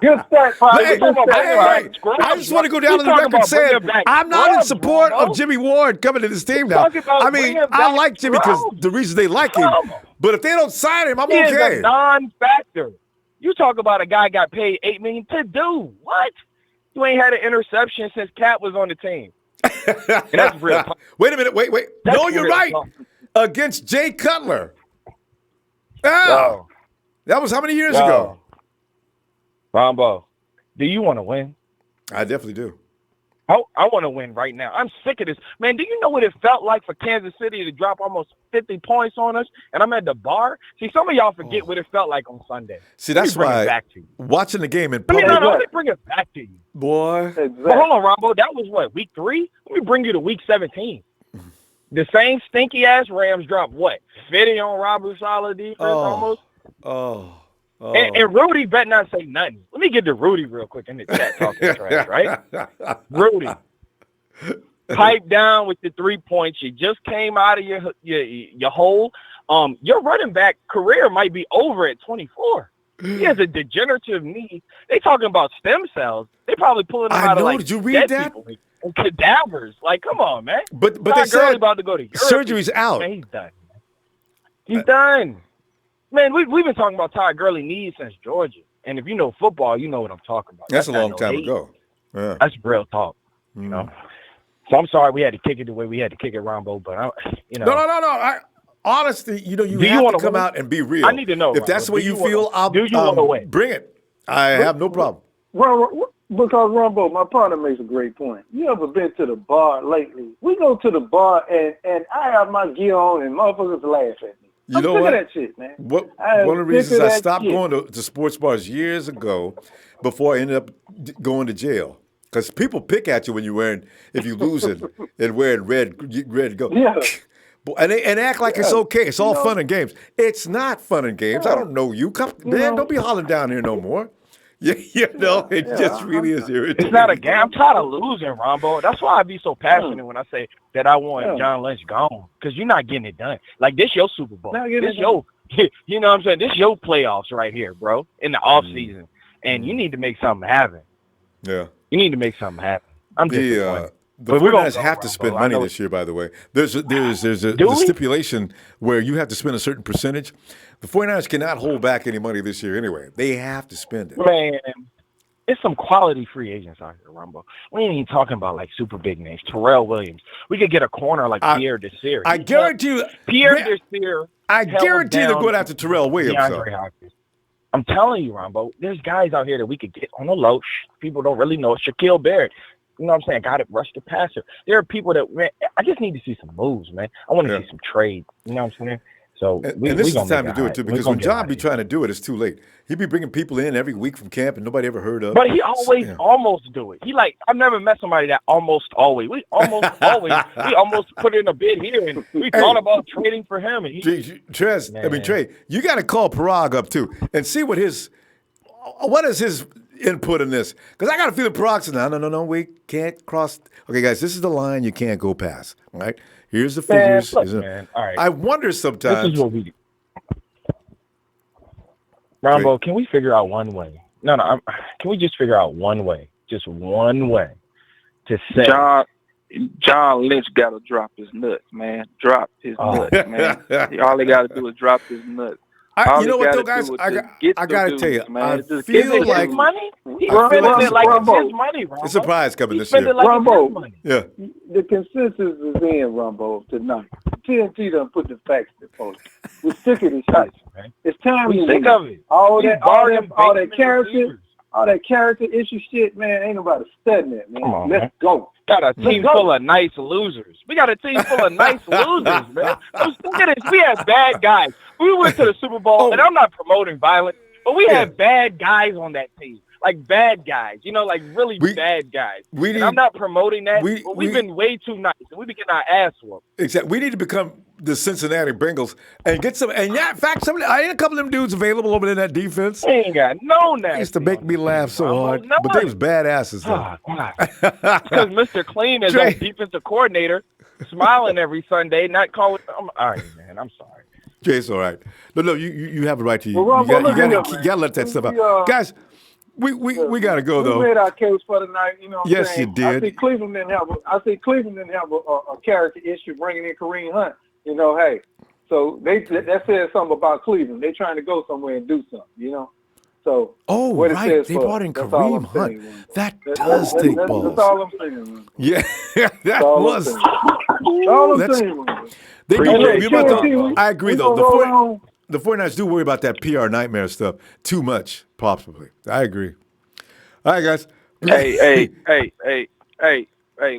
Good start, I just want to go down to the record saying I'm not in support of Jimmy Ward coming to this team now. I mean, I like Jimmy because the reason they like him. But if they don't sign him, I'm okay. He is a non-factor. You talk about a guy got paid $8 million to do what? You ain't had an interception since Cat was on the team. And that's real. Wait a minute. Wait. No, you're right. Against Jay Cutler. Oh. That was how many years ago? Rombo, do you want to win? I definitely do. I want to win right now. I'm sick of this. Man, do you know what it felt like for Kansas City to drop almost 50 points on us? And I'm at the bar. See, some of y'all forget what it felt like on Sunday. See, that's why watching the game in public. Let me bring it back to you. Boy. Exactly. But hold on, Rombo. That was what, week 3? Let me bring you to week 17. The same stinky-ass Rams dropped what? 50 on Robert Saleh defense almost? And Rudy bet not say nothing. Let me get to Rudy real quick in the chat talking trash, right? Rudy, pipe down with the 3 points. You just came out of your hole. Your running back career might be over at 24. He has a degenerative knee. They talking about stem cells. They probably pulling him out of like did you read that? And cadavers. Like, come on, man. But they said about to go to Europe. Surgery's out. Man, he's done. He's done. Man, we've been talking about Todd Gurley knees since Georgia. And if you know football, you know what I'm talking about. That's a long time ago. Yeah. That's real talk, you know. So I'm sorry we had to kick it the way we had to kick it, Rombo, but, No. Honestly, you have to come out and be real. I need to know. If that's the way you feel, I'll bring it. I have no problem. Well, because, Ronbo, my partner makes a great point. You ever been to the bar lately? We go to the bar, and I have my gear on, and motherfuckers laugh at me. You know what? That shit, man. One of the reasons I stopped going to sports bars years ago before I ended up going to jail. Because people pick at you when if you lose it and wearing red go. Yeah. And act like it's okay. It's all fun and games. It's not fun and games. I don't know you. Man, don't be hollering down here no more. It just really is irritating. It's not a game. I'm tired of losing, Rombo. That's why I be so passionate when I say that I want John Lynch gone. Because you're not getting it done. Like, this your Super Bowl. This your, you know what I'm saying? This your playoffs right here, bro, in the offseason. And you need to make something happen. Yeah. You need to make something happen. I'm disappointed. The 49ers have to spend money this year, by the way. There's a stipulation where you have to spend a certain percentage. The 49ers cannot hold back any money this year anyway. They have to spend it. Man, it's some quality free agents out here, Rumbo. We ain't even talking about like super big names. Terrell Williams. We could get a corner like Pierre Desir. I guarantee you. Pierre Desir. I guarantee they're going after Terrell Williams. I'm telling you, Rumbo, there's guys out here that we could get on the low. People don't really know. Shaquille Barrett. You know what I'm saying? Got to rush the passer. There are people that, man, I just need to see some moves, man. I want to see some trades. You know what I'm saying? So And this is the time to do it too, because when John be here. trying to do it, it's too late. He be bringing people in every week from camp, and nobody ever heard of. But he always almost do it. He like, I've never met somebody that almost always. We almost put in a bid here, and we thought about trading for him. And Trey, you got to call Parag up too and see what is his input in this, because I got a feeling Parag says, no, we can't cross. Okay, guys, this is the line you can't go past. All right, here's the figures. Man, all right. I wonder sometimes. This is what we do. Ronbo, can we figure out one way? No, can we just figure out one way? Just one way to say. John Lynch got to drop his nuts, man. Drop his nuts, man. All they got to do is drop his nuts. You know what, though, guys? I got to tell you, man. I feel like his money. He's spending it like it's his money, Ronbo. It's a surprise coming this year. Like Ronbo, yeah. The consensus is in, Ronbo, tonight. TNT done put the facts in post. We're sick of this shit. It's time we sick of it. All that character issue shit, man. Ain't nobody studying it, man. Come on, Let's go. Got a team full of nice losers. We got a team full of nice losers, man. Look at this. We have bad guys. We went to the Super Bowl, and I'm not promoting violence, but we have bad guys on that team. Like bad guys, like really bad guys. I'm not promoting that, but we've been way too nice, and we've been getting our ass whooped. Exactly. We need to become the Cincinnati Bengals and get some. And yeah, in fact, I ained a couple of them dudes available over in that defense. They ain't got no nasty. They used to make me laugh so hard, but they was badasses though. Because Mr. Clean is our defensive coordinator, smiling every Sunday, not calling. All right, man. I'm sorry. Jay's all right. No, you have a right to. You Well, got to let that stuff out, guys. We got to go though. We made our case for the night. You know what I'm saying? You did. I see Cleveland didn't have a character issue bringing in Kareem Hunt. Hey, so that says something about Cleveland. They trying to go somewhere and do something. So what it says they brought in Kareem Hunt. That does take balls. That's all I'm saying, man. Yeah, that was. All I'm saying. I agree though. The 49ers do worry about that PR nightmare stuff too much, possibly. I agree. All right, guys. Hey,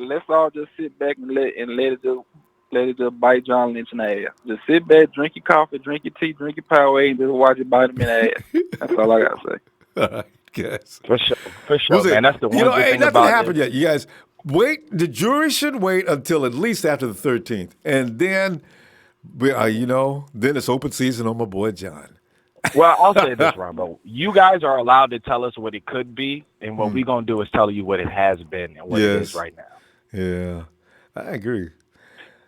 let's all just sit back and let it just bite John Lynch in the ass. Just sit back, drink your coffee, drink your tea, drink your Powerade, and just watch it bite him in the ass. That's all I got to say. All right, guys. For sure, man. That's the one good thing nothing about happened yet. You guys, wait. The jury should wait until at least after the 13th. And then, then it's open season on my boy John. Well, I'll say this, Ronbo. You guys are allowed to tell us what it could be, and what we're going to do is tell you what it has been and what it is right now. Yeah, I agree.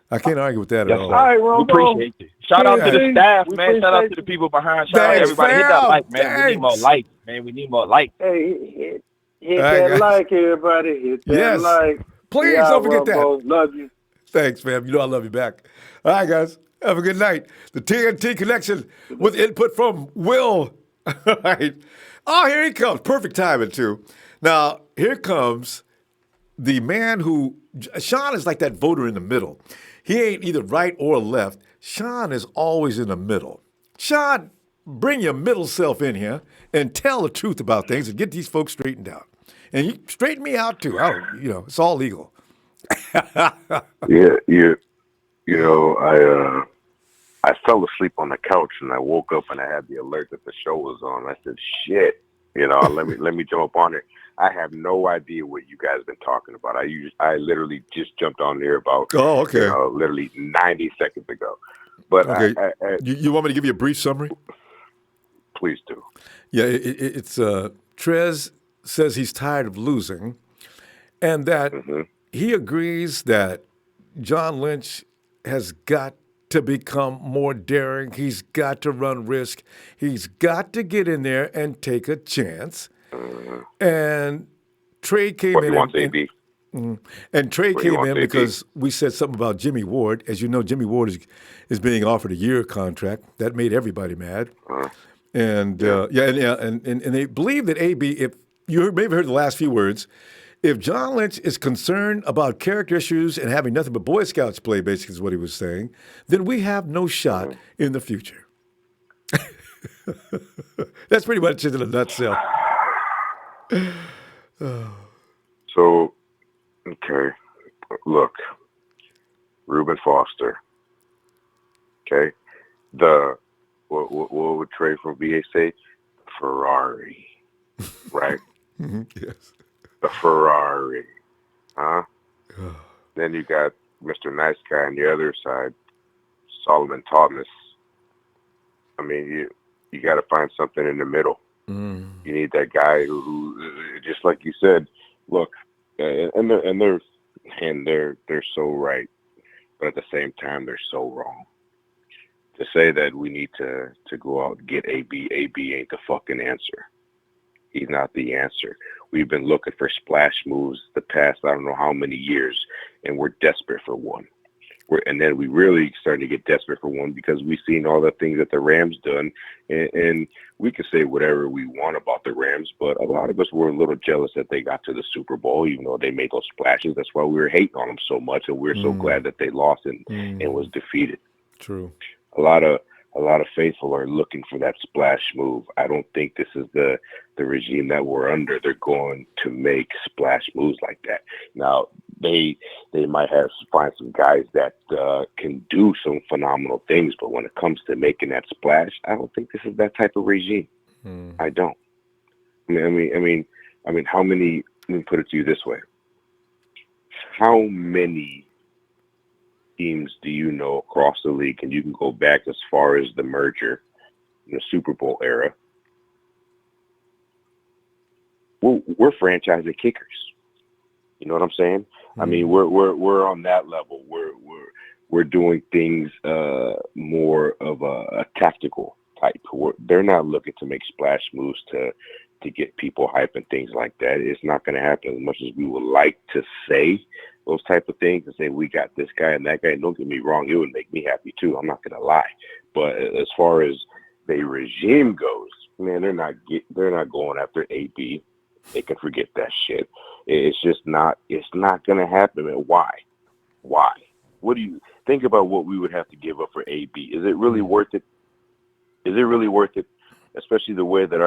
I can't argue with that at all. All right, Ronbo. We appreciate you. Shout out to the staff, man. Shout out to the people behind. Shout out to everybody. Hit that like, man. We need more likes, man. We need more likes. Hey, hit that like, everybody. Hit that like. Please don't forget Ronbo. that. Love you. Thanks, fam. I love you back. All right, guys. Have a good night. The TNT Connection with input from Will. All right. Oh, here he comes. Perfect timing, too. Now, here comes the man who – Sean is like that voter in the middle. He ain't either right or left. Sean is always in the middle. Sean, bring your middle self in here and tell the truth about things and get these folks straightened out. And you straighten me out, too. It's all legal. I fell asleep on the couch and I woke up and I had the alert that the show was on. I said, "Shit, let me jump on it." I have no idea what you guys been talking about. I literally just jumped on there about literally 90 seconds ago. But okay. You want me to give you a brief summary? Please do. Yeah, it's Trez says he's tired of losing, and that he agrees that John Lynch has got to become more daring. He's got to run risk. He's got to get in there and take a chance. And Trey came in. And Trey came in because we said something about Jimmy Ward. As you know, Jimmy Ward is being offered a year contract. That made everybody mad. And they believe that AB, if you maybe heard the last few words, if John Lynch is concerned about character issues and having nothing but Boy Scouts play, basically is what he was saying, then we have no shot in the future. That's pretty much it in a nutshell. So Okay. Look, Reuben Foster. Okay. What would Trey from VA say? Ferrari. Right? Yes. The Ferrari. Huh? Then you got Mr. Nice Guy on the other side, Solomon Thomas. I mean, you got to find something in the middle. You need that guy who, just like you said, look, and they're so right, but at the same time they're so wrong. To say that we need to go out and get AB ain't the fucking answer. He's not the answer. We've been looking for splash moves the past I don't know how many years, and we're desperate for one. And then we really starting to get desperate for one because we've seen all the things that the Rams done, and we can say whatever we want about the Rams, but a lot of us were a little jealous that they got to the Super Bowl, even though they made those splashes. That's why we were hating on them so much, and we're so glad that they lost and was defeated. True. A lot of faithful are looking for that splash move. I don't think this is the regime that we're under. They're going to make splash moves like that. Now they might find some guys that can do some phenomenal things, but when it comes to making that splash, I don't think this is that type of regime. I don't. I mean, how many? Let me put it to you this way: how many teams do you know across the league, and you can go back as far as the merger in the Super Bowl era? We're franchising kickers. You know what I'm saying? I mean, we're on that level. We're doing things more of a tactical type. They're not looking to make splash moves to get people hype and things like that. It's not going to happen as much as we would like to say those type of things and say we got this guy and that guy. Don't get me wrong, it would make me happy too. I'm not going to lie. But as far as the regime goes, man, they're not going after AB. They can forget that shit. It's just not. It's not going to happen. Man, why? What do you think about what we would have to give up for AB? Is it really worth it? Is it really worth it? Especially the way that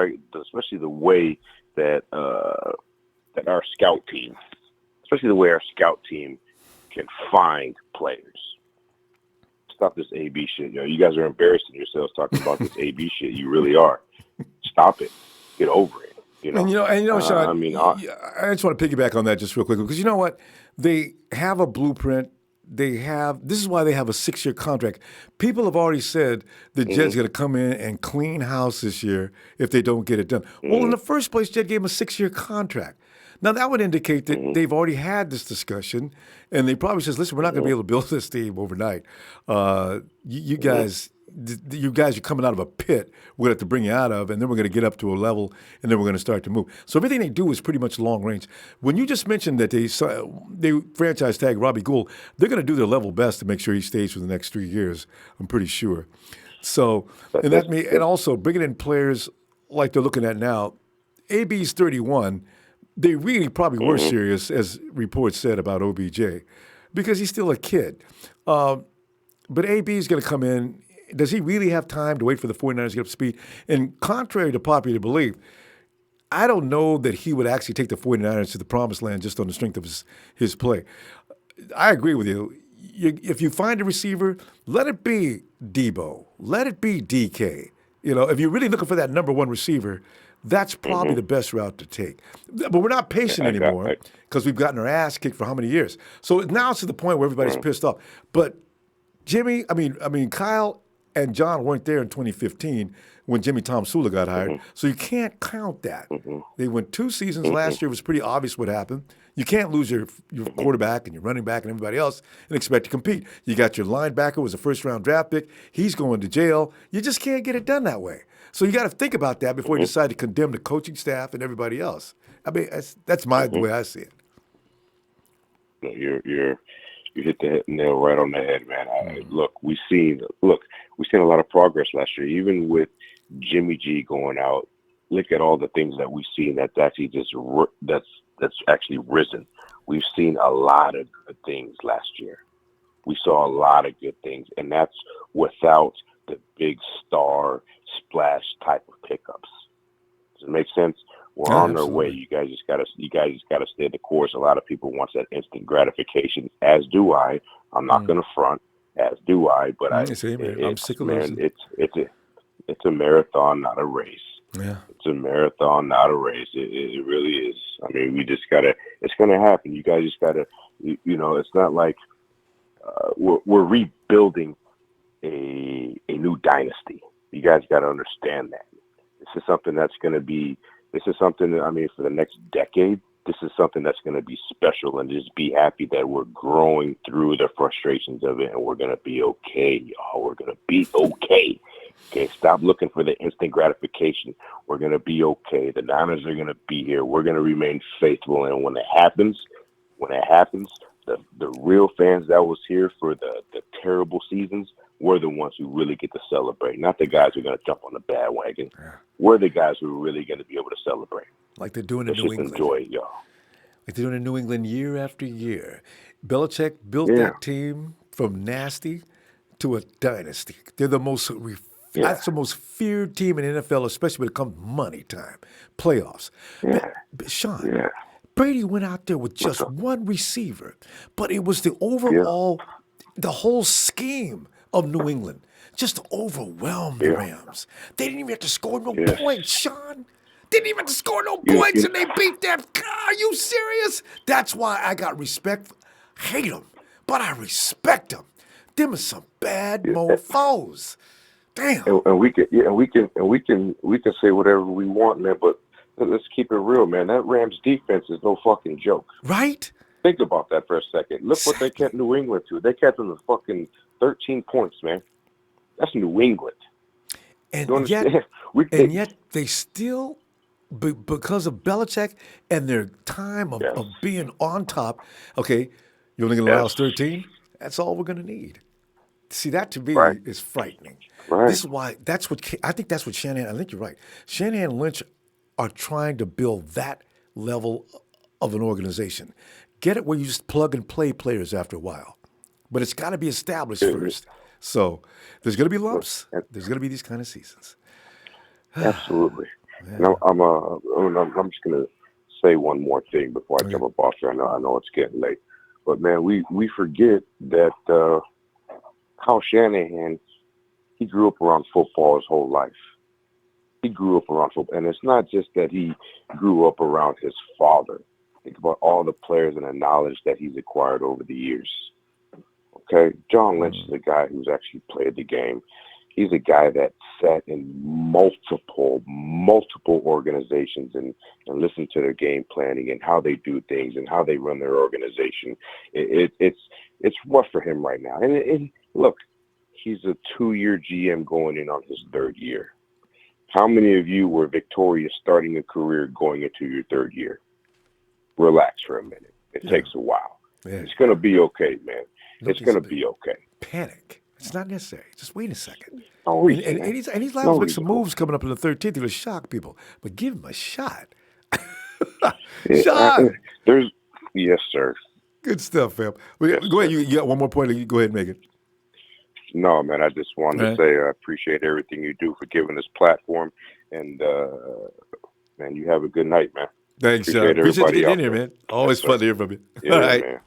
our scout team, can find players. Stop this AB shit, yo. You guys are embarrassing yourselves talking about this AB shit. You really are. Stop it. Get over it. You know. And you know, Sean. I just want to piggyback on that just real quickly because you know what? They have a blueprint. This is why they have a 6-year contract. People have already said the Jets going to come in and clean house this year if they don't get it done. Well, in the first place, Jet gave them a 6-year contract. Now, that would indicate that they've already had this discussion, and they probably says, listen, we're not going to be able to build this team overnight. You guys are coming out of a pit we're going to have to bring you out of, and then we're going to get up to a level, and then we're going to start to move. So everything they do is pretty much long range. When you just mentioned that they franchise tag Robbie Gould, they're going to do their level best to make sure he stays for the next 3 years, I'm pretty sure. So, and also bringing in players like they're looking at now, AB's 31, they really probably were serious, as reports said about OBJ, because he's still a kid. But AB is going to come in. Does he really have time to wait for the 49ers to get up to speed? And contrary to popular belief, I don't know that he would actually take the 49ers to the promised land just on the strength of his play. I agree with you. If you find a receiver, let it be Deebo. Let it be DK. You know, if you're really looking for that number one receiver, that's probably the best route to take. But we're not patient anymore because we've gotten our ass kicked for how many years? So now it's to the point where everybody's pissed off. But Jimmy, Kyle and John weren't there in 2015 when Jimmy Tomsula got hired. So you can't count that. They went 2 seasons last year. It was pretty obvious what happened. You can't lose your quarterback and your running back and everybody else and expect to compete. You got your linebacker was a first-round draft pick. He's going to jail. You just can't get it done that way. So you got to think about that before you decide to condemn the coaching staff and everybody else. I mean, that's the way I see it. You hit the nail right on the head, man. We've seen a lot of progress last year, even with Jimmy G going out. Look at all the things that we've seen that's actually risen. We've seen a lot of good things last year. We saw a lot of good things, and that's without the big star splash type of pickups. Does it make sense? We're on our way. You guys just gotta stay the course. A lot of people want that instant gratification, as do I. I'm not gonna front, as do I. But I'm sick of losing. It's a marathon, not a race. Yeah, it's a marathon, not a race. It really is. I mean, we just gotta. It's gonna happen. You guys just gotta. It's not like we're rebuilding a new dynasty. You guys got to understand that. This is something that's going to be. This is something that, I mean, for the next decade. This is something that's going to be special, and just be happy that we're growing through the frustrations of it, and we're going to be okay, y'all. We're going to be okay. Okay, stop looking for the instant gratification. We're going to be okay. The Niners are going to be here. We're going to remain faithful, and when it happens, the real fans that was here for the terrible seasons, we're the ones who really get to celebrate. Not the guys who are going to jump on the bandwagon. We're the guys who are really going to be able to celebrate. Like they're doing in New England. Enjoy it, y'all. Like they're doing in New England year after year. Belichick built that team from nasty to a dynasty. They're the most that's the most feared team in the NFL, especially when it comes money time, playoffs. Sean, Brady went out there with just one receiver, but it was the overall, the whole scheme of New England just overwhelmed the Rams. They didn't even have to score no points, Sean. They didn't even have to score no points, and they beat them. Are you serious? That's why I got respect. Hate them, but I respect them. Them are some bad mofos. Damn. And we can say whatever we want, man. But let's keep it real, man. That Rams defense is no fucking joke. Right? Think about that for a second. Look what they kept New England to. They kept them to fucking 13 points, man. That's New England. And yet they still, because of Belichick and their time of being on top, okay, you're only going to allow us 13? That's all we're going to need. See, that to me is frightening. Right. This is why, I think that's what Shanahan, I think you're right. Shanahan and Lynch are trying to build that level of an organization. Get it where you just plug and play players after a while. But it's got to be established first. So there's going to be lumps. There's going to be these kind of seasons. Absolutely. And I'm just going to say one more thing before I jump up off here. I know it's getting late. But, man, we forget that Kyle Shanahan, he grew up around football his whole life. He grew up around football. And it's not just that he grew up around his father. Think about all the players and the knowledge that he's acquired over the years. Okay? John Lynch is a guy who's actually played the game. He's a guy that sat in multiple organizations and listened to their game planning and how they do things and how they run their organization. It's rough for him right now. And look, he's a 2-year GM going in on his 3rd year. How many of you were victorious starting a career going into your 3rd year? Relax for a minute. It takes a while. Yeah. It's going to be okay, man. It's going to be okay. Panic. It's not necessary. Just wait a second. And he's liable to make some moves coming up in the 13th to shock people. But give him a shot. Sean! Yes, sir. Good stuff, fam. Go ahead. You got one more point. You go ahead and make it. No, man, I just wanted to say I appreciate everything you do for giving this platform. And, man, you have a good night, man. Thanks, Sean. Appreciate you getting in here, man. Always fun to hear from you. Yeah, all right. Man.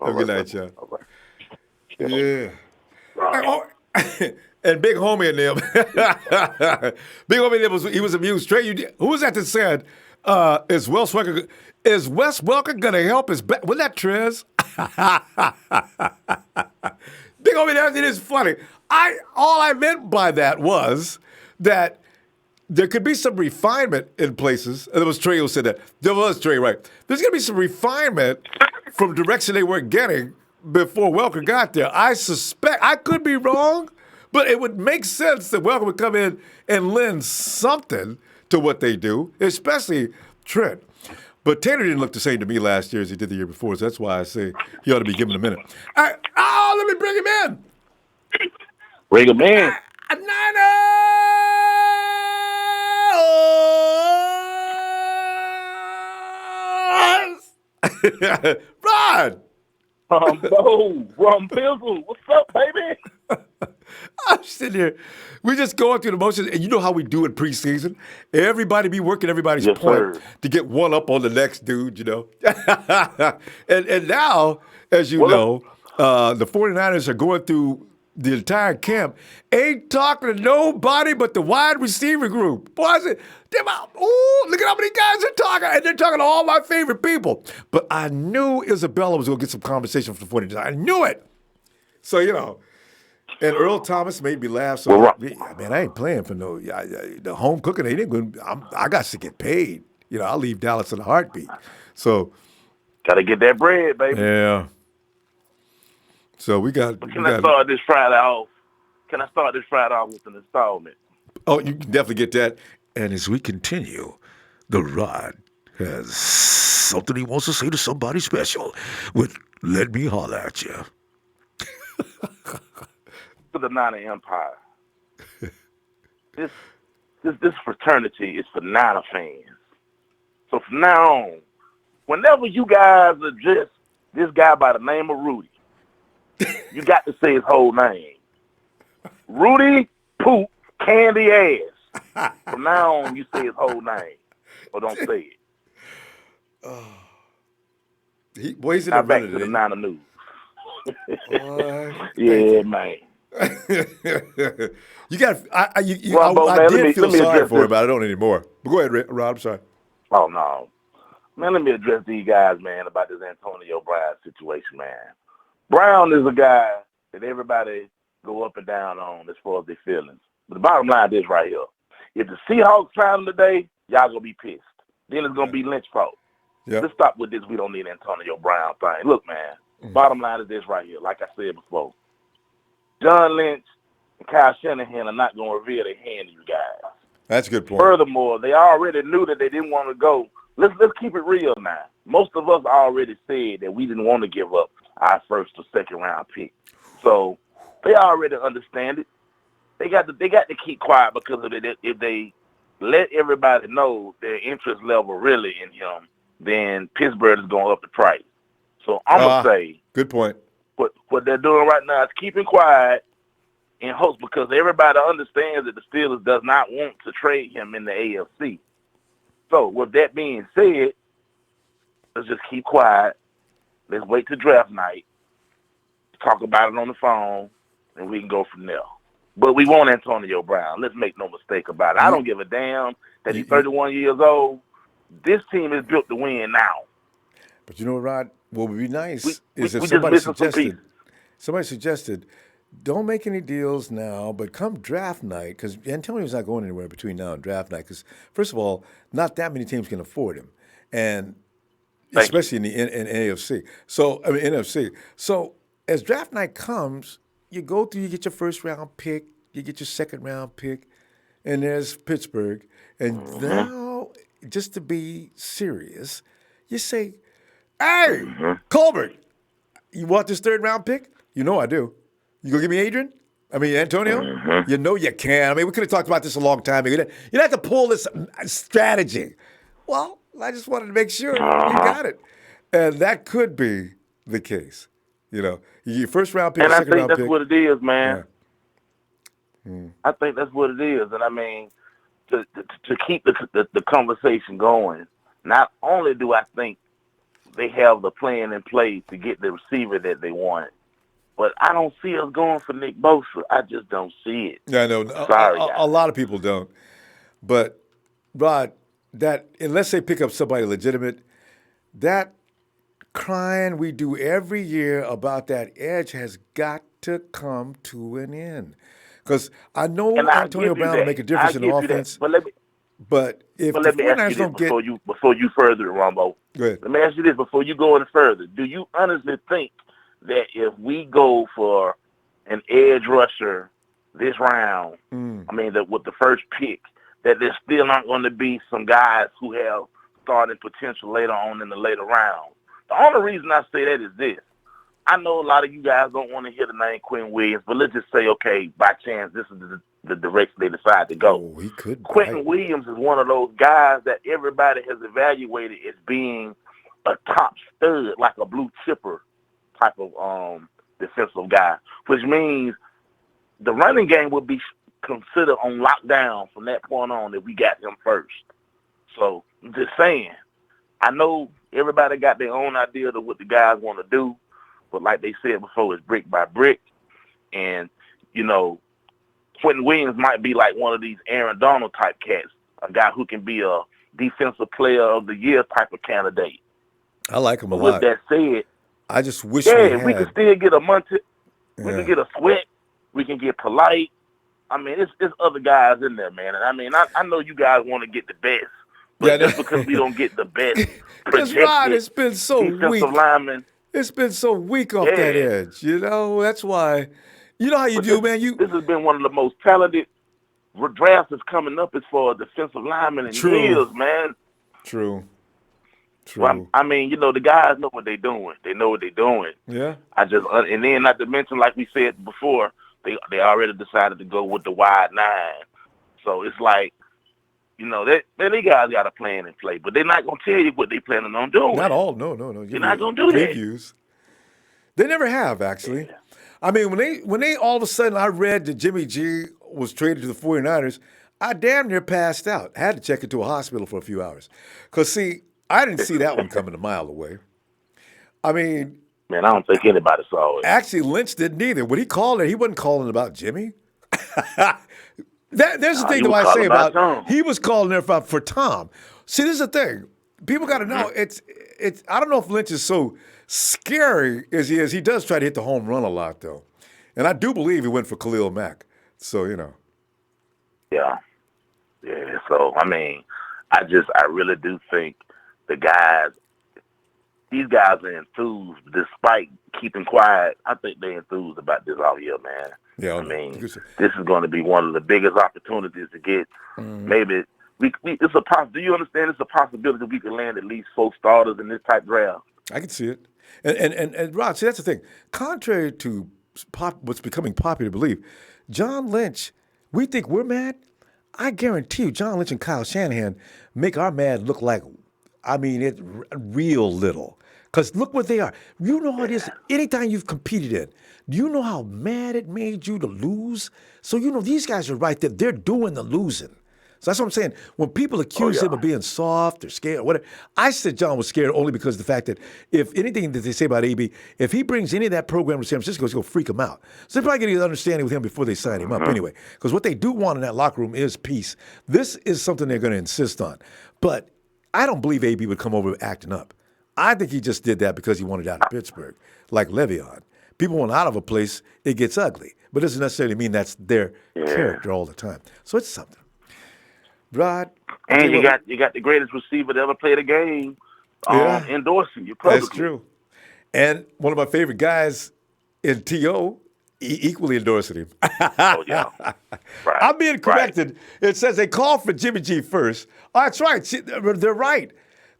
Have a good night, Sean. All right. Yeah. And Big Homie and them. Big Homie and them, he was amused. Trey, who was that that said, is Wes Welker going to help his back? Was that Trez? Big Homie, it is funny. All I meant by that was that there could be some refinement in places. And it was Trey who said that. There was Trey, right. There's going to be some refinement from direction they weren't getting before Welker got there. I suspect, I could be wrong, but it would make sense that Welker would come in and lend something to what they do, especially Trent. But Taylor didn't look the same to me last year as he did the year before, so that's why I say he ought to be given a minute. Let me bring him in. Bring him in. Rod! Ronbo, what's up, baby? I'm sitting here. We just going through the motions, and you know how we do in preseason. Everybody be working everybody's Yes, point sir. to get one up on the next dude, you know. and now, as you Well, know, the 49ers are going through the entire camp, ain't talking to nobody but the wide receiver group. Boy, I said, ooh, look at how many guys they're talking, and they're talking to all my favorite people. But I knew Isabella was going to get some conversation from the 49ers. I knew it. So, you know, and Earl Thomas made me laugh so hard. Man, I ain't playing for the home cooking. They ain't going. I got to get paid. You know, I'll leave Dallas in a heartbeat. So, gotta get that bread, baby. yeah. So we got. Can I start this Friday off with an installment? Oh, you can definitely get that. And as we continue, the Rod has something he wants to say to somebody special. With let me holler at you. To the Niner Empire. This fraternity is for Niner fans. So from now on, whenever you guys address this guy by the name of Rudy, you got to say his whole name. Rudy Poop Candy Ass. From now on, you say his whole name. Or don't say it. He's in now the back running to the today. Niner news. Yeah, man. You got. I man, did feel sorry for this. him, but I don't anymore. But go ahead, Rob. I'm sorry. Oh no, man. Let me address these guys, man, about this Antonio Brown situation, man. Brown is a guy that everybody go up and down on as far as their feelings. But the bottom line is right here: if the Seahawks try him today, y'all gonna be pissed. Then it's gonna be Lynch's fault. Yep. Let's stop with this. We don't need Antonio Brown thing. Look, man. Bottom line is this right here. Like I said before, John Lynch and Kyle Shanahan are not going to reveal their hand to you guys. That's a good point. Furthermore, they already knew that they didn't want to go. Let's keep it real now. Most of us already said that we didn't want to give up our first or second round pick. So they already understand it. They got to keep quiet because of it. If they let everybody know their interest level really in him, then Pittsburgh is going to up the price. So I'm going to say, good point. What they're doing right now is keeping quiet in hopes because everybody understands that the Steelers does not want to trade him in the AFC. So with that being said, let's just keep quiet. Let's wait till draft night, talk about it on the phone, and we can go from there. But we want Antonio Brown. Let's make no mistake about it. I don't give a damn that he's 31 years old. This team is built to win now. But you know what, Rod? What would be nice is if somebody suggested, don't make any deals now, but come draft night, because Antonio's not going anywhere between now and draft night, because, first of all, not that many teams can afford him, and especially in the AFC. So, I mean, NFC. So, as draft night comes, you go through, you get your first round pick, you get your second round pick, and there's Pittsburgh. And now, just to be serious, you say, hey, Colbert, you want this third round pick? You know I do. You gonna give me Antonio? You know you can. I mean, we could have talked about this a long time ago. You have to pull this strategy. Well, I just wanted to make sure you got it. And that could be the case. You know, your first round pick, second round pick. And I think that's what it is, man. Yeah. I think that's what it is. And I mean, to keep the conversation going, not only do I think they have the plan in place to get the receiver that they want, but I don't see us going for Nick Bosa. I just don't see it. Yeah, I know. Sorry, a lot of people don't. But, Rod, that unless they pick up somebody legitimate, that crying we do every year about that edge has got to come to an end. Because I know Antonio Brown will make a difference in the offense. But if the 49ers don't get... Before you further, Ronbo, go ahead. Let me ask you this before you go any further. Do you honestly think that if we go for an edge rusher this round, with the first pick, that there's still not going to be some guys who have starting potential later on in the later rounds? The only reason I say that is this. I know a lot of you guys don't want to hear the name Quentin Williams, but let's just say, okay, by chance, this is the direction they decide to go. Oh, he could. Quentin Williams is one of those guys that everybody has evaluated as being a top stud, like a blue chipper type of defensive guy, which means the running game would be considered on lockdown from that point on if we got him first. So I'm just saying, I know everybody got their own idea of what the guys want to do, but like they said before, it's brick by brick. And, you know, Quentin Williams might be like one of these Aaron Donald type cats, a guy who can be a defensive player of the year type of candidate. I like him a With lot. that said, I just wish we can still get a Monte. We can get a Sweat. We can get Polite. I mean, it's other guys in there, man. And I mean, I know you guys want to get the best, but just because we don't get the best, because Rod, it's been so weak. Lineman, it's been so weak off that edge. You know, that's why. You know how you do, man. This has been one of the most talented drafts that's coming up as far as defensive linemen in years, man. True. Well, I mean, you know, the guys know what they're doing. They know what they're doing. Yeah. And then not to mention, like we said before, they already decided to go with the wide 9. So it's like, you know, they guys got a plan in play, but they're not gonna tell you what they planning on doing. Not all, no. They're not gonna do previews. They never have, actually. Yeah. I mean, when they all of a sudden I read that Jimmy G was traded to the 49ers, I damn near passed out. I had to check into a hospital for a few hours. Because, see, I didn't see that one coming a mile away. I mean, man, I don't think anybody saw it. Actually, Lynch didn't either. When he called it, he wasn't calling about Jimmy. There's the thing that I say about Tom. He was calling there for Tom. See, this is the thing. People got to know. It's. I don't know if Lynch is so scary as he is. He does try to hit the home run a lot, though. And I do believe he went for Khalil Mack. So, you know. Yeah. Yeah. So, I mean, I really do think these guys are enthused despite keeping quiet. I think they're enthused about this all year, man. Yeah. I mean, this is going to be one of the biggest opportunities to get maybe. Do you understand it's a possibility we can land at least 4 starters in this type draft? I can see it. And Rod, see, that's the thing. Contrary to what's becoming popular belief, John Lynch, we think we're mad. I guarantee you, John Lynch and Kyle Shanahan make our mad look like, I mean, it's real little. Because look what they are. You know how it is. Anytime you've competed in, do you know how mad it made you to lose? So, you know, these guys are right there. They're doing the losing. So that's what I'm saying. When people accuse him of being soft or scared or whatever, I said John was scared only because of the fact that if anything that they say about AB, if he brings any of that program to San Francisco, it's going to freak him out. So they're probably getting an understanding with him before they sign him up anyway. Because what they do want in that locker room is peace. This is something they're going to insist on. But I don't believe AB would come over acting up. I think he just did that because he wanted out of Pittsburgh, like Le'Veon. People want out of a place, it gets ugly. But it doesn't necessarily mean that's their character all the time. So it's something. Rod. And you got the greatest receiver to ever play the game endorsing you publicly. That's true. And one of my favorite guys in T.O., equally endorsing him. Oh, yeah. Right. I'm being corrected. Right. It says they called for Jimmy G first. Oh, that's right. They're right.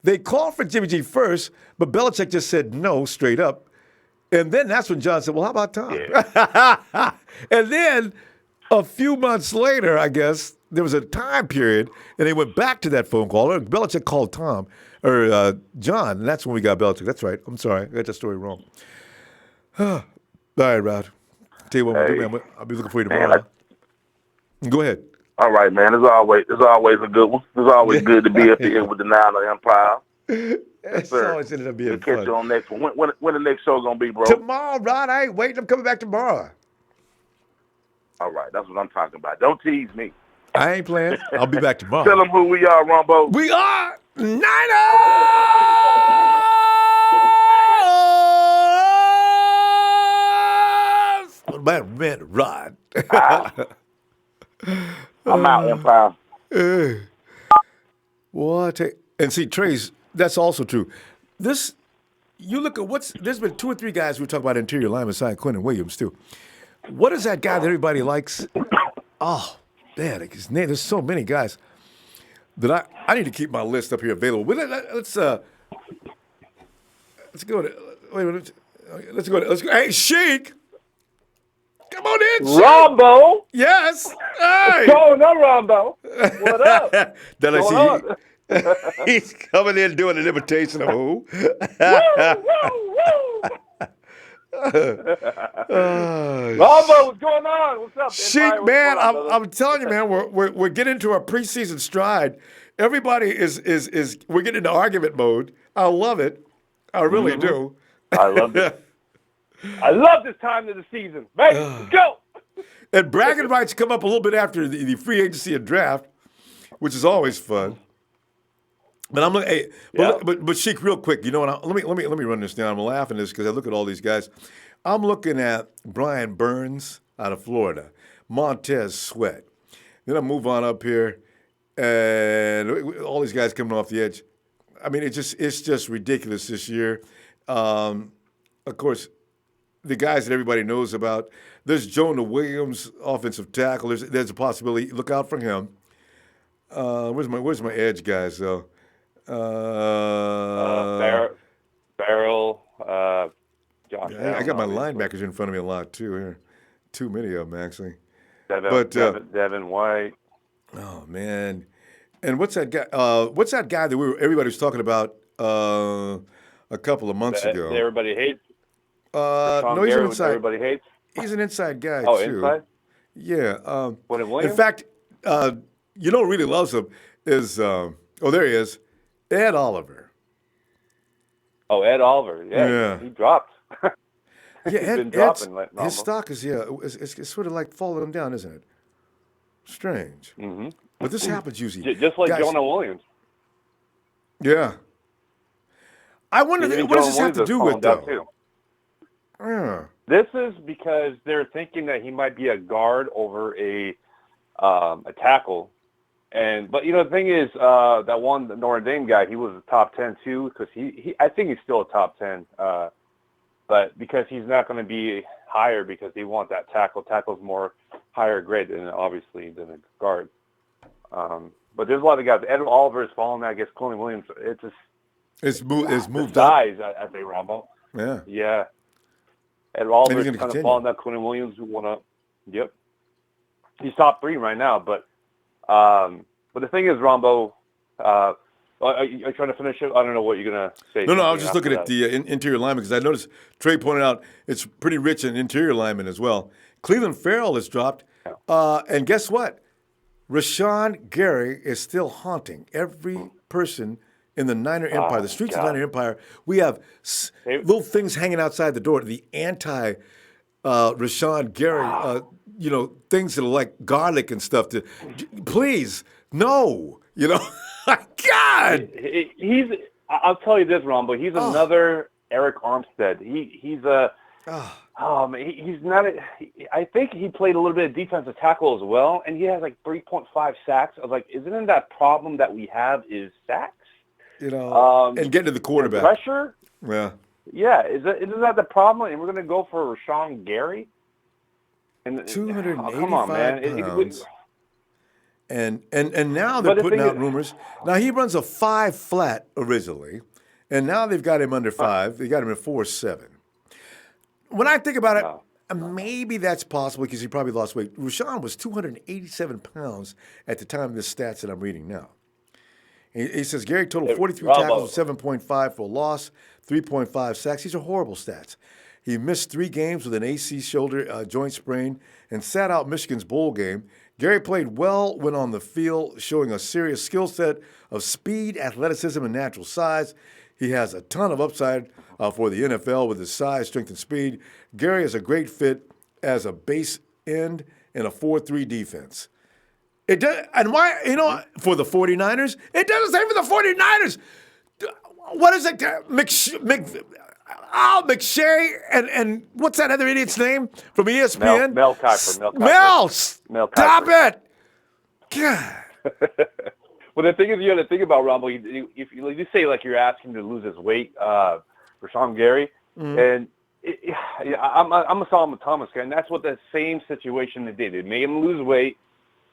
They called for Jimmy G first, but Belichick just said no straight up. And then that's when John said, well, how about Tom? Yeah. And then a few months later, I guess, there was a time period, and they went back to that phone call. Belichick called Tom, or John, and that's when we got Belichick. That's right. I'm sorry. I got that story wrong. All right, Rod. Tell you what I'm going to do, man. I'll be looking for you tomorrow. Go ahead. All right, man. It's always a good one. It's always good to be up here with the Niner Empire. It's always ended up being fun. Catch you on next one. When the next show going to be, bro? Tomorrow, Rod. I ain't waiting. I'm coming back tomorrow. All right. That's what I'm talking about. Don't tease me. I ain't playing. I'll be back tomorrow. Tell them who we are, Ronbo. We are Niners! Man, Rod. I'm out, Empire. What? And see, Trace, that's also true. You look at there's been 2 or 3 guys who talk about interior linemen, sign Quentin Williams, too. What is that guy that everybody likes? Oh, man, his name. There's so many guys that I need to keep my list up here available. Let's go to, wait a minute. Let's go. Hey, Sheik. Come on in, Sheik. Ronbo. Yes. Hey. What's going on, Ronbo? What up? Then I see he's coming in doing an imitation of who? Woo, woo, woo. Ronbo, what's going on? What's up, Sheik, Empire? What's man, going on, brother? I'm telling you, man, we're getting into our preseason stride. Everybody is we're getting into argument mode. I love it. I really do. I love it. I love this time of the season. Hey, let's go. And bragging rights come up a little bit after the free agency and draft, which is always fun. But I'm looking. Hey, but Sheik, real quick, you know what? Let me run this down. I'm laughing at this because I look at all these guys. I'm looking at Brian Burns out of Florida, Montez Sweat. Then I move on up here, and all these guys coming off the edge. I mean, it's just ridiculous this year. Of course, the guys that everybody knows about. There's Jonah Williams, offensive tackle. There's a possibility. Look out for him. Where's my edge guys though? Farrell, Josh. I got my linebackers in front of me a lot too. Here, too many of them actually. Devin White. Oh man, and what's that guy? What's that guy that everybody was talking about a couple of months ago? Everybody hates. No, he's an inside. Everybody hates. He's an inside guy too. Inside? Yeah. Williams? In fact, you know who really loves him is there he is, Ed Oliver. Oh, Ed Oliver. Yeah. He dropped. He's been dropping. His stock is it's sort of like falling down, isn't it? Strange. Mm-hmm. But this happens usually. Just like guys, Jonah Williams. Yeah. I wonder what does this have to do with though? Too. Yeah. This is because they're thinking that he might be a guard over a tackle, but you know the thing is that one the Notre Dame guy, he was a top 10 too because I think he's still a top 10, but because he's not going to be higher because they want that tackle. Tackle's more higher grade than obviously than a guard. But there's a lot of guys. Ed Oliver is falling. I guess Colin Williams. It's moved size, up. I say Ronbo. Yeah. Yeah. Ed Oliver is kind of falling. That Colin Williams who went up. Yep. He's top 3 right now, but the thing is, Ronbo, are you trying to finish it? I don't know what you're gonna say. No, I was just looking at the interior lineman because I noticed Trey pointed out it's pretty rich in interior linemen as well. Cleveland Farrell has dropped, and guess what? Rashawn Gary is still haunting every person in the Niner Empire, the streets of the Niner Empire. We have little things hanging outside the door. The anti Rashawn Gary, things that are like garlic and stuff. Please, no, God. I'll tell you this, Ron, but he's another Eric Armstead. He's a. He's not. I think he played a little bit of defensive tackle as well, and he has like 3.5 sacks. I was like, isn't that problem that we have is sacks? And getting to the quarterback. Pressure? Yeah. Yeah, isn't that the problem? And we're going to go for Rashawn Gary? And 285 come on, man. pounds. And now they're putting out rumors. Now, he runs a 5 flat originally, and now they've got him under 5. They got him at 4.7. When I think about it, maybe that's possible because he probably lost weight. Rashawn was 287 pounds at the time of the stats that I'm reading now. He says Gary totaled 43 tackles, 7.5 for a loss, 3.5 sacks. These are horrible stats. He missed 3 games with an AC shoulder joint sprain and sat out Michigan's bowl game. Gary played well when on the field, showing a serious skill set of speed, athleticism, and natural size. He has a ton of upside for the NFL with his size, strength, and speed. Gary is a great fit as a base end in a 4-3 defense. It does, and why, for the 49ers? It doesn't say for the 49ers. What is it? McShay and what's that other idiot's name from ESPN? Mel Kiper. Mel, stop it. God. Well, the thing is, you got to think about Ronbo. If you say like you're asking to lose his weight, Rashawn Gary, and I'm a Solomon Thomas guy, and that's what the same situation they did. They made him lose weight,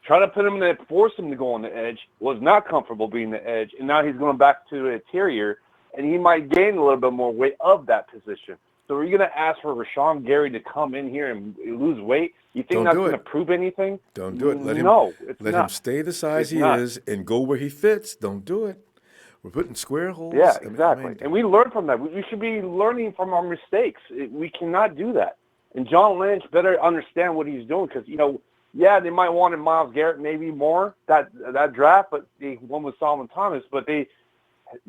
try to put him in there, force him to go on the edge, was not comfortable being the edge, and now he's going back to the interior, and he might gain a little bit more weight of that position. So are you going to ask for Rashawn Gary to come in here and lose weight? You think that's going to prove anything? Don't do it. Let him stay the size he is and go where he fits. Don't do it. We're putting square holes. Yeah, exactly. And we learn from that. We should be learning from our mistakes. We cannot do that. And John Lynch better understand what he's doing because, yeah, they might want Myles Garrett maybe more that draft, but they won with Solomon Thomas, but they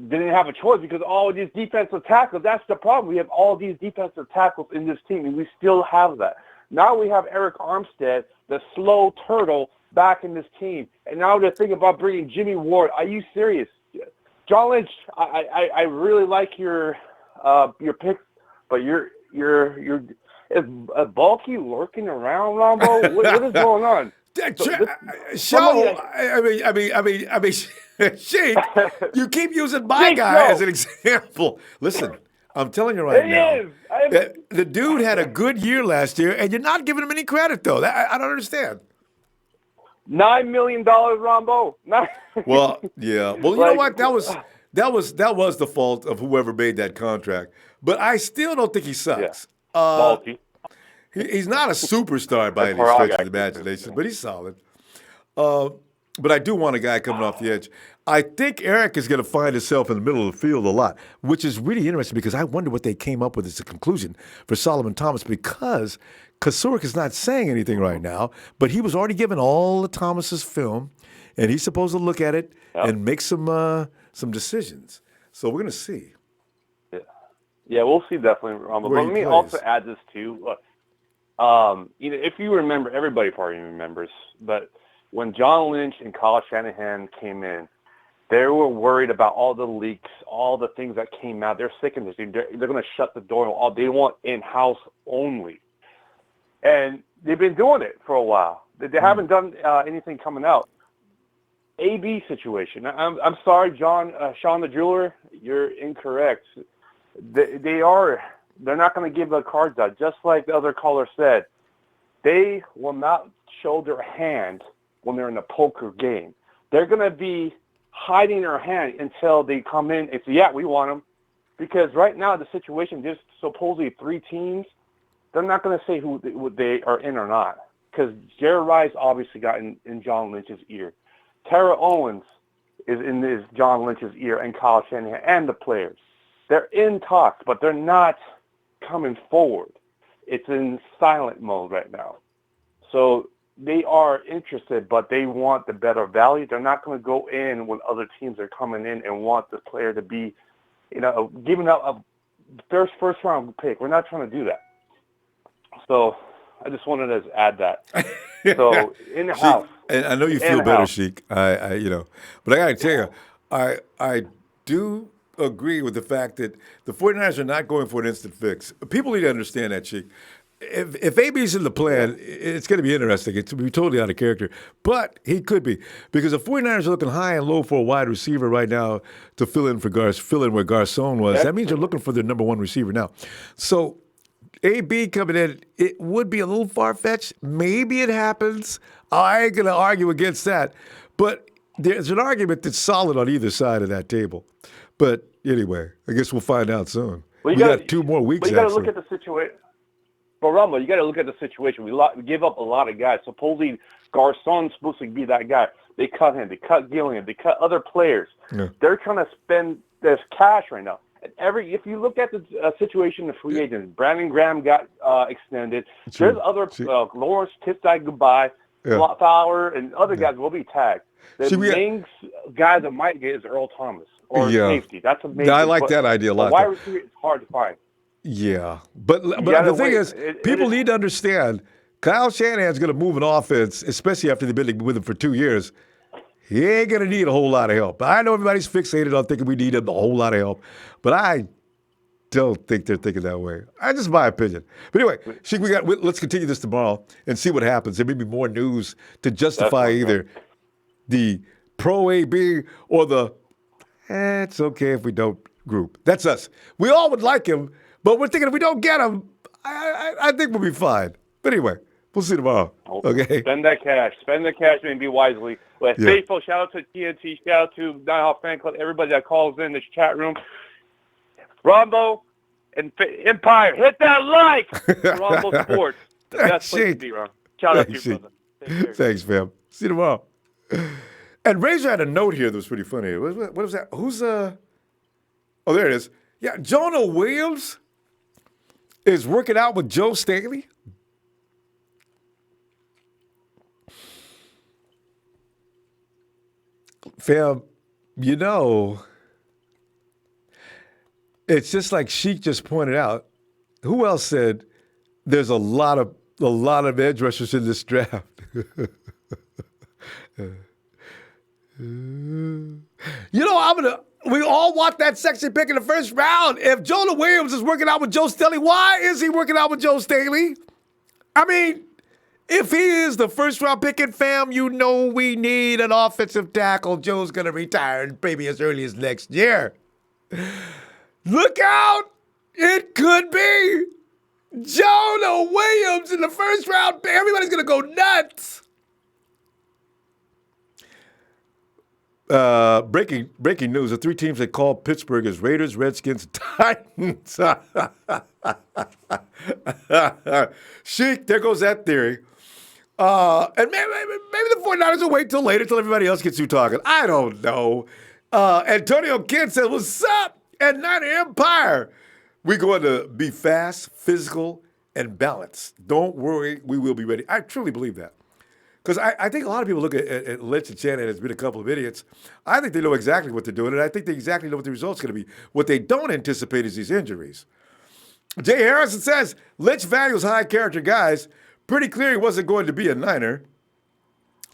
didn't have a choice because all of these defensive tackles, that's the problem. We have all these defensive tackles in this team, and we still have that. Now we have Eric Armstead, the slow turtle, back in this team. And now they're thinking about bringing Jimmy Ward. Are you serious? John Lynch, I really like your pick, but you're is Bulky lurking around, Ronbo? What is going on? Sheik, you keep using my guy as an example. Listen, I'm telling you right now, the dude had a good year last year, and you're not giving him any credit, though. I don't understand. $9 million, Ronbo. Well, yeah. Well, you know what? That was the fault of whoever made that contract. But I still don't think he sucks. Bulky. He's not a superstar by any stretch of the imagination, but he's solid. But I do want a guy coming off the edge. I think Eric is going to find himself in the middle of the field a lot, which is really interesting because I wonder what they came up with as a conclusion for Solomon Thomas because Kasurek is not saying anything right now, but he was already given all of Thomas's film, and he's supposed to look at it and make some decisions. So we're going to see. Yeah, we'll see definitely, Ron. But let me also add this too. Look, if you remember, everybody probably remembers, but when John Lynch and Kyle Shanahan came in, they were worried about all the leaks, all the things that came out. They're sick of this. They're going to shut the door. They want in-house only. And they've been doing it for a while. They haven't done anything coming out. AB situation. I'm sorry, Sean the Jeweler, you're incorrect. They're not going to give the cards out. Just like the other caller said, they will not show their hand when they're in a poker game. They're going to be hiding their hand until they come in and say, yeah, we want them. Because right now the situation, there's supposedly 3 teams. They're not going to say who they are in or not. Because Jerry Rice obviously got in John Lynch's ear. Tara Owens is in John Lynch's ear and Kyle Shanahan and the players. They're in talks, but they're not coming forward. It's in silent mode right now. So they are interested, but they want the better value. They're not going to go in when other teams are coming in and want the player to be, giving up a first round pick. We're not trying to do that. So I just wanted to add that. So in the house. And I know you feel better, Sheik. But I got to tell you, I do agree with the fact that the 49ers are not going for an instant fix. People need to understand that, Sheik. If AB's in the plan, it's going to be interesting. It's going to be totally out of character. But he could be. Because the 49ers are looking high and low for a wide receiver right now to fill in where Garcon was. That means they're looking for their number one receiver now. So AB coming in, it would be a little far-fetched. Maybe it happens. I ain't going to argue against that. But there's an argument that's solid on either side of that table. But anyway, I guess we'll find out soon. We got 2 more weeks. But you got to look at the situation. But Rumble, you got to look at the situation. We give up a lot of guys. Supposedly, Garcon's supposed to be that guy. They cut him. They cut Gilliam. They cut other players. Yeah. They're trying to spend this cash right now. And if you look at the situation of free agents, Brandon Graham got extended. There's other Lawrence Tisdale goodbye. Fowler and other guys will be tagged. The main guy that might get is Earl Thomas or safety. That's amazing. I like that idea a lot. Wide receiver is hard to find. Yeah, but the thing is, people need to understand, Kyle Shanahan's going to move an offense, especially after they've been with him for 2 years. He ain't going to need a whole lot of help. I know everybody's fixated on thinking we need a whole lot of help, but I don't think they're thinking that way. That's just my opinion. But anyway, Sheik, let's continue this tomorrow and see what happens. There may be more news to justify either the pro AB or the it's okay if we don't group. That's us. We all would like him, but we're thinking if we don't get him, I think we'll be fine. But anyway, we'll see tomorrow. Okay. Spend that cash. Spend the cash and be wisely. Faithful, shout out to TNT, shout out to Nighthawk Fan Club, everybody that calls in this chat room. Ronbo and Empire, hit that like. Ronbo Sports. The best place to be, Ron. Shout out to you, brother. Thanks, fam. See you tomorrow. And Razor had a note here that was pretty funny. What was that? Who's oh, there it is. Yeah, Jonah Williams is working out with Joe Staley. Fam, you know, it's just like Sheik just pointed out. Who else said there's a lot of edge rushers in this draft? We all want that sexy pick in the first round. If Jonah Williams is working out with Joe Staley, why is he working out with Joe Staley? I mean, if he is the first round pick in fam, you know we need an offensive tackle. Joe's going to retire maybe as early as next year. Look out! It could be Jonah Williams in the first round. Everybody's going to go nuts. Breaking news. The three teams that call Pittsburgh is Raiders, Redskins, Titans. Sheik, there goes that theory. And maybe the 49ers will wait till later till everybody else gets through talking. I don't know. Antonio Kidd said, what's up? And Niner Empire. We're going to be fast, physical, and balanced. Don't worry, we will be ready. I truly believe that. Because I think a lot of people look at Lynch and Shanahan as being a couple of idiots. I think they know exactly what they're doing, and I think they exactly know what the result's going to be. What they don't anticipate is these injuries. Jay Harrison says, Lynch values high-character guys. Pretty clear he wasn't going to be a Niner.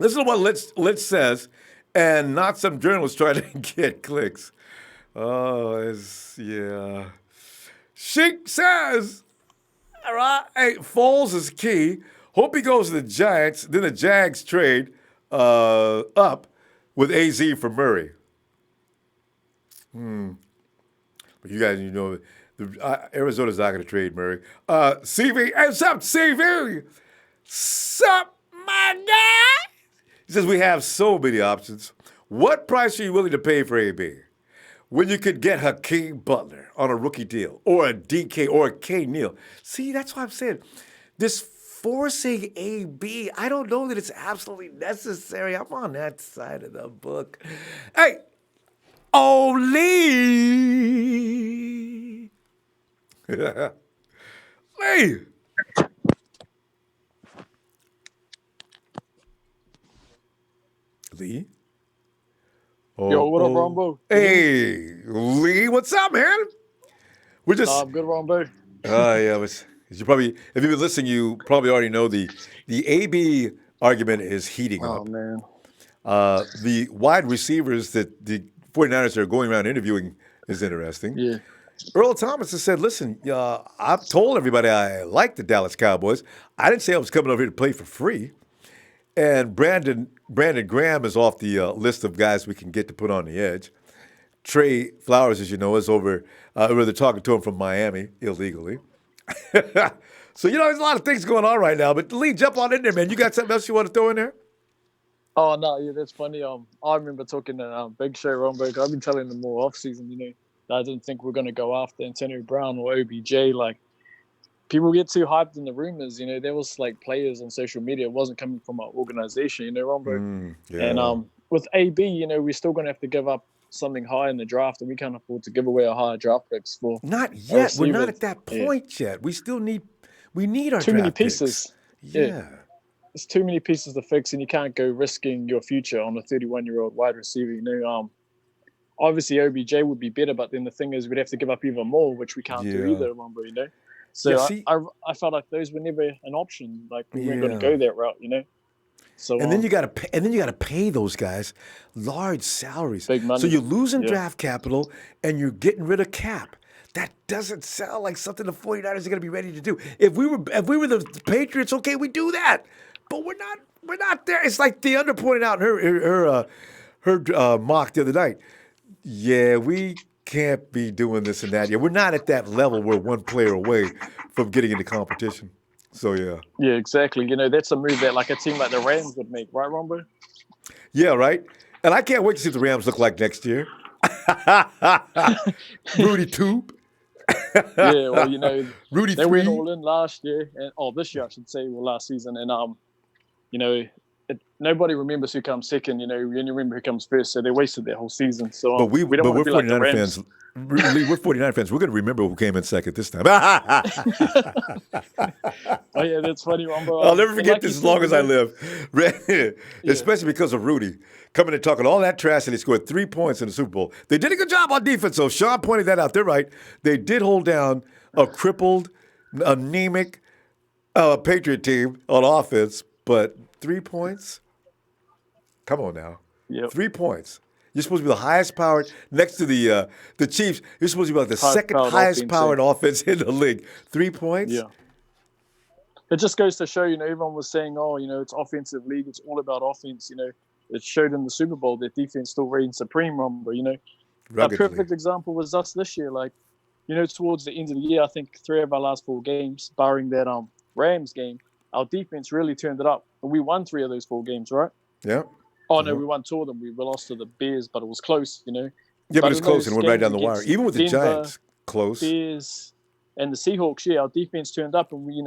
Listen to what Lynch says, and not some journalist trying to get clicks. Yeah. Sheik says, all right, hey, Foles is key. Hope he goes to the Giants. Then the Jags trade up with AZ for Murray. But you guys, Arizona's not going to trade Murray. CV, hey, what's up, CV? Sup, my guy? He says, we have so many options. What price are you willing to pay for AB? When you could get Hakeem Butler on a rookie deal, or a DK, or a K. Neal. See, that's what I'm saying. This forcing AB, I don't know that it's absolutely necessary. I'm on that side of the book. Hey, Lee. Lee. Lee? Yo, what up, Ronbo? Hey, Lee, what's up, man? We're just good, Ronbo. Yeah, if you've been listening, you probably already know the AB argument is heating up. Oh man. The wide receivers that the 49ers are going around interviewing is interesting. Yeah. Earl Thomas has said, listen, I've told everybody I like the Dallas Cowboys. I didn't say I was coming over here to play for free. And Brandon Graham is off the list of guys we can get to put on the edge. Trey Flowers, as you know, is over. They're talking to him from Miami illegally. So, there's a lot of things going on right now. But Lee, jump on in there, man. You got something else you want to throw in there? Oh, no, yeah, that's funny. I remember talking to Big Show Ronbo. I've been telling them all off-season, that I didn't think we were going to go after Antonio Brown or OBJ. Like, people get too hyped in the rumors. There was, like, players on social media. It wasn't coming from our organization, Ronbo. Yeah. And with AB, we're still going to have to give up something high in the draft, and we can't afford to give away our higher draft picks for. Not yet. We're not at that point yet. We still need our too many draft pieces. Picks. Yeah. It's too many pieces to fix, and you can't go risking your future on a 31-year-old wide receiver. Obviously OBJ would be better, but then the thing is we'd have to give up even more, which we can't do either, Ronbo, So I felt like those were never an option. Like we weren't going to go that route, So then you got to pay those guys large salaries. Big money. So you're losing draft capital and you're getting rid of cap. That doesn't sound like something the 49ers are going to be ready to do. If we were the Patriots, okay, we do that. But we're not there. It's like DeAndre pointed out in her mock the other night. Yeah, we can't be doing this and that. Yeah, we're not at that level. We're one player away from getting into competition. So, yeah. Yeah, exactly. That's a move that like a team like the Rams would make, right, Ronbo? Yeah, right. And I can't wait to see what the Rams look like next year. Rudy Tube. Yeah, well, Rudy they 3. went all in last year, and this year I should say, last season, and nobody remembers who comes second. We only remember who comes first, so they wasted their whole season. So, but we're we don't want to be like the 49er Rams. fans. Lee, we're 49 fans. We're going to remember who came in second this time. Oh yeah, that's funny, Ronbo. I'll never forget like this as long as I live. Especially because of Rudy coming and talking all that trash, and he scored 3 points in the Super Bowl. They did a good job on defense, though. Sean pointed that out. They're right. They did hold down a crippled, anemic Patriot team on offense, but 3 points? Come on now. Yep. 3 points. You're supposed to be the highest powered, next to the Chiefs. You're supposed to be like the second highest powered offense in the league. 3 points? Yeah. It just goes to show, everyone was saying, it's offensive league. It's all about offense. It showed in the Super Bowl that defense still reigns supreme, Ronbo. A perfect example was us this year. Towards the end of the year, I think 3 of our last 4 games, barring that Rams game, our defense really turned it up. And we won 3 of those 4 games, right? Yeah. Oh, no, we won 2 of them. We lost to the Bears, but it was close, Yeah, but it's close and went right down the wire. Even with the Denver, Giants, close. Bears, and the Seahawks, our defense turned up, and we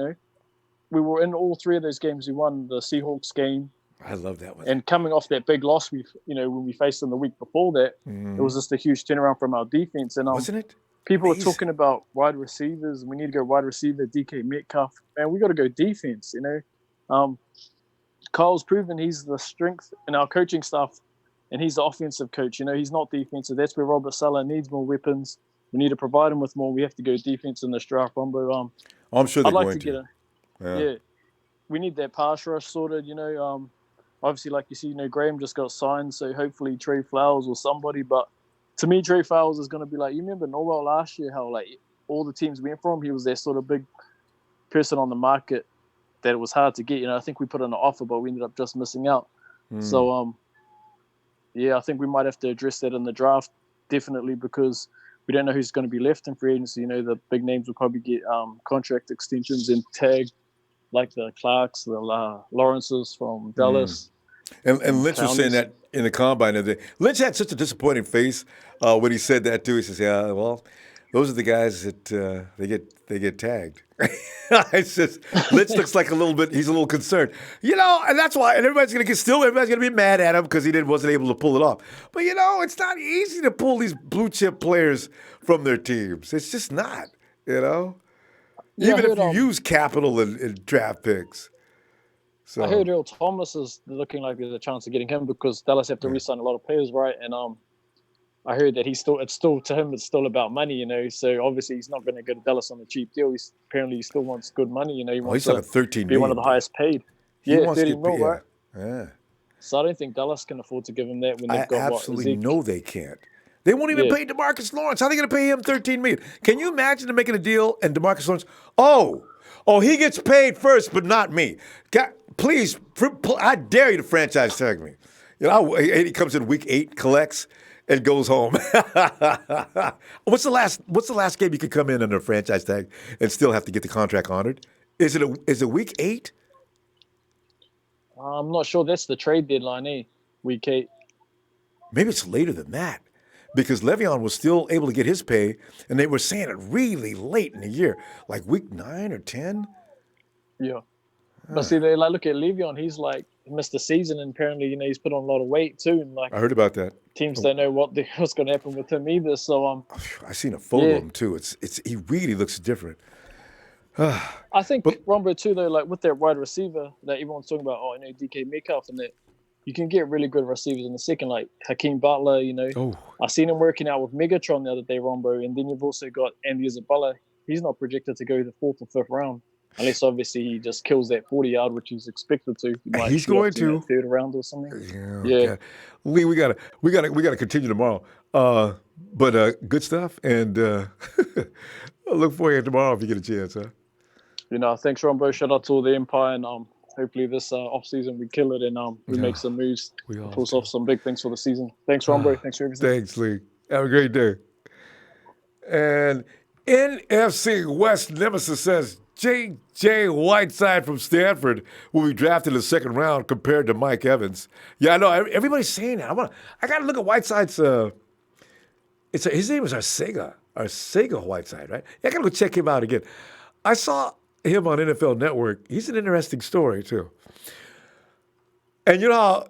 were in all 3 of those games. We won the Seahawks game. I love that one. And coming off that big loss, when we faced them the week before that, it was just a huge turnaround from our defense. And wasn't it? People are talking about wide receivers. We need to go wide receiver, DK Metcalf. Man, we got to go defense. Kyle's proven he's the strength in our coaching staff, and he's the offensive coach. He's not defensive. That's where Robert Saleh needs more weapons. We need to provide him with more. We have to go defense in this draft, Ronbo. I'm sure they're I'd like going to to. Yeah, we need that pass rush sorted. Obviously, like you see, Graham just got signed, so hopefully Trey Flowers or somebody. But to me, Trey Flowers is going to be like, you remember Norwell last year, how all the teams went for him. He was that sort of big person on the market that it was hard to get. I think we put in an offer, but we ended up just missing out. So, I think we might have to address that in the draft, definitely, because we don't know who's going to be left in free agency. The big names will probably get contract extensions and tag, like the Clarks, the Lawrences from Dallas. And Lynch was saying that in the combine the other day. Lynch had such a disappointing face when he said that too. He says, "Yeah, well, those are the guys that they get tagged." I says Lynch looks like he's a little concerned, and that's why. And everybody's gonna be mad at him because he wasn't able to pull it off. But it's not easy to pull these blue chip players from their teams. It's just not, Even if you use capital and draft picks. So I heard Earl Thomas is looking like there's a chance of getting him because Dallas have to re-sign a lot of players, right? And I heard that it's still about money, So obviously he's not going to go to Dallas on a cheap deal. He still wants good money, He wants he's like a $13 be million. one of the highest paid. He wants 30 mil, right? Yeah. So I don't think Dallas can afford to give him that when they've got absolutely know they can't. They won't even pay DeMarcus Lawrence. How are they going to pay him $13 million? Can you imagine them making a deal and DeMarcus Lawrence? Oh, he gets paid first, but not me. Please, I dare you to franchise tag me. He comes in week 8, collects, and goes home. What's the last game you could come in under a franchise tag and still have to get the contract honored? Is it week 8? I'm not sure. That's the trade deadline, week 8. Maybe it's later than that. Because Le'Veon was still able to get his pay, and they were saying it really late in the year, like week 9 or 10. Yeah. But see, they look at Le'Veon. He's missed the season, and apparently, he's put on a lot of weight too. And I heard about that. Teams don't know what's going to happen with him either. So I seen a photo of him too. He really looks different. I think Ronbo too, though, with that wide receiver that everyone's talking about. DK Metcalf and that. You can get really good receivers in the second, like Hakeem Butler, I seen him working out with Megatron the other day, Ronbo. And then you've also got Isabella. He's not projected to go the 4th or 5th round, unless obviously he just kills that 40-yard, which he's expected to. He's going to 3rd round or something. Yeah. Lee, we gotta continue tomorrow. But good stuff, and I'll look for you tomorrow if you get a chance, huh? Thanks, Ronbo. Shout out to all the Empire, and hopefully this off-season we kill it and we make some moves, pulls off some big things for the season. Thanks, Ronbo. Thanks for everything. Thanks, Lee. Have a great day. And NFC West Nemesis says J.J. Whiteside from Stanford will be drafted in the 2nd round compared to Mike Evans. Yeah, I know. Everybody's saying that. I got to look at Whiteside's. His name is Arcega Whiteside, right? I got to go check him out again. I saw him on NFL Network. He's an interesting story too. And you know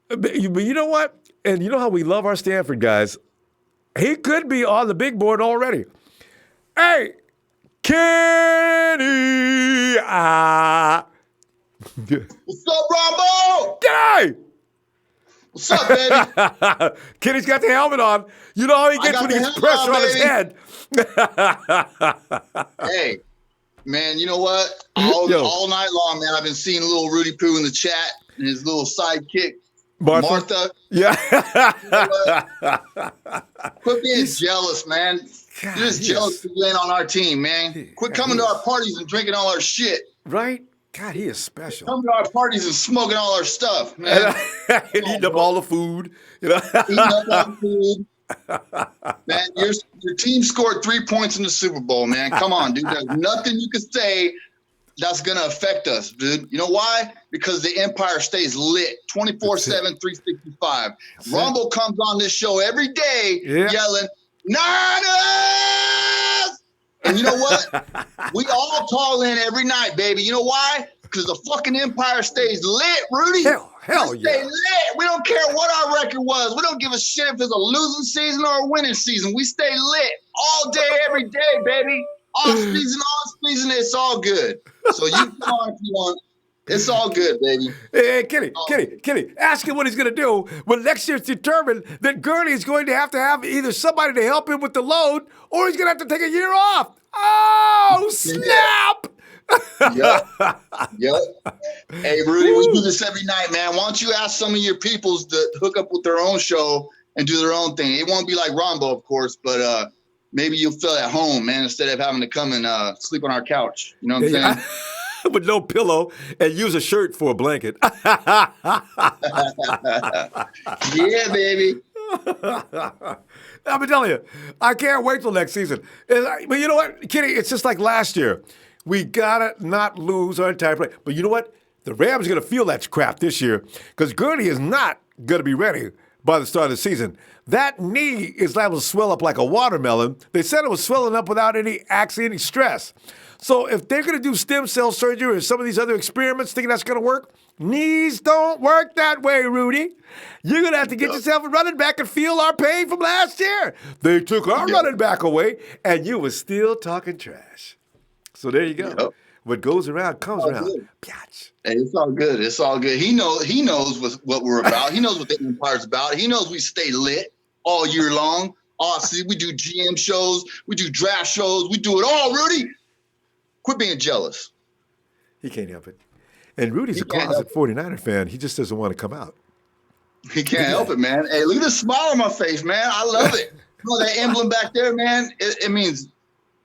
what? And you know how we love our Stanford guys. He could be on the big board already. Hey, Kenny! What's up, Ronbo? G'day! What's up, baby? Kenny's got the helmet on. You know how he gets when he gets pressure on his head. Hey, man, you know what? All night long, man, I've been seeing little Rudy Poo in the chat and his little sidekick, Martha. Yeah. Quit being jealous, man. You're just jealous because you ain't on our team, man. Quit coming to our parties and drinking all our shit. Right? God, he is special. Come to our parties and smoking all our stuff, man. And eating up all the food. You know? Eating up all the food. Man, your team scored 3 points in the Super Bowl, man. Come on, dude. There's nothing you can say that's going to affect us, dude. You know why? Because the Empire stays lit 24/7, 365. Ronbo comes on this show every day yelling, Niners! And you know what? We all call in every night, baby. You know why? Because the fucking Empire stays lit, Rudy. Hell we stay lit. We don't care what our record was. We don't give a shit if it's a losing season or a winning season. We stay lit all day, every day, baby. Off season, on season, it's all good. So you come on if you want. It's all good, baby. Hey, Kenny, ask him what he's going to do when next year's determined that Gurney is going to have either somebody to help him with the load or he's going to have to take a year off. Oh, snap! Yep. Hey, Rudy, we do this every night, man. Why don't you ask some of your peoples to hook up with their own show and do their own thing? It won't be like Ronbo, of course, but maybe you'll feel at home, man, instead of having to come and sleep on our couch. You know what I'm saying? With no pillow and use a shirt for a blanket. Yeah, baby. I've been telling you, I can't wait till next season. But you know what, Kenny? It's just like last year. We gotta not lose our entire play. But you know what? The Rams are gonna feel that crap this year because Gurney is not gonna be ready by the start of the season. That knee is liable to swell up like a watermelon. They said it was swelling up without any stress. So if they're going to do stem cell surgery or some of these other experiments thinking that's going to work, knees don't work that way, Rudy. You're going to have to get yourself a running back and feel our pain from last year. They took our running back away, and you were still talking trash. So there you go. Yep. What goes around comes around. Biatch. Hey, it's all good. It's all good. He knows what we're about. He knows what the Empire's about. He knows we stay lit all year long. Obviously, we do GM shows. We do draft shows. We do it all, Rudy. Quit being jealous. He can't help it. And Rudy's a closet 49er fan. He just doesn't want to come out. He can't help it, man. Hey, look at the smile on my face, man. I love it. You know that emblem back there, man? It means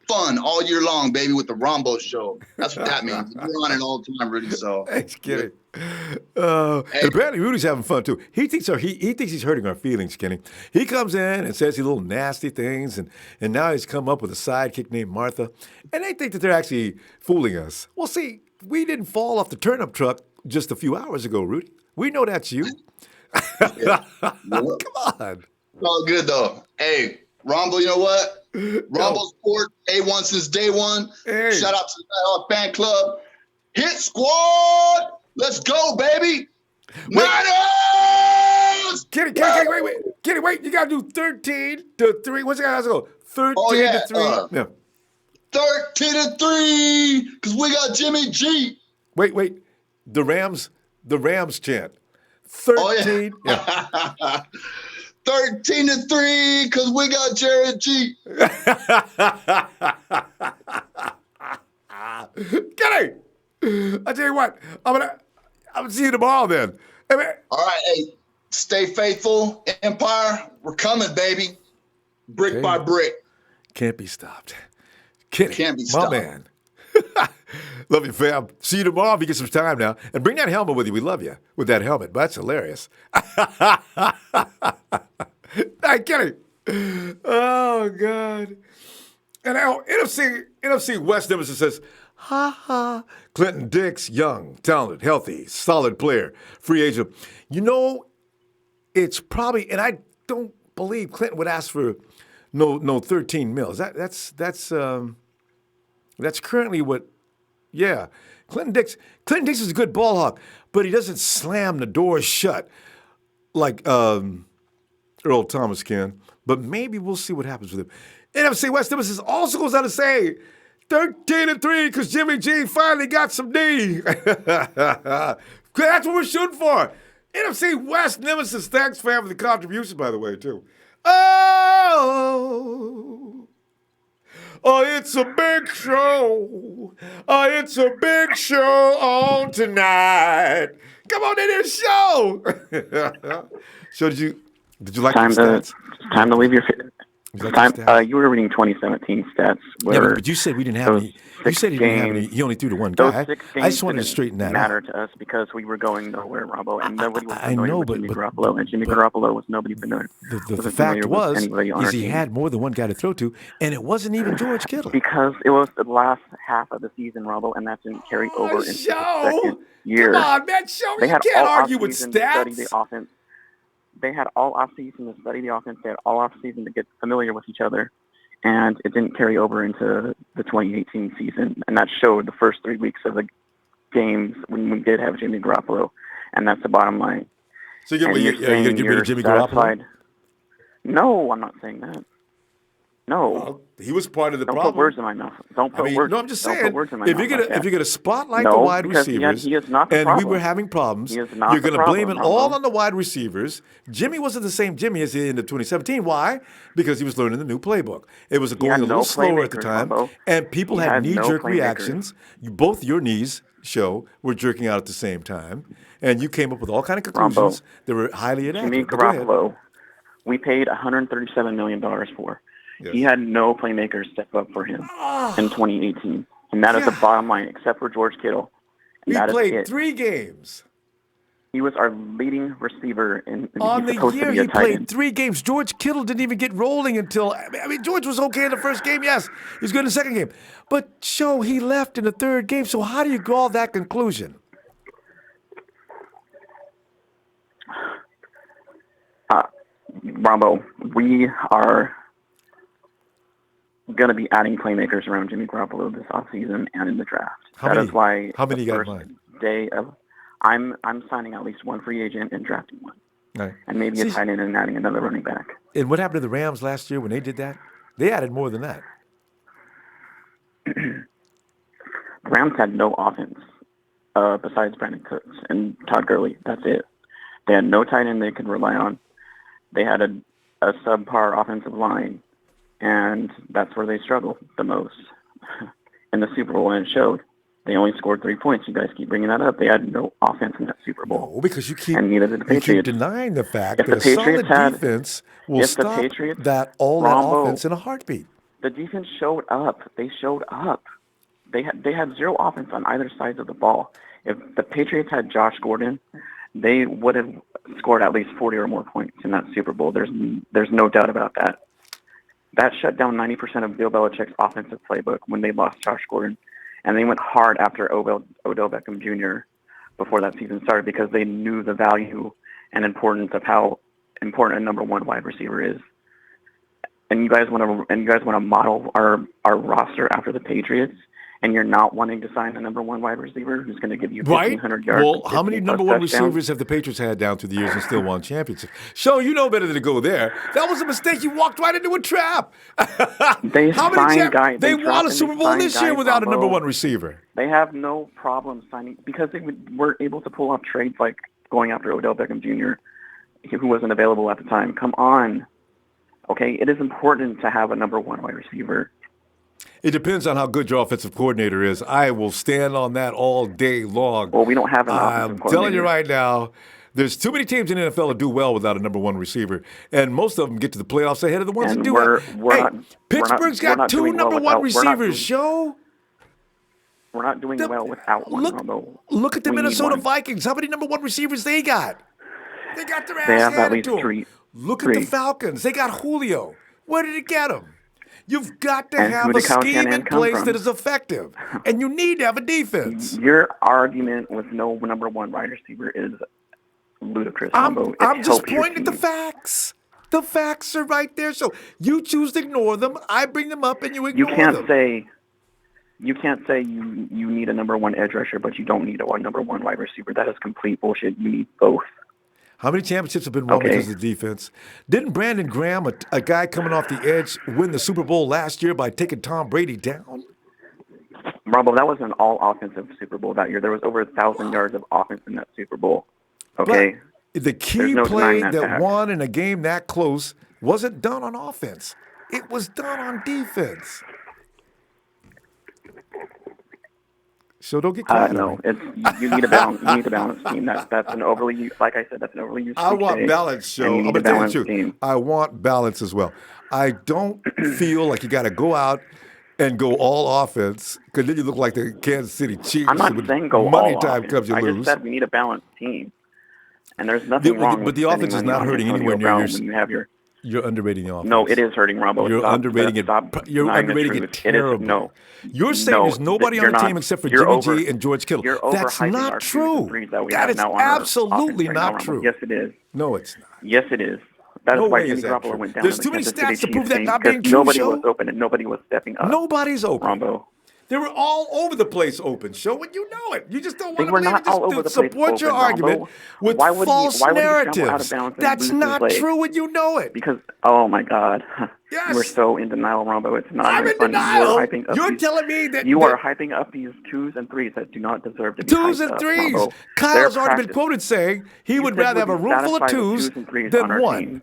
fun all year long, baby, with the Ronbo show. That's what that means. You're on it all the time, Rudy. So thanks, kidding. And apparently Rudy's having fun too. He thinks he's hurting our feelings, Kenny. He comes in and says these little nasty things, and now he's come up with a sidekick named Martha, and they think that they're actually fooling us. Well, see, we didn't fall off the turnip truck just a few hours ago, Rudy. We know that's you. Come on. It's all good though. Hey, Ronbo, you know what? Ronbo Sport, A1 since day one. Hey. Shout out to the Nighthawk Fan Club. Hit squad! Let's go, baby! Niners! Kenny, wait. Kenny, wait. You got to do 13-3. What's it got to go? 13-3. 13-3, because we got Jimmy G. Wait. The Rams chant. 13. Yeah. 13-3, because we got Jared G. Kenny! I tell you what, I'm gonna see you tomorrow then. Hey, man. All right, hey, stay faithful, Empire. We're coming, baby. Brick by brick. Can't be stopped. Kenny, can't be stopped. My man. Love you, fam. See you tomorrow if you get some time now. And bring that helmet with you. We love you with that helmet. But that's hilarious. Hey, Kenny. Oh, God. And now NFC West Emerson says, ha. Clinton Dix, young, talented, healthy, solid player, free agent. You know, it's probably, and I don't believe Clinton would ask for no 13 mils. That's currently what. Yeah, Clinton Dix is a good ball hawk, but he doesn't slam the doors shut like Earl Thomas can, but maybe we'll see what happens with him. NFC West Nemesis also goes on to say 13-3 because Jimmy G finally got some D. That's what we're shooting for. NFC West Nemesis, thanks for having the contribution, by the way, too. Oh, it's a big show. It's a big show on tonight. Come on in here, show. So did you like the stats? Time to leave your. You were reading 2017 stats. Yeah, but you said we didn't have any. You said he didn't have any. He only threw to one guy. I just wanted to straighten that matter out. to us because we were going nowhere, Ronbo, and nobody was familiar with Jimmy Garoppolo, and Jimmy Garoppolo was nobody familiar. The fact was he had more than one guy to throw to, and it wasn't even George Kittle. Because it was the last half of the season, Ronbo, and that didn't carry over into the second year. Come on, man, show. You can't argue with stats. The offense. They had all offseason to study the offense. They had all offseason to get familiar with each other. And it didn't carry over into the 2018 season. And that showed the first 3 weeks of the games when we did have Jimmy Garoppolo. And that's the bottom line. So you're going to get rid of Jimmy Garoppolo? No, I'm not saying that. No. Well, he was part of the problem. Don't put words in my mouth. Don't put words. No, I'm just saying, if you're gonna spotlight the wide receivers, he is not the and problem. we were having problems, you're going to blame it all on the wide receivers. Jimmy wasn't the same Jimmy as the end of 2017. Why? Because he was learning the new playbook. It was going a little slower at the time, and people had knee-jerk reactions. Both your knees, were jerking out at the same time, and you came up with all kind of conclusions that were highly inaccurate. Jimmy Garoppolo, we paid $137 million for. Yes. He had no playmakers step up for him in 2018. And that is the bottom line, except for George Kittle. And he played 3 games. He was our leading receiver in on the year. He played 3 games. George Kittle didn't even get rolling until. George was okay in the first game. Yes, he's good in the second game, but he left in the third game. So how do you draw that conclusion? Ronbo, we are going to be adding playmakers around Jimmy Garoppolo this offseason and in the draft. That is why how many you got in mind? Day of, I'm signing at least one free agent and drafting one. Right. And maybe a tight end and adding another running back. And what happened to the Rams last year when they did that? They added more than that. The Rams had no offense besides Brandon Cooks and Todd Gurley. That's it. They had no tight end they could rely on. They had a subpar offensive line. And that's where they struggled the most in the Super Bowl, and it showed. They only scored 3 points. You guys keep bringing that up. They had no offense in that Super Bowl. No, because you keep denying the fact that a solid defense will stop that offense in a heartbeat. The defense showed up. They showed up. They had zero offense on either side of the ball. If the Patriots had Josh Gordon, they would have scored at least 40 or more points in that Super Bowl. There's no doubt about that. That shut down 90% of Bill Belichick's offensive playbook when they lost Josh Gordon. And they went hard after Odell Beckham Jr. before that season started because they knew the value and importance of how important a number one wide receiver is. And you guys want to model our roster after the Patriots, and you're not wanting to sign a number one wide receiver who's going to give you 1,500 yards. Well, how many number one receivers have the Patriots had down through the years and still won championships? You know better than to go there. That was a mistake. You walked right into a trap. They won a Super Bowl this year without a number one receiver. They have no problem signing because they were able to pull off trades like going after Odell Beckham Jr., who wasn't available at the time. Come on. Okay, it is important to have a number one wide receiver. It depends on how good your offensive coordinator is. I will stand on that all day long. Well, we don't have an offensive coordinator. I'm telling you right now, there's too many teams in the NFL that do well without a number one receiver, and most of them get to the playoffs ahead of the ones that do it. Pittsburgh's got 2 number one receivers, We're not doing well without one. Look at the Minnesota Vikings. How many number one receivers they got? They got their ass handed to at least them. 3. Look at the Falcons. They got Julio. Where did he get him? You've got to have a scheme in place that is effective, and you need to have a defense. Your argument with no number one wide receiver is ludicrous. I'm just pointing at the facts. The facts are right there. So you choose to ignore them. I bring them up, and you ignore them. You can't say you need a number one edge rusher, but you don't need a number one wide receiver. That is complete bullshit. You need both. How many championships have been won because of the defense? Didn't Brandon Graham, a guy coming off the edge, win the Super Bowl last year by taking Tom Brady down? Ronbo, that was an all-offensive Super Bowl that year. There was over 1,000 yards of offense in that Super Bowl. Okay? But the key play that won in a game that close wasn't done on offense. It was done on defense. So don't get quiet. No, you need a balance. You need a balanced team. That's an overly, like I said, that's an overly used. I want balance, Show. I'm gonna tell you the truth. I want balance as well. I don't feel like you got to go out and go all offense because then you look like the Kansas City Chiefs. I'm not saying go money all time offense. comes, you I lose. just said we need a balanced team, and there's nothing wrong. But the offense is not hurting anywhere near yours. When you have your. You're underrating the offense. No, it is hurting, Ronbo. You're underrating it. You're underrating it terribly. You're saying there's nobody on the team except for Jimmy G and George Kittle. That's not true. That is absolutely not true. Yes, it is. No, it's not. Yes, it is. That is why Jimmy Garoppolo went down. There's too many stats to prove that not being true. Nobody was open and nobody was stepping up. Nobody's open. Ronbo. They were all over the place open, Show, and you know it. You just don't want to believe it. Just support your argument with false narratives. That's not true, and you know it. Because, oh, my God. Yes. You are so in denial, Ronbo. It's not I'm in denial. You're telling me that you are hyping up these 2s and 3s that do not deserve to be 2s and 3s. Ronbo. Kyle's already been quoted saying he would rather have a room full of 2s than 1.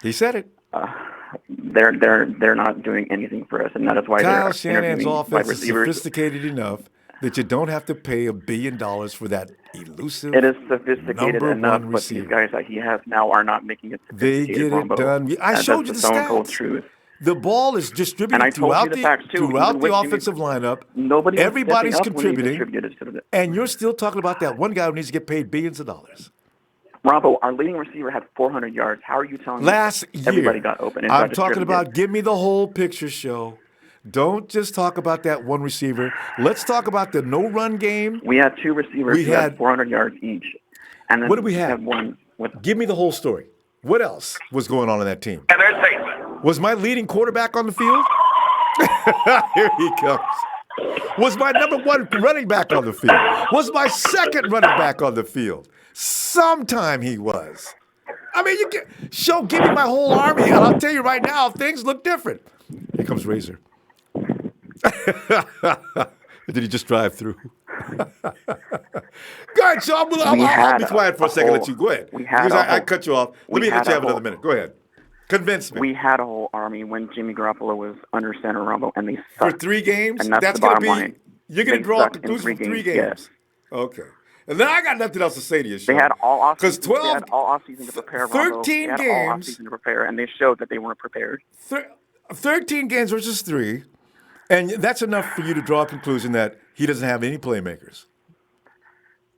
He said it. They're not doing anything for us, and that is why Kyle Shanahan's offense is sophisticated enough that you don't have to pay $1 billion for that elusive. It is sophisticated enough, but these guys that he has now are not making it They sophisticated. get it done. I showed you the stats. Truth. The ball is distributed throughout the offensive lineup. Everybody's contributing, and you're still talking about that one guy who needs to get paid billions of dollars. Ronbo, our leading receiver had 400 yards. How are you telling me everybody got open? I'm talking about give me the whole picture, Show. Don't just talk about that one receiver. Let's talk about the no-run game. We had 2 receivers who had 400 yards each. And then what did we have? One give me the whole story. What else was going on in that team? Was my leading quarterback on the field? Here he comes. Was my number 1 running back on the field? Was my second running back on the field? Sometime he was. I mean, give me my whole army, and I'll tell you right now, things look different. Here comes Razor. Did he just drive through? Go ahead, Sean. I'll be quiet for a second. Let you go ahead. Because I cut you off. Let me let you have another minute. Go ahead. Convince me. We had a whole army when Jimmy Garoppolo was under center, Ronbo, and they For sucked. 3 games? And that's going to be line. You're going to draw a conclusion from 3 games. Yes. Okay. And then I got nothing else to say to you, Sean. They had all offseason. 12, they had all offseason to prepare. 13 Ronbo. They games. had all offseason to prepare, and they showed that they weren't prepared. 13 games versus 3, and that's enough for you to draw a conclusion that he doesn't have any playmakers.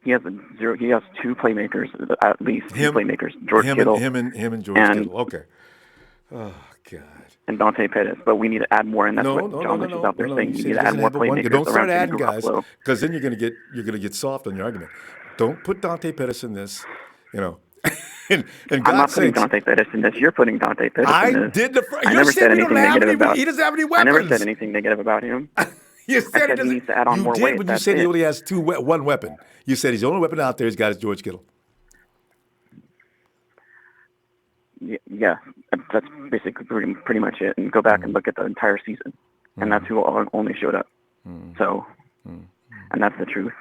He has 0. He has 2 playmakers at least. 2 playmakers. George Kittle. Him and George Kittle. Okay. Oh God. And Dante Pettis, but we need to add more, and that's what John Lynch is out there saying. You need to add more playmakers. Don't start around adding guys, because then you're gonna get soft on your argument. Don't put Dante Pettis in this, and I'm not putting Dante Pettis in this. You're putting Dante Pettis in this. I did the. I never said anything negative about. He doesn't have any weapons. I never said anything negative about him. You said he needs to add on more weight. When you said he only has one weapon. You said his only weapon out there he's got is George Kittle. Yeah, that's basically pretty much it. And go back and look at the entire season, and that's who only showed up. So, and that's the truth.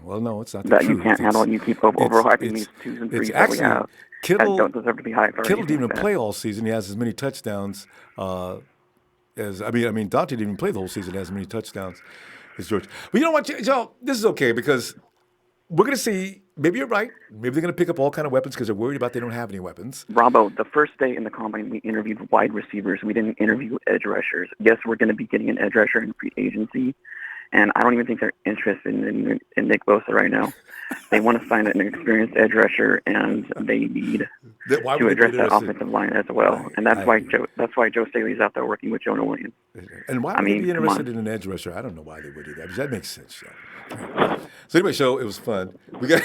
Well, no, it's not the that truth. You can't handle, and you keep overhyping these 2s and 3s that we have. Kittle don't deserve to be high. Kittle didn't even play all season. He has as many touchdowns as I mean, Dante didn't even play the whole season. He has as many touchdowns as George. But you know what, Joe? This is okay because we're going to see. Maybe you're right. Maybe they're going to pick up all kind of weapons because they're worried about they don't have any weapons. Ronbo, the first day in the combine, we interviewed wide receivers. We didn't interview edge rushers. Yes, we're going to be getting an edge rusher in free agency, and I don't even think they're interested in Nick Bosa right now. They want to sign an experienced edge rusher, and they need to address that offensive line as well. And that's why Joe Staley's out there working with Jonah Williams. And why would they be interested in an edge rusher? I don't know why they would do that. Because that makes sense. Yeah. So anyway, Show, it was fun. We got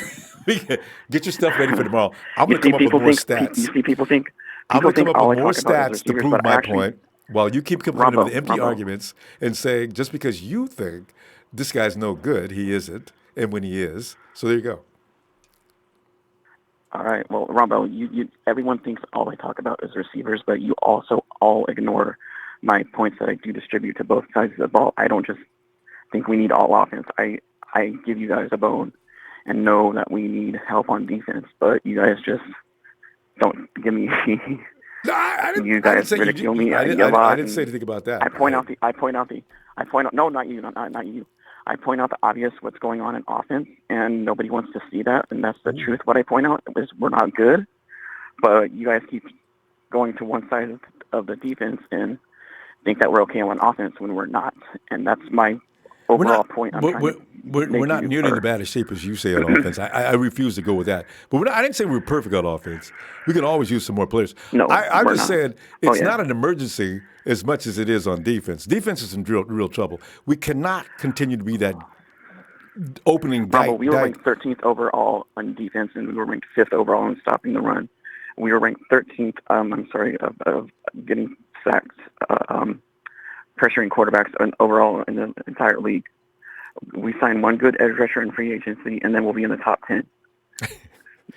get your stuff ready for tomorrow. I'm going to come up with more stats. You see, people think I'm going to come up with more stats to prove my point. While you keep complaining with empty arguments and saying just because you think this guy's no good, he isn't, and when he is. So there you go. All right. Well, Ronbo, you everyone thinks all I talk about is receivers, but you also all ignore my points that I do distribute to both sides of the ball. I don't just think we need all offense. I give you guys a bone and know that we need help on defense, but you guys just don't give me. You guys ridicule me. I didn't say anything about that. I point out. No, not you. Not you. I point out the obvious, what's going on in offense, and nobody wants to see that, and that's the truth. What I point out is we're not good, but you guys keep going to one side of the defense and think that we're okay on offense when we're not, and that's my overall point. We're not nearly in the bad shape as you say on offense. I refuse to go with that. But I didn't say we're perfect on offense. We can always use some more players. No, I'm just not. saying it's not an emergency as much as it is on defense. Defense is in real trouble. We cannot continue to be that opening Ronbo, we were ranked 13th overall on defense, and we were ranked 5th overall in stopping the run. We were ranked 13th. Of getting sacks, pressuring quarterbacks, and overall in the entire league. We signed one good edge rusher in free agency, and then we'll be in the top 10.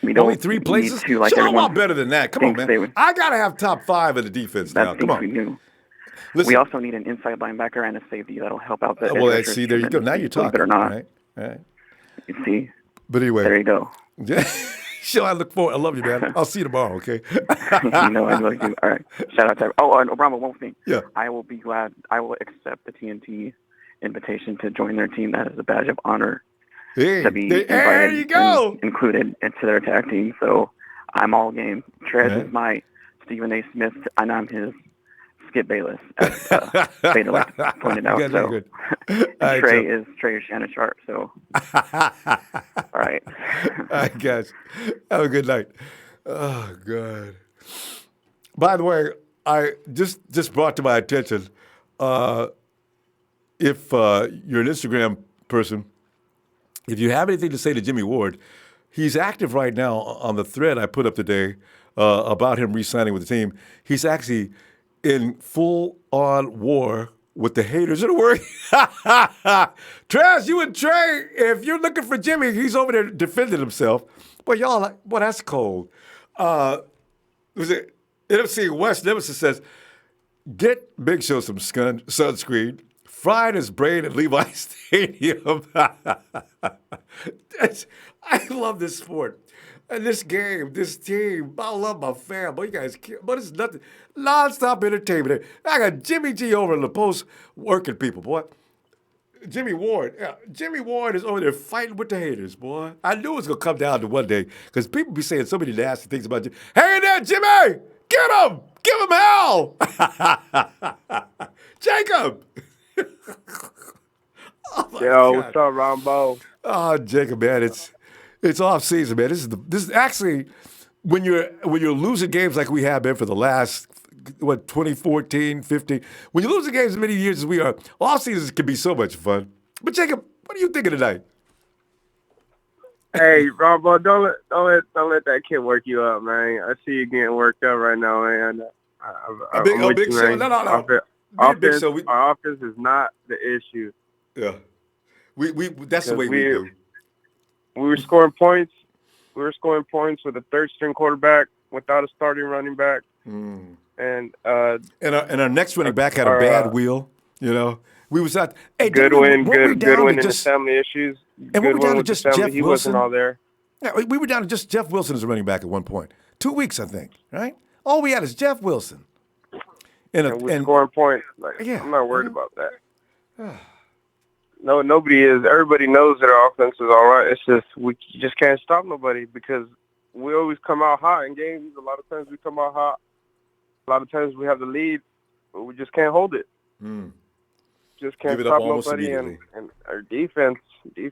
We don't Only 3 places? Need to, like Show a lot everyone better than that. Come on, man. I got to have top 5 in the defense now. Come on. We do. Listen. We also need an inside linebacker and a safety that'll help out the well, see, there you go. Now you're talking. Believe it or not. All right. You see? But anyway. There you go. Sure, I look forward. I love you, man. I'll see you tomorrow, okay? I love you. All right. Shout out to and Obama, one thing. Yeah. I will be glad. I will accept the TNT invitation to join their team. That is a badge of honor to be invited there you go. included into their tag team. So I'm all game. Trez is my Stephen A. Smith, and I'm his Skip Bayless, as Beta pointed out. So Trey is Shannon Sharp. So all right. All right, guys. Have a good night. Oh God. By the way, I just brought to my attention. If you're an Instagram person, if you have anything to say to Jimmy Ward, he's active right now on the thread I put up today about him re-signing with the team. He's actually in full-on war with the haters of the word. Trash, you and Trey, if you're looking for Jimmy, he's over there defending himself. But y'all like, boy, that's cold. Was it NFC West Nemesis says, get Big Show some sunscreen. Fried his brain at Levi Stadium. I love this sport. And this game, this team, I love my fam. Boy, you guys, but it's nothing. Non-stop entertainment. I got Jimmy G over in the post working people, boy. Jimmy Ward is over there fighting with the haters, boy. I knew it was going to come down to one day because people be saying so many nasty things about Jimmy. Hey there, Jimmy! Get him! Give him hell! Jacob! Yo, what's up, Ronbo? Oh, Jacob, man, it's off season, man. This is actually when you're losing games like we have been for the last 2014, 15. When you're losing games as many years as we are, off seasons can be so much fun. But Jacob, what are you thinking tonight? Hey, Ronbo, don't let that kid work you up, man. I see you getting worked up right now, man. Big Show, no. Our offense is not the issue. Yeah, we that's the way we do. We were scoring points. We were scoring points with a third-string quarterback without a starting running back. And our next running back had a bad wheel. You know, we was not. Hey, Goodwin in his family issues. And we were down to just Jeff Wilson. He wasn't all there. Yeah, we were down to just Jeff Wilson as a running back at one point. 2 weeks, I think. Right? All we had is Jeff Wilson. And we're scoring points. I'm not worried about that. No, nobody is. Everybody knows that our offense is all right. It's just we just can't stop nobody because we always come out hot in games. A lot of times we come out hot. A lot of times we have the lead, but we just can't hold it. Just can't stop nobody. And our defense. You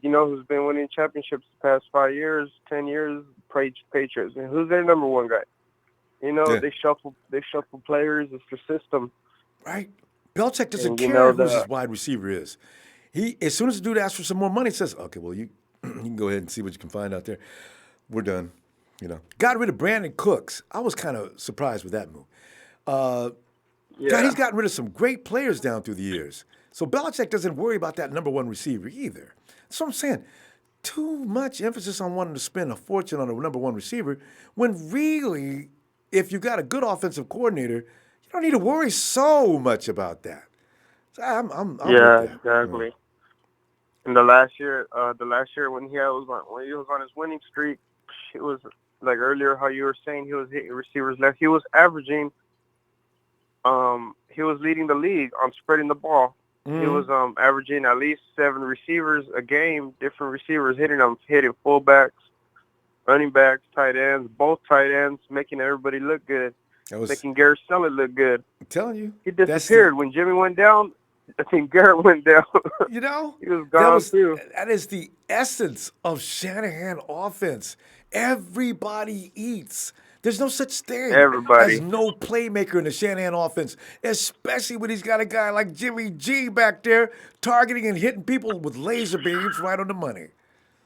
know who's been winning championships the past 5 years, 10 years? Patriots. And who's their number one guy? You know, they shuffle players. It's their system. Right. Belichick doesn't care who his wide receiver is. He, as soon as the dude asks for some more money, says, okay, well, you can go ahead and see what you can find out there. We're done. You know. Got rid of Brandon Cooks. I was kind of surprised with that move. God, he's gotten rid of some great players down through the years. So Belichick doesn't worry about that number one receiver either. That's what I'm saying. too much emphasis on wanting to spend a fortune on a number one receiver when really, if you got a good offensive coordinator, you don't need to worry so much about that. So I'm with that. Exactly. And the last year when he was on his winning streak, it was like earlier how you were saying he was hitting receivers left. He was averaging, he was leading the league on spreading the ball. He was averaging at least 7 receivers a game, different receivers hitting fullbacks, running backs, tight ends, both tight ends, making everybody look good, making Garrett Sellett look good. I'm telling you. He disappeared. When Jimmy went down, I think Garrett went down. You know? He was gone too. That is the essence of Shanahan offense. Everybody eats. There's no such thing as no playmaker in the Shanahan offense, especially when he's got a guy like Jimmy G back there targeting and hitting people with laser beams right on the money.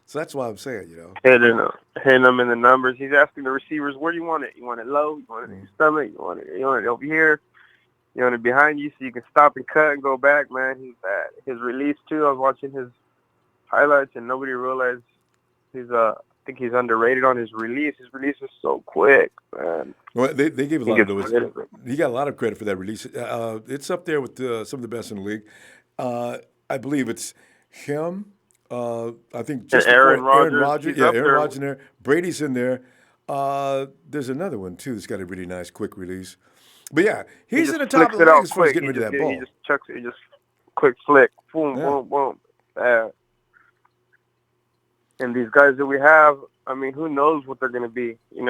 So that's why I'm saying, hitting them in the numbers. He's asking the receivers, where do you want it? You want it low? You want it in your stomach? You want it over here? You want it behind you so you can stop and cut and go back, man. He's bad. His release too. I was watching his highlights and nobody realized I think he's underrated on his release. His release is so quick, man. Well, they gave a lot of notice. He got a lot of credit for that release. It's up there with some of the best in the league. I believe it's him. I think just Aaron Rodgers. Aaron Rodgers in there. Brady's in there. There's another one too that's got a really nice quick release. But yeah, he's in the top of the league as far as getting rid of that ball. He just chucks it. He just quick flick, boom, boom, boom. And these guys that we have, I mean, who knows what they're going to be? A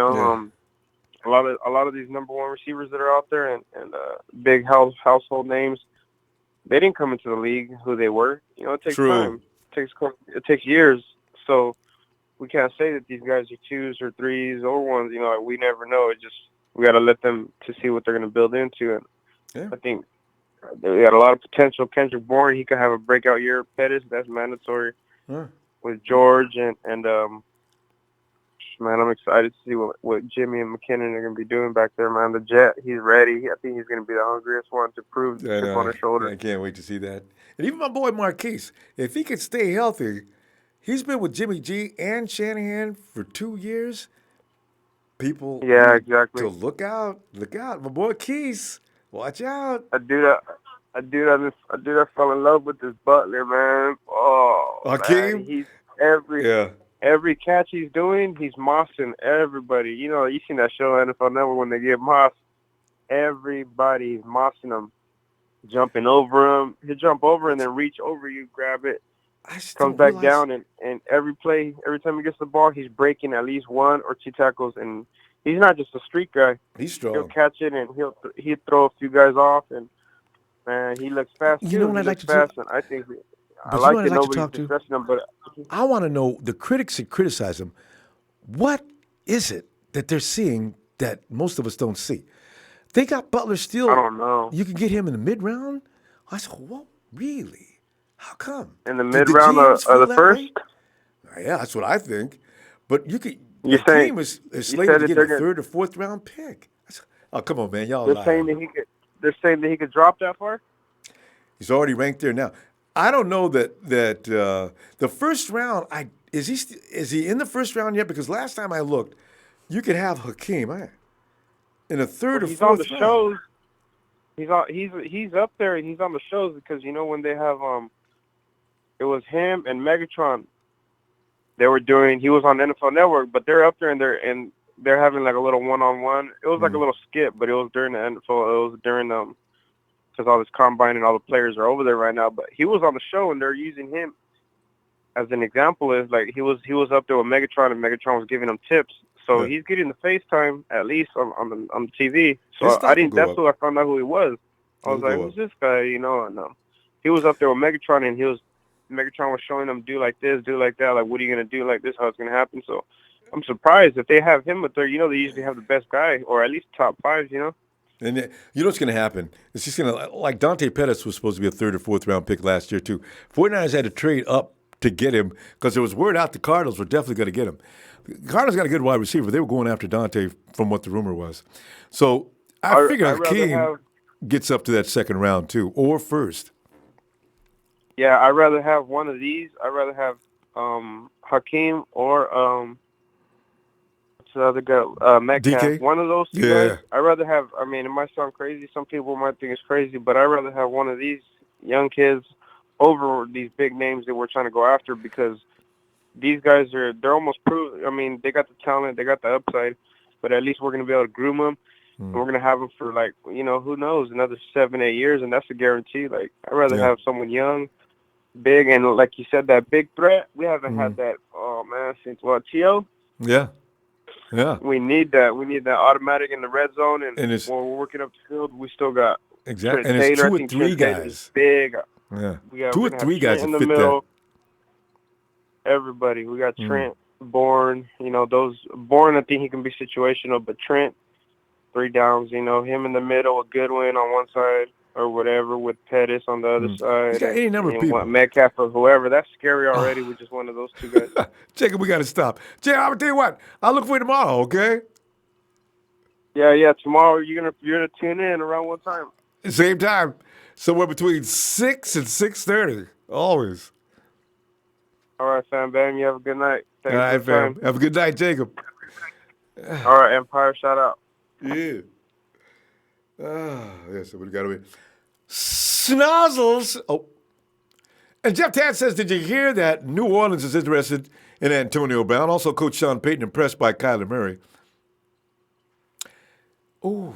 lot of these number one receivers that are out there and big household names, they didn't come into the league who they were. It takes time. It takes years. So we can't say that these guys are 2s or 3s or 1s. We never know. We got to let them to see what they're going to build into. And I think they got a lot of potential. Kendrick Bourne, he could have a breakout year. Pettis, that's mandatory. With George and man, I'm excited to see what Jimmy and McKinnon are going to be doing back there, man. The Jet, he's ready. I think he's going to be the hungriest one to prove the chip on his shoulder. I can't wait to see that. And even my boy Marquise, if he could stay healthy, he's been with Jimmy G and Shanahan for 2 years. People exactly. to look out. My boy Keys, watch out. I do that fell in love with this Butler, man. Oh, Hakeem? He's every catch he's doing, he's mossing everybody. You seen that show NFL Network when they give moss. Everybody's mossing him, jumping over him. He'll jump over and then reach over you, grab it, comes back down, and every time he gets the ball, he's breaking at least 1 or 2 tackles. And he's not just a street guy. He's strong. He'll catch it and he'll throw a few guys off, and man, he looks fast. You know what I'd like to do? And I think I like it. Nobody's discussing him, but I want to know, the critics that criticize him, what is it that they're seeing that most of us don't see? They got Butler still. I don't know. You can get him in the mid-round? I said, what? Really? How come? In the mid-round of the first? Yeah, that's what I think. But you could. The team is slated to get a 3rd or 4th round pick. Oh, come on, man. Y'all They're saying that he could drop that far? He's already ranked there now. I don't know that the first round. Is he in the first round yet? Because last time I looked, you could have Hakeem in a 3rd or 4th round. He's on the shows. He's up there and he's on the shows because when they have it was him and Megatron. He was on NFL Network, but they're up there and they're having like a little one-on-one. It was like a little skit, but it was during the NFL. It was during because all this combine and all the players are over there right now. But he was on the show, and they're using him as an example. Is like he was up there with Megatron, and Megatron was giving him tips. So he's getting the FaceTime at least on the TV. So That's who I found out who he was. I was like, who's this guy? And he was up there with Megatron, and Megatron was showing them do like this, do like that. Like, what are you gonna do? Like this, how it's gonna happen? So I'm surprised if they have him up there. They usually have the best guy, or at least top 5. And you know what's going to happen? It's just going to, like Dante Pettis was supposed to be a 3rd or 4th round pick last year too. 49ers had to trade up to get him because there was word out the Cardinals were definitely going to get him. The Cardinals got a good wide receiver. They were going after Dante from what the rumor was. So I figure Hakeem gets up to that 2nd round too, or 1st. Yeah, I'd rather have one of these. I'd rather have Hakeem or what's the other guy? Metcalf. DK? One of those two Yeah. guys. I'd rather have. I mean, it might sound crazy. Some people might think it's crazy, but I'd rather have one of these young kids over these big names that we're trying to go after because these guys they're almost proved. I mean, they got the talent, they got the upside, but at least we're gonna be able to groom them. And we're gonna have them for like who knows, another 7-8 years, and that's a guarantee. Like I'd rather have someone young, big, and like you said, that big threat. We haven't had that. Oh man, since T.O. Yeah. We need that. We need that automatic in the red zone, and it's, when we're working up the field, we still got exactly. Trent And it's Taylor. 2 or 3 guys. Big. Yeah. We got 2 or 3 guys in that the fit middle. that. Everybody. We got Trent, Bourne. Bourne. I think he can be situational, but Trent, 3 downs. Him in the middle, a Goodwin on one side or whatever, with Pettis on the other side. He's got any number of people. Metcalf or whoever. That's scary already with just one of those 2 guys. Jacob, we got to stop. Jacob, I'm gonna tell you what. I'll look for you tomorrow. Okay. Yeah. Tomorrow you're gonna tune in around what time? Same time, somewhere between 6 and 6:30. Always. All right, fam. Bam. You have a good night. Thanks All right, for the fam. time. Have a good night, Jacob. All right, Empire. Shout out. Yeah. Yes, we got away. Snozzles. Oh. And Jeff Tad says, did you hear that New Orleans is interested in Antonio Brown? Also, Coach Sean Payton impressed by Kyler Murray. Oh,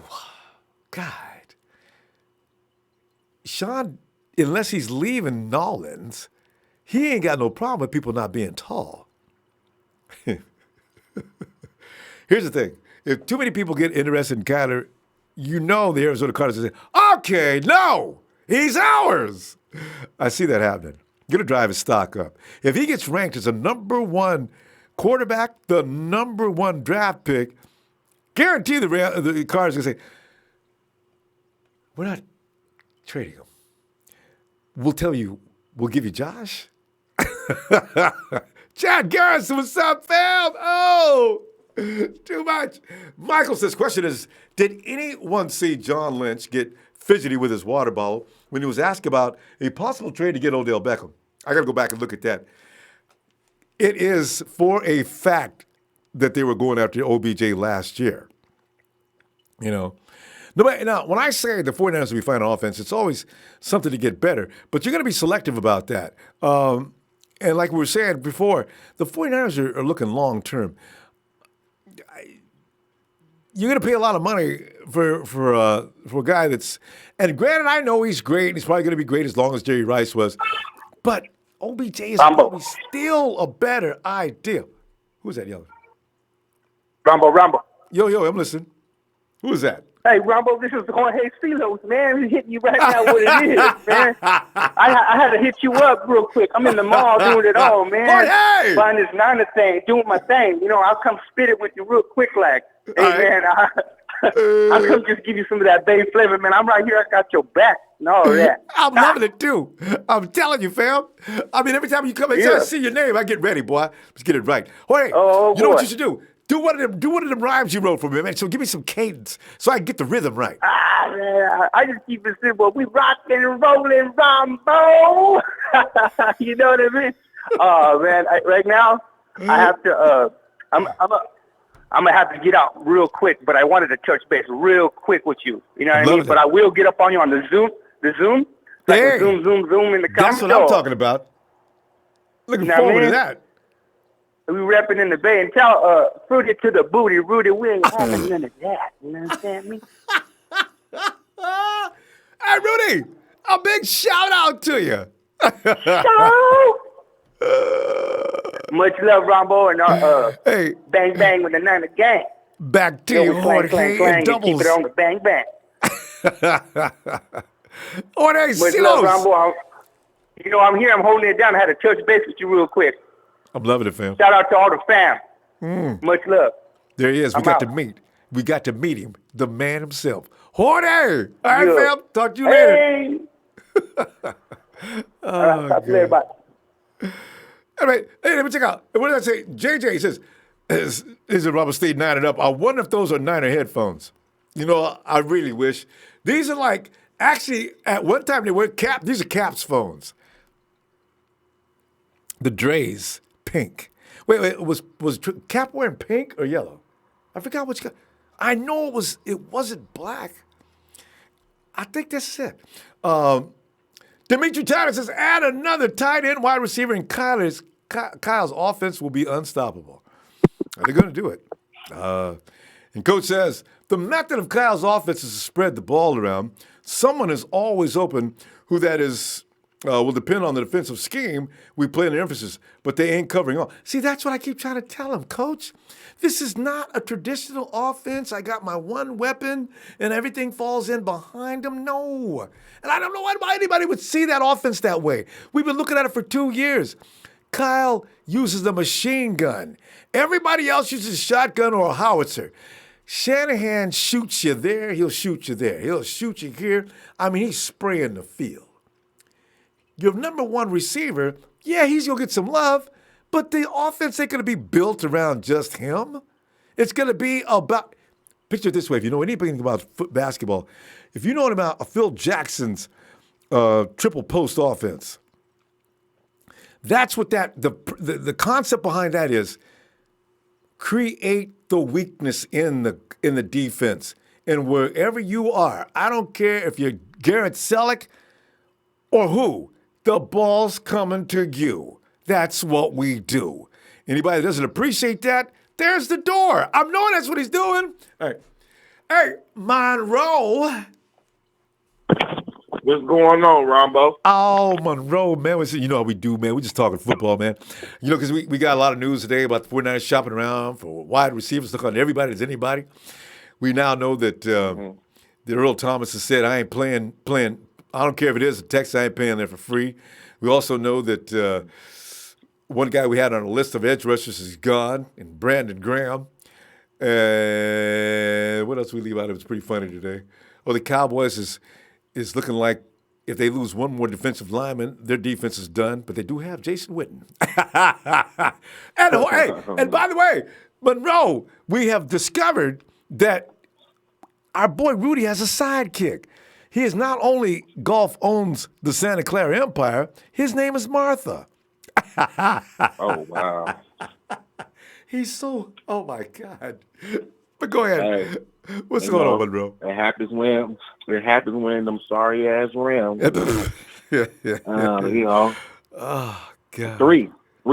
God. Sean, unless he's leaving Nolans, he ain't got no problem with people not being tall. Here's the thing. If too many people get interested in Kyler, the Arizona Cardinals say, okay, no, he's ours. I see that happening. Going to drive his stock up. If he gets ranked as a number 1 quarterback, the number 1 draft pick, guarantee the Cardinals going to say, we're not trading him. We'll tell you, we'll give you Josh. Chad Garrison, what's up, fam? Oh, too much. Michael says, question is, did anyone see John Lynch get fidgety with his water bottle when he was asked about a possible trade to get Odell Beckham? I got to go back and look at that. It is for a fact that they were going after OBJ last year. Now, when I say the 49ers will be fine on offense, it's always something to get better, but you're going to be selective about that. And like we were saying before, the 49ers are looking long-term. You're going to pay a lot of money for a guy that's – and granted, I know he's great, and he's probably going to be great as long as Jerry Rice was, but OBJ is probably still a better idea. Who's that yelling? Ronbo. Yo, I'm listening. Who is that? Hey, Ronbo, this is Jorge Silos, man. We're hitting you right now what it is, man. I had to hit you up real quick. I'm in the mall doing it all, man. Jorge! Buying this Niner thing, doing my thing. I'll come spit it with you real quick like, hey, man, I'll come just give you some of that Bay flavor, man. I'm right here. I got your back and all that. I'm loving it, too. I'm telling you, fam. I mean, every time you come in, I see your name, I get ready, boy. Let's get it right. Jorge, you know what you should do? Do one of them rhymes you wrote for me, man. So give me some cadence so I can get the rhythm right. Man, I just keep it simple. We rocking and rolling, Ronbo. You know what I mean? Oh man, right now I have to. I'm gonna have to get out real quick, but I wanted to touch base real quick with you. You know what I mean? But I will get up on you on the Zoom. Like hey, zoom in the comments. That's what I'm talking about. Looking forward to that. We repping in the Bay and tell Fruity to the booty, Rudy, we ain't having none of that. You understand me? Hey, Rudy, a big shout out to you. Much love, Ronbo, and hey, bang bang with the Niner gang. Back to you, Jorge, and doubles. Keep it on the bang bang. Jorge, much love, Ronbo. I'm here. I'm holding it down. I had to touch base with you real quick. I'm loving it, fam. Shout out to all the fam. Much love. There he is. We got to meet him, the man himself. Jorge! All right, fam. Talk to you later. All right, talk to you later. Bye. All right. Hey, let me check out. What did I say? JJ says, is it Robert State 9 and up? I wonder if those are Niner headphones. I really wish. These are actually, at one time they were these are Caps phones. The Dre's pink. Wait, was Cap wearing pink or yellow? I forgot which. I know it wasn't black. I think that's it. Dimitri Tyler says, add another tight end wide receiver, and Kyle's offense will be unstoppable. Are they going to do it? And Coach says, the method of Kyle's offense is to spread the ball around. Someone is always open. Who that is will depend on the defensive scheme we play in the emphasis, but they ain't covering all. See, that's what I keep trying to tell him, Coach. This is not a traditional offense. I got my one weapon and everything falls in behind him. No. And I don't know why anybody would see that offense that way. We've been looking at it for 2 years. Kyle uses the machine gun. Everybody else uses a shotgun or a howitzer. Shanahan shoots you there, he'll shoot you there. He'll shoot you here. I mean, he's spraying the field. Your number one receiver, yeah, he's going to get some love, but the offense ain't going to be built around just him. It's going to be about, picture it this way, if you know anything about basketball, if you know about Phil Jackson's triple post offense, that's what the concept behind that is. Create the weakness in the defense. And wherever you are, I don't care if you're Garrett Selleck or who, the ball's coming to you. That's what we do. Anybody that doesn't appreciate that, there's the door. I'm knowing that's what he's doing. All right. Hey, Monroe. What's going on, Ronbo? Oh, Monroe, man. You know how we do, man. We just talking football, man. You know, because we got a lot of news today about the 49ers shopping around for wide receivers. Look on everybody as anybody. We now know that the Earl Thomas has said, I ain't playing. I don't care if it is a Texas, I ain't paying there for free. We also know that one guy we had on a list of edge rushers is gone, and Brandon Graham. And what else we leave out? It was pretty funny today. Oh, the Cowboys is looking like if they lose one more defensive lineman, their defense is done. But they do have Jason Witten. and by the way, Monroe, we have discovered that our boy Rudy has a sidekick. He is not only golf owns the Santa Clara Empire, his name is Martha. Oh, wow. He's so, oh, my God. But go ahead. Hey, What's going on, Monroe? It happens when them sorry ass Rams. yeah. You know. Oh God. 3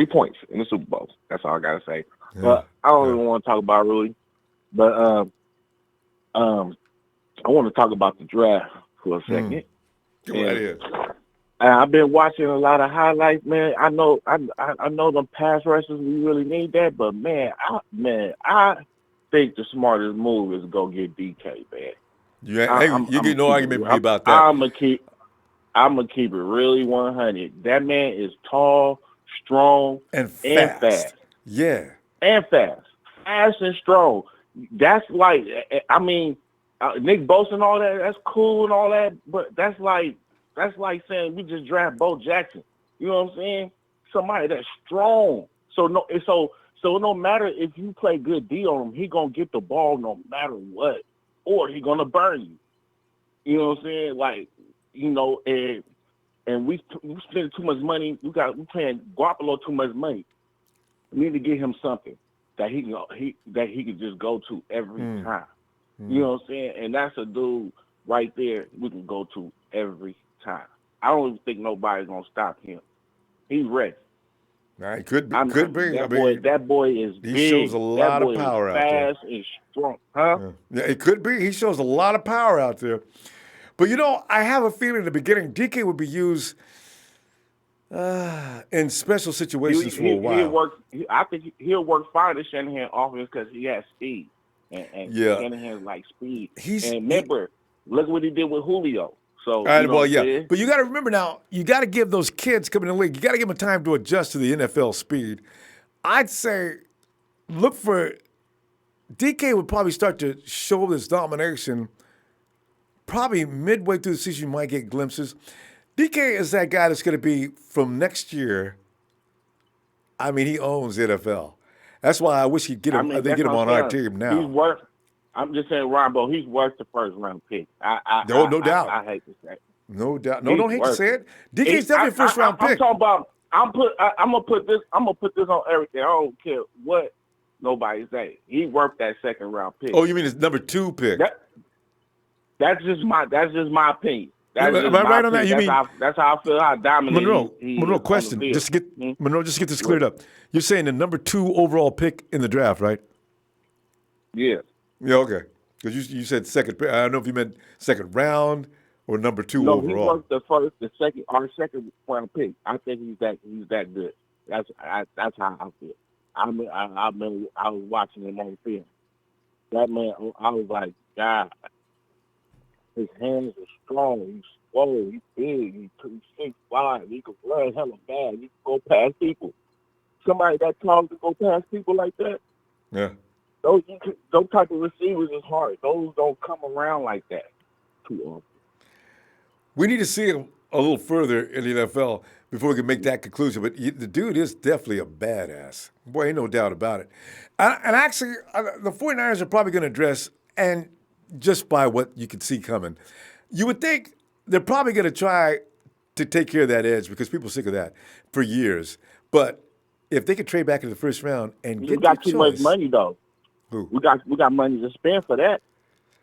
points in the Super Bowl. That's all I gotta say. Yeah. But I don't even want to talk about Rudy. But I want to talk about the draft for a second. Go right ahead. I've been watching a lot of highlights, man. I know them pass rushers. We really need that, but I think the smartest move is go get DK, man. You get no argument with me about that. I'm gonna keep it really 100. That man is tall, strong, and fast. Yeah, and fast and strong. That's like, I mean, Nick Bosa and all that. That's cool and all that, but that's like saying we just draft Bo Jackson. You know what I'm saying? Somebody that's strong. So no matter if you play good D on him, he gonna get the ball no matter what, or he gonna burn you. You know what I'm saying? Like, you know, and we spend too much money. We paying Garoppolo too much money. We need to get him something that he can just go to every time. You know what I'm saying? And that's a dude right there we can go to every time. I don't even think nobody's gonna stop him. He's ready. Right, could be. That boy is big. He shows a lot of power out there. Fast and strong, huh? Yeah, it could be. He shows a lot of power out there. But, you know, I have a feeling in the beginning DK would be used in special situations for a while. I think he'll work fine in Shanahan offense because he has speed. And Shanahan like speed. And remember, look what he did with Julio. So, but you got to remember now, you got to give those kids coming in the league, you got to give them time to adjust to the NFL speed. I'd say look for DK would probably start to show this domination probably midway through the season. You might get glimpses. DK is that guy that's going to be from next year. I mean, he owns the NFL. That's why I wish he'd get him. They get him on our team now. He's worth. I'm just saying, Ronbo, he's worth the first round pick. No doubt. I hate to say it. No doubt. No, don't hate to say it. DK's definitely a first round pick. I'm talking about I'm gonna put this on everything. I don't care what nobody say. He worked that second round pick. Oh, you mean his number 2 pick? That's just my opinion. Am I right on that? You mean that's how I feel how dominant he Monroe, is question. on the field. Just get this cleared up. You're saying the number 2 overall pick in the draft, right? Yeah. Yeah, okay. Because you said second pick. I don't know if you meant second round or number 2 No, overall. he was our second round pick. I think he's that good. That's how I feel. I was watching him on the field. That man, I was like, God, his hands are strong. He's swole. He's big. He's 6'5". He can run hella bad. He can go past people. Somebody that tall to go past people like that. Yeah. Those type of receivers is hard. Those don't come around like that too often. We need to see him a little further in the NFL before we can make that conclusion. But the dude is definitely a badass. Boy, ain't no doubt about it. And actually, the 49ers are probably going to address, and just by what you can see coming, you would think they're probably going to try to take care of that edge because people are sick of that for years. But if they could trade back in the first round and You got too much money, though. Who? We got money to spend for that.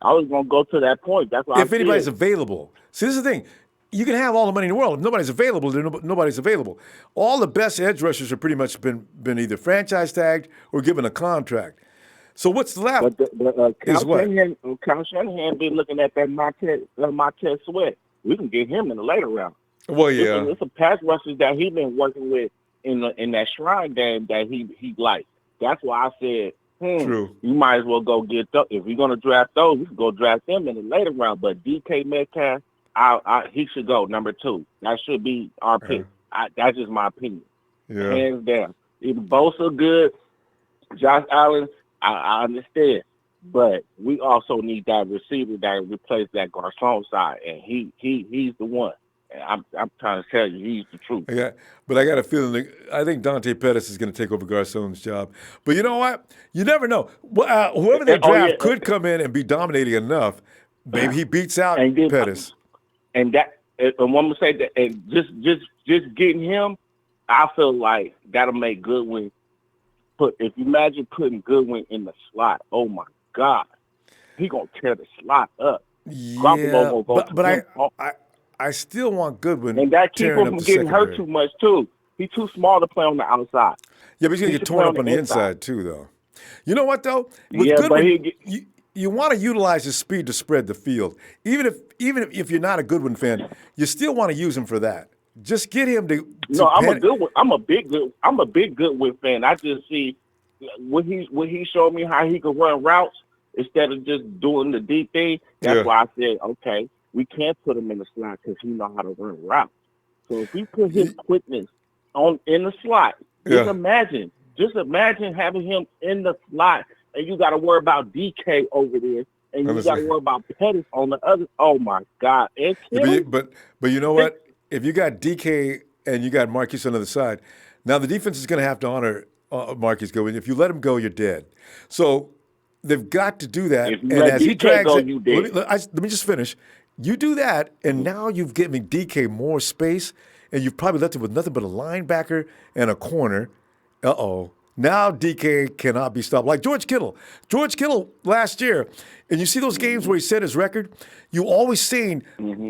I was going to go to that point. That's why if anybody's available. See, this is the thing. You can have all the money in the world. If nobody's available, then nobody's available. All the best edge rushers have pretty much been either franchise tagged or given a contract. So what's left is what? Kyle Shanahan been looking at that Montez Sweat. We can get him in the later round. Well, yeah. It's a pass rushers that he's been working with in that Shrine game that he likes. That's why I said, True. You might as well go get those. If we're going to draft those, we can go draft them in the later round. But DK Metcalf, he should go number 2. That should be our pick. That's just my opinion. Yeah. Hands down. If both are good, Josh Allen, I understand. But we also need that receiver that replaces that Garcon side, and he's the one. And I'm trying to tell you, he's the truth. But I got a feeling I think Dante Pettis is going to take over Garcon's job. But you know what? You never know. Whoever they draft could come in and be dominating enough. Maybe he beats out Pettis. And one would say that, and just getting him, I feel like that'll make Goodwin. If you imagine putting Goodwin in the slot, oh my God, he gonna tear the slot up. Yeah, but I still want Goodwin. And that keep him from getting hurt too much too. He's too small to play on the outside. Yeah, but he's gonna get torn up on the inside too, though. You know what though? With Goodwin, you want to utilize his speed to spread the field. Even if you're not a Goodwin fan, you still want to use him for that. Just get him to. No, I'm a big Goodwin fan. I just see when he showed me how he could run routes instead of just doing the deep thing. That's why I said, okay, we can't put him in the slot because he knows how to run routes. So if we put his quickness in the slot, just imagine having him in the slot, and you got to worry about DK over there, and you got to worry about Pettis on the other. Oh my God! But you know what? If you got DK and you got Marquise on the other side, now the defense is going to have to honor Marquise Goodwin. If you let him go, you're dead. So they've got to do that. And as he drags it, let me just finish. You do that, and now you've given DK more space, and you've probably left him with nothing but a linebacker and a corner. Now DK cannot be stopped. Like George Kittle. George Kittle last year, and you see those games where he set his record, you always seen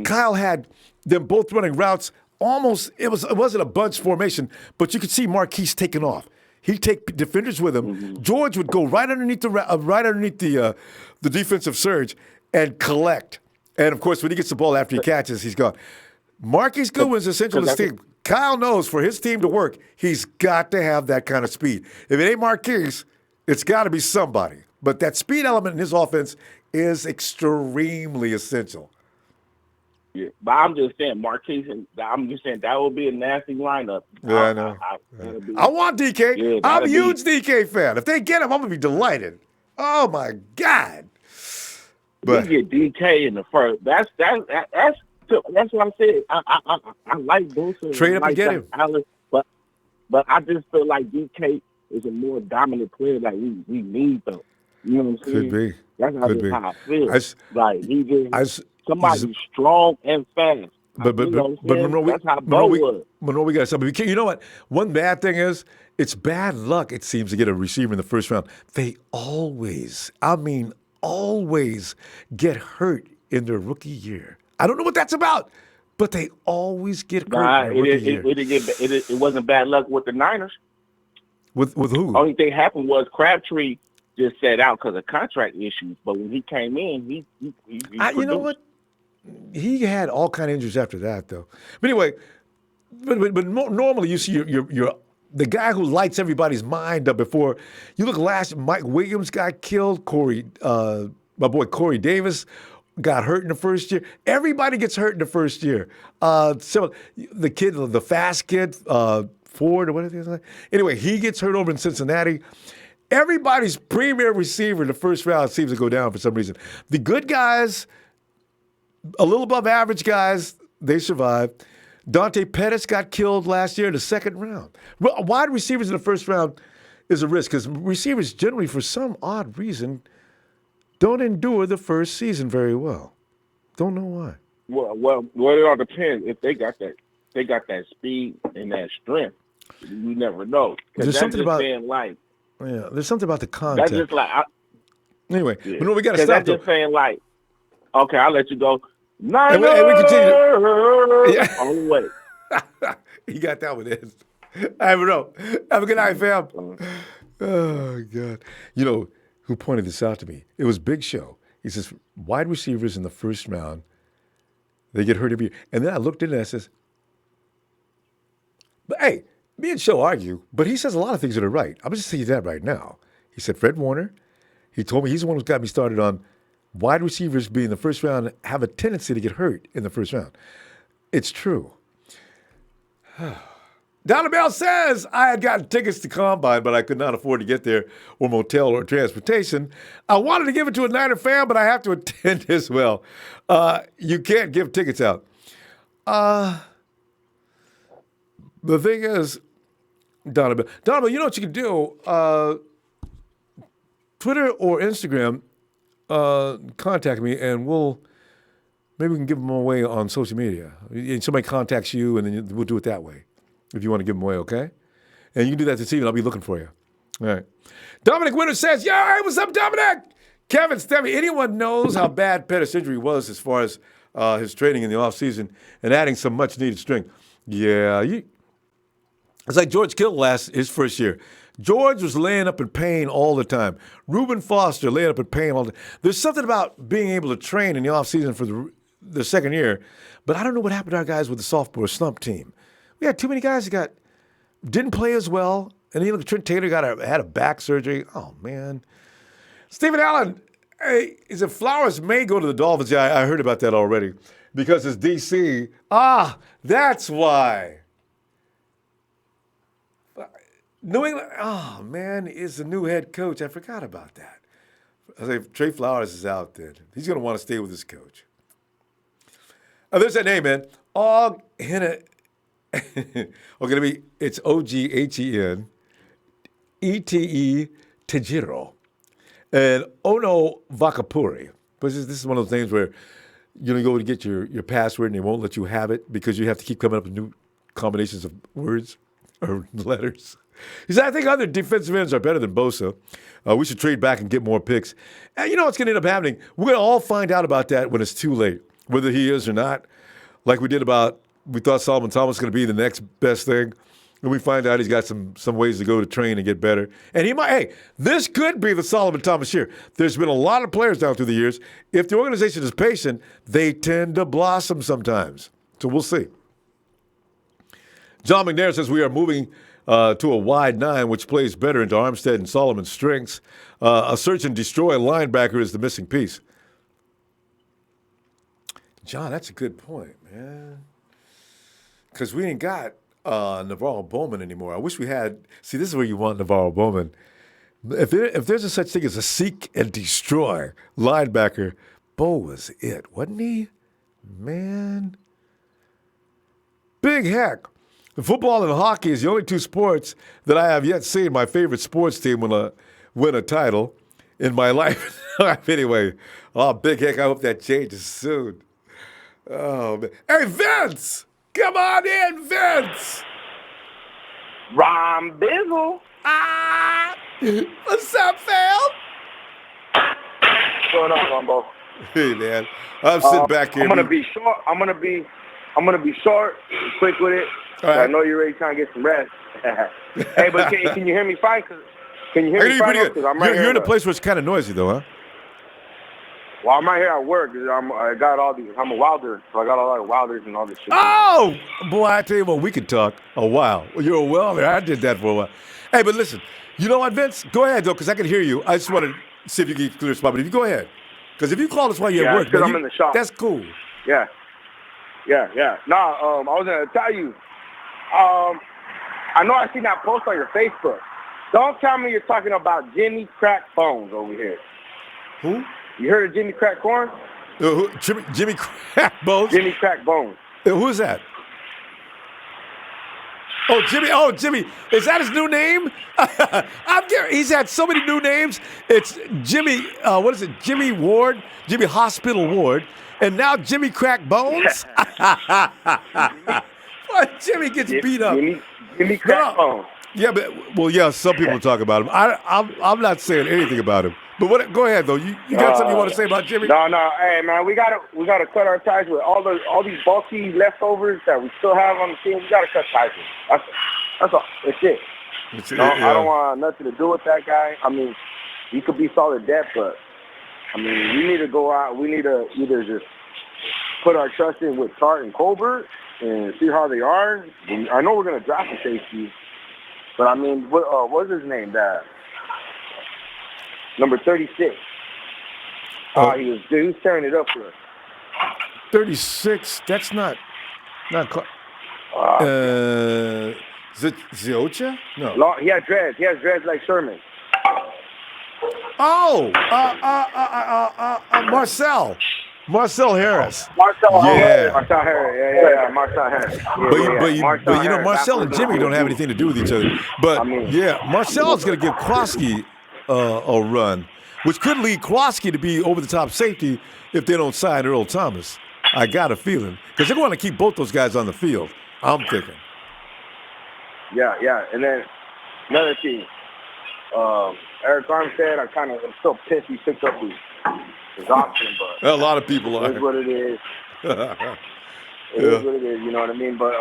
Kyle had them both running routes. Almost, it wasn't a bunch formation, but you could see Marquise taking off. He'd take defenders with him. George would go right underneath the defensive surge and collect. And of course, when he gets the ball after he catches, he's gone. Marquise Goodwin's essential to this team. Kyle knows for his team to work, he's got to have that kind of speed. If it ain't Marquise, it's got to be somebody. But that speed element in his offense is extremely essential. Yeah, but I'm just saying, Marquise, I'm just saying that would be a nasty lineup. Yeah, I know. I want DK. Yeah, I'm a huge DK fan. If they get him, I'm going to be delighted. Oh, my God. But we get DK in the first. That's what I said. I like Booster. Trade up and get him. Allen, but I just feel like DK is a more dominant player that we need, though. You know what I'm saying? Could be. That's how I feel. Like he just somebody strong and fast. But You know what I'm saying? Monroe, That's how Bo was. Monroe, we got something. You know what? One bad thing is it's bad luck. It seems to get a receiver in the first round. They always, I mean, always get hurt in their rookie year. I don't know what that's about, but they always get hurt Nah, in their rookie year. it wasn't bad luck with the Niners. With who? Only thing happened was Crabtree just sat out because of contract issues. But when he came in, he you know what? He had all kind of injuries after that, though. But anyway, normally you see your the guy who lights everybody's mind up before you look. Mike Williams got killed. My boy Corey Davis got hurt in the first year. Everybody gets hurt in the first year. So the kid, the fast kid, Ford or whatever it is. Anyway, he gets hurt over in Cincinnati. Everybody's premier receiver in the first round seems to go down for some reason. The good guys, a little above average guys, they survive. Dante Pettis got killed last year in the second round. Wide receivers in the first round is a risk because receivers generally, for some odd reason, don't endure the first season very well. Don't know why. Well, it all depends. If they got that speed and that strength, you never know. There's something about life. Yeah, there's something about the contact. That's just like anyway. Yeah. But no, we got to stop. That's just saying like, okay, I'll let you go. And we continue. Yeah. On the way. He got that one in. I don't know. Have a good night, fam. Oh, God. You know who pointed this out to me? It was Big Show. He says, wide receivers in the first round, they get hurt every year. And then I looked in and I says, but hey, me and Show argue, but he says a lot of things that are right. I'm just saying that right now. He said Fred Warner. He told me he's the one who's got me started on wide receivers being in the first round have a tendency to get hurt in the first round. It's true. Donna Bell says, I had gotten tickets to Combine, but I could not afford to get there or motel or transportation. I wanted to give it to a Niner fan, but I have to attend as well. You can't give tickets out. The thing is, Donna Bell, you know what you can do? Twitter or Instagram, contact me and maybe we can give them away on social media. Somebody contacts you and then we'll do it that way if you want to give them away, okay? And you can do that this evening. I'll be looking for you. All right. Dominic Winter says, yeah, hey, what's up, Dominic? Kevin Stevie, anyone knows how bad Pettis' injury was as far as his training in the offseason and adding some much-needed strength? Yeah, it's like George Kittle his first year. George was laying up in pain all the time. Reuben Foster laying up in pain all the time. There's something about being able to train in the offseason for the second year, but I don't know what happened to our guys with the sophomore slump team. We had too many guys that didn't play as well, and then Trent Taylor had a back surgery. Oh, man. Stephen Allen, hey, is it Flowers may go to the Dolphins? Yeah, I heard about that already because it's D.C. That's why. New England, man, is the new head coach. I forgot about that. I say Trey Flowers is out then. He's going to want to stay with his coach. There's that name, man. It's Oghenete Tejiro. And Ono Vakapuri. But this is one of those things where you go to get your password and they won't let you have it because you have to keep coming up with new combinations of words or letters. He said, I think other defensive ends are better than Bosa. We should trade back and get more picks. And you know what's going to end up happening? We're going to all find out about that when it's too late, whether he is or not. Like we thought Solomon Thomas was going to be the next best thing. And we find out he's got some ways to go to train and get better. And this could be the Solomon Thomas year. There's been a lot of players down through the years. If the organization is patient, they tend to blossom sometimes. So we'll see. John McNair says we are moving to a wide 9, which plays better into Armstead and Solomon's strengths. A search and destroy linebacker is the missing piece. John, that's a good point, man. Because we ain't got Navarro Bowman anymore. I wish we had. See, this is where you want Navarro Bowman. If there's a such thing as a seek and destroy linebacker, Bo was it, wasn't he? Man. Big heck. Football and hockey is the only two sports that I have yet seen my favorite sports team win a title in my life. Anyway, big heck, I hope that changes soon. Oh, man. Hey, Vince! Come on in, Vince! Ron Bizzle. What's up, Phil? What's going on, Ronbo? Hey, man. I'm sitting back here. I'm gonna be short. I'm gonna be short, quick with it. All right. I know you're ready trying to get some rest. Hey, but can you hear me fine? Can you hear me fine? Pretty good. You're in a place where it's kind of noisy, though, huh? Well, I'm right here at work. I'm a welder, so I got a lot of welders and all this shit. Oh, boy, I tell you what, we could talk a while. You're a welder. I did that for a while. Hey, but listen, you know what, Vince? Go ahead, though, because I can hear you. I just want to see if you can clear a spot. But if you go ahead, because if you call us while you're at work, man, I'm in the shop. That's cool. Yeah. Nah, I was going to tell you, I know I seen that post on your Facebook. Don't tell me you're talking about Jimmy Crack Bones over here. Who? You heard of Jimmy Crack Corn? Jimmy Crack Bones? Jimmy Crack Bones. Who's that? Oh, Jimmy. Is that his new name? He's had so many new names. It's Jimmy, what is it? Jimmy Ward, Jimmy Hospital Ward, and now Jimmy Crack Bones? What? Jimmy gets beat up. Jimmy Crack Bones. Yeah, but some people talk about him. I'm not saying anything about him. But go ahead though. You got something you want to say about Jimmy? No. Hey man, we gotta cut our ties with all these bulky leftovers that we still have on the team. We gotta cut ties with. That's all. That's it. I don't want nothing to do with that guy. I mean, he could be solid depth, but I mean, we need to go out. We need to either just put our trust in with Tart and Colbert and see how they are. I know we're gonna draft a safety, but I mean, what's his name? That number 36. He was tearing it up for us. 36. That's not. Is it Ziocha? No. He has dreads. He has dreads like Sherman. Oh, Marcel Harris. Marcel Harris. Yeah, Marcel Harris. But you know, Marcel and Jimmy don't have anything to do with each other. But Marcel's going to give Krosky a run, which could lead Krosky to be over-the-top safety if they don't sign Earl Thomas. I got a feeling. Because they're going to keep both those guys on the field, I'm thinking. Yeah. And then another team, Eric Armstead, I'm still pissed he picked up his option, but a lot of people are. It is what it is. It is what it is, you know what I mean? But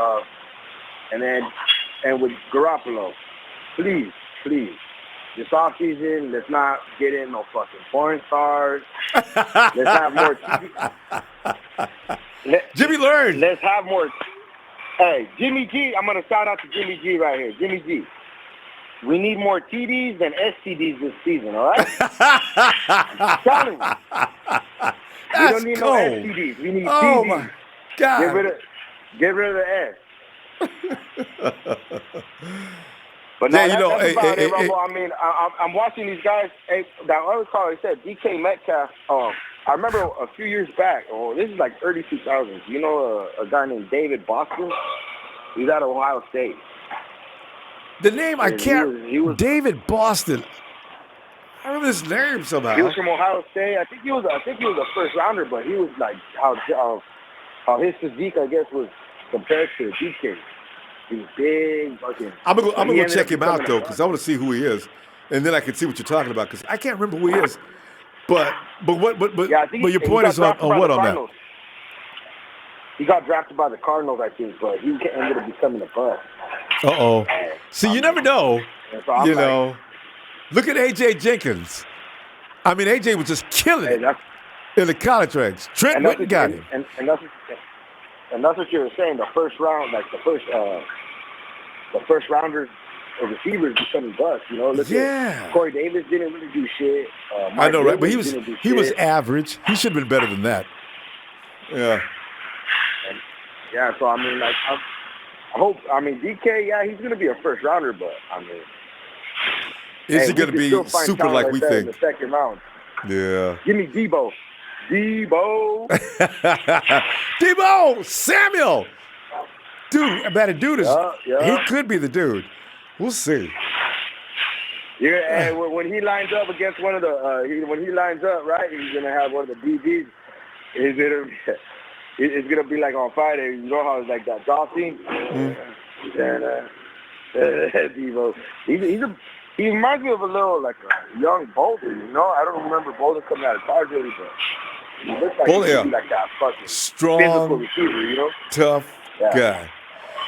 and with Garoppolo, please, this offseason, let's not get in no fucking porn stars. Let's have more TV. Jimmy learned. Let's have more. Hey, Jimmy G, I'm going to shout out to Jimmy G right here. Jimmy G, we need more TDs than STDs this season, all right? I'm telling you. We don't need no STDs. We need TDs. Oh, my God. Get rid of the S. But Yeah, no, you know, that's about it, hey, Rumble. I mean, I'm watching these guys. That other caller said DK Metcalf. I remember a few years back. This is like early 2000s. You know, a guy named David Boston. He's out of Ohio State. The name I can't. He was David Boston. I remember his name somehow. He was from Ohio State. I think he was a first rounder, but he was like how his physique, I guess, was compared to DK. He was big, fucking. I'm gonna go check him out though, because I want to see who he is, and then I can see what you're talking about. Because I can't remember who he is. But your point is on what on that? He got drafted by the Cardinals, I think, but he ended up becoming a bust. See, you never know. You know, look at A.J. Jenkins. I mean, A.J. was just killing it in the college ranks. Trent Whitten got him. And that's what you were saying. The first round, like the first rounders of receivers becoming bust. You know, look at Corey Davis didn't really do shit. I know, right? But he was average. He should have been better than that. Yeah. So I mean, like, I hope. I mean, DK, he's going to be a first rounder, but I mean, is he going to be super like we think? In the second round. Yeah. Give me Deebo Samuel. Dude is. He could be the dude. We'll see. Yeah, and when he lines up against one of the, when he lines up, right, he's gonna have one of the DBs. it's gonna be like on Friday. You know how it's like that draw scene. Deebo, he reminds me of a little like a young Bolden. You know, I don't remember Bolden coming out of college really, but he looks like he's like that fucking strong, physical receiver. You know, tough guy.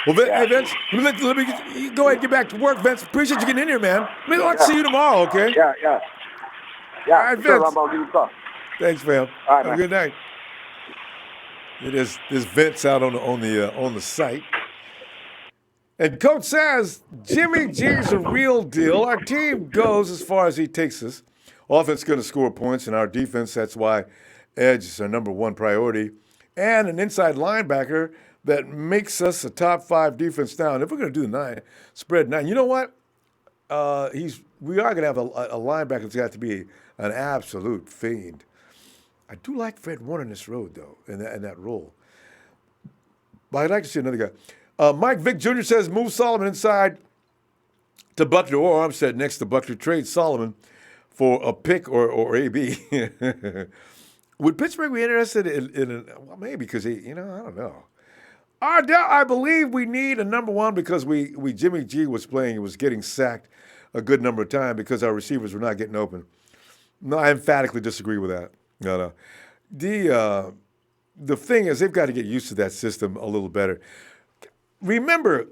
Well, hey, Vince, let me go ahead and get back to work, Vince. Appreciate you getting in here, man. Maybe I'll see you tomorrow, okay? Yeah. All right, Vince. Sure, I'll give you a call. Thanks, fam. All right, have a good night. It is this Vince out on the site. And Coach says, Jimmy G's a real deal. Our team goes as far as he takes us. Offense going to score points, and our defense, that's why edge is our number one priority. And an inside linebacker that makes us a top 5 defense down. If we're going to do the 9, spread 9, you know what? We are going to have a linebacker that's got to be an absolute fiend. I do like Fred Warner in this road, though, in that role. But I'd like to see another guy. Mike Vick Jr. says, move Solomon inside to Butler or Armstead next to Butler. Trade Solomon for a pick or AB. Would Pittsburgh be interested in well, maybe because I don't know. I believe we need a number one because we Jimmy G was playing. He was getting sacked a good number of times because our receivers were not getting open. No, I emphatically disagree with that. No. The thing is, they've got to get used to that system a little better. Remember,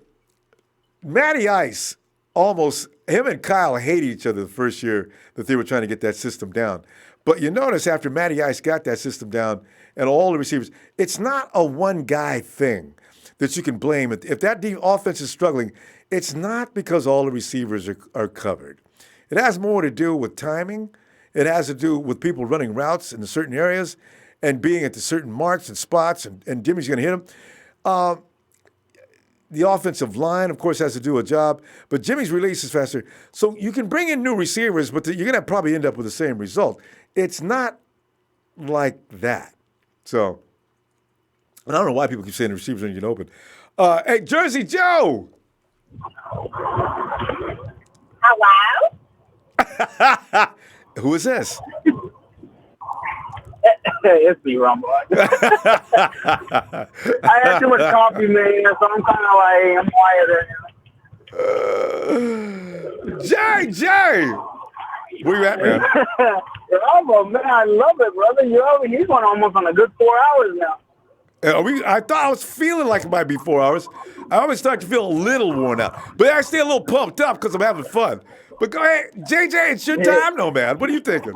Matty Ice him and Kyle hated each other the first year that they were trying to get that system down. But you notice after Matty Ice got that system down and all the receivers, it's not a one-guy thing that you can blame. If that offense is struggling, it's not because all the receivers are covered. It has more to do with timing. It has to do with people running routes in certain areas and being at the certain marks and spots, and Jimmy's going to hit them. The offensive line, of course, has to do a job, but Jimmy's release is faster. So you can bring in new receivers, but you're going to probably end up with the same result. It's not like that. So, and I don't know why people keep saying the receivers aren't getting open. Hey, Jersey Joe! Hello? Who is this? It's me, Ronbo. I had too much coffee, man, so I'm kind of I'm quiet. Jay! Where you at, man? Ronbo, man, I love it, brother. He's going almost on a good 4 hours now. I thought I was feeling like it might be 4 hours. I always start to feel a little worn out. But I stay a little pumped up because I'm having fun. But go ahead, JJ, it's your time, though, man. What are you thinking?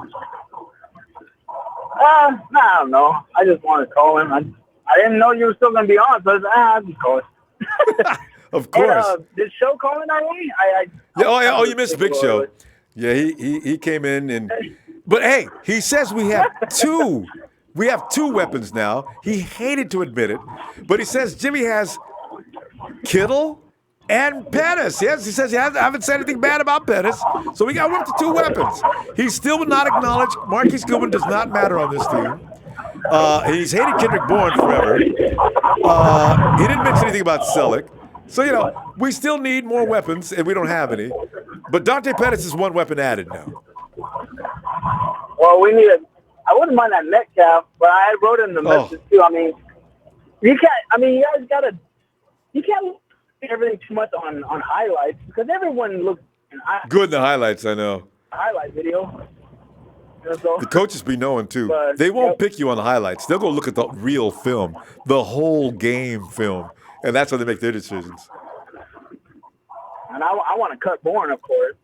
I don't know. I just want to call him. I didn't know you were still going to be on, so I'll just call it. Of course. Did Show call in already? Oh, you missed Big Show. Yeah, he came in but hey, he says we have two. We have 2 weapons now. He hated to admit it, but he says Jimmy has Kittle and Pettis. Yes, he says I haven't said anything bad about Pettis, so we got up to 2 weapons. He still would not acknowledge Marquise Goodwin does not matter on this team. He's hated Kendrick Bourne forever. He didn't mention anything about Selleck. So, we still need more weapons, and we don't have any. But Dante Pettis is 1 weapon added now. Well, we need I wouldn't mind that Metcalf, but I wrote in the message, too. I mean, you guys got to – you can't look at everything too much on highlights because everyone looks good in the highlights, I know. Highlight video. The coaches be knowing, too. They won't pick you on the highlights. They'll go look at the real film, the whole game film, and that's how they make their decisions. And I want to cut Bourne, of course.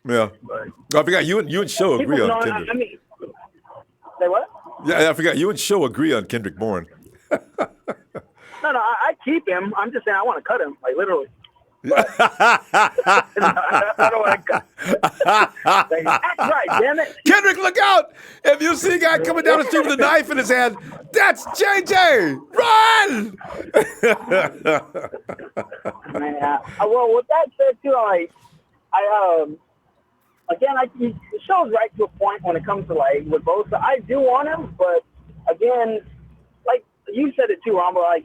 Yeah. I forgot you and Show agree on Kendrick. Say what? Yeah, I forgot you and Show agree on Kendrick Bourne. No, I keep him. I'm just saying I want to cut him, like literally. I don't want to cut. That's right, damn it. Kendrick, look out! If you see a guy coming down the street with a knife in his hand, that's JJ! Run! Well, with that said, too, it shows right to a point when it comes to with Bosa. I do want him, but again, like you said it too, Ronbo.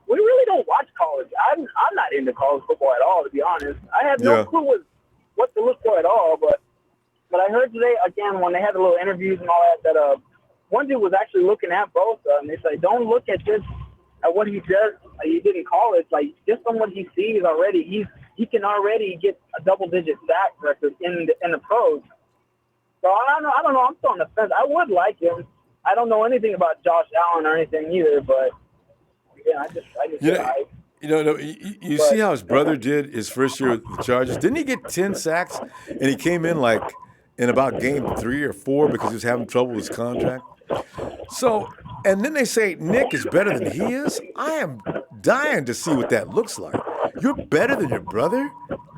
We really don't watch college. I'm not into college football at all, to be honest. I have no clue what to look for at all. But I heard today again when they had the little interviews and all that one dude was actually looking at both, and they said, don't look at just at what he does. He didn't call it. It's like just on what he sees already. He can already get a double-digit sack record in the pros. So I don't know. I'm still on the fence. I would like him. I don't know anything about Josh Allen or anything either, but yeah, I just you see how his brother did his first year with the Chargers? Didn't he get 10 sacks? And he came in like in about game 3 or 4 because he was having trouble with his contract. So, and then they say Nick is better than he is. I am dying to see what that looks like. You're better than your brother?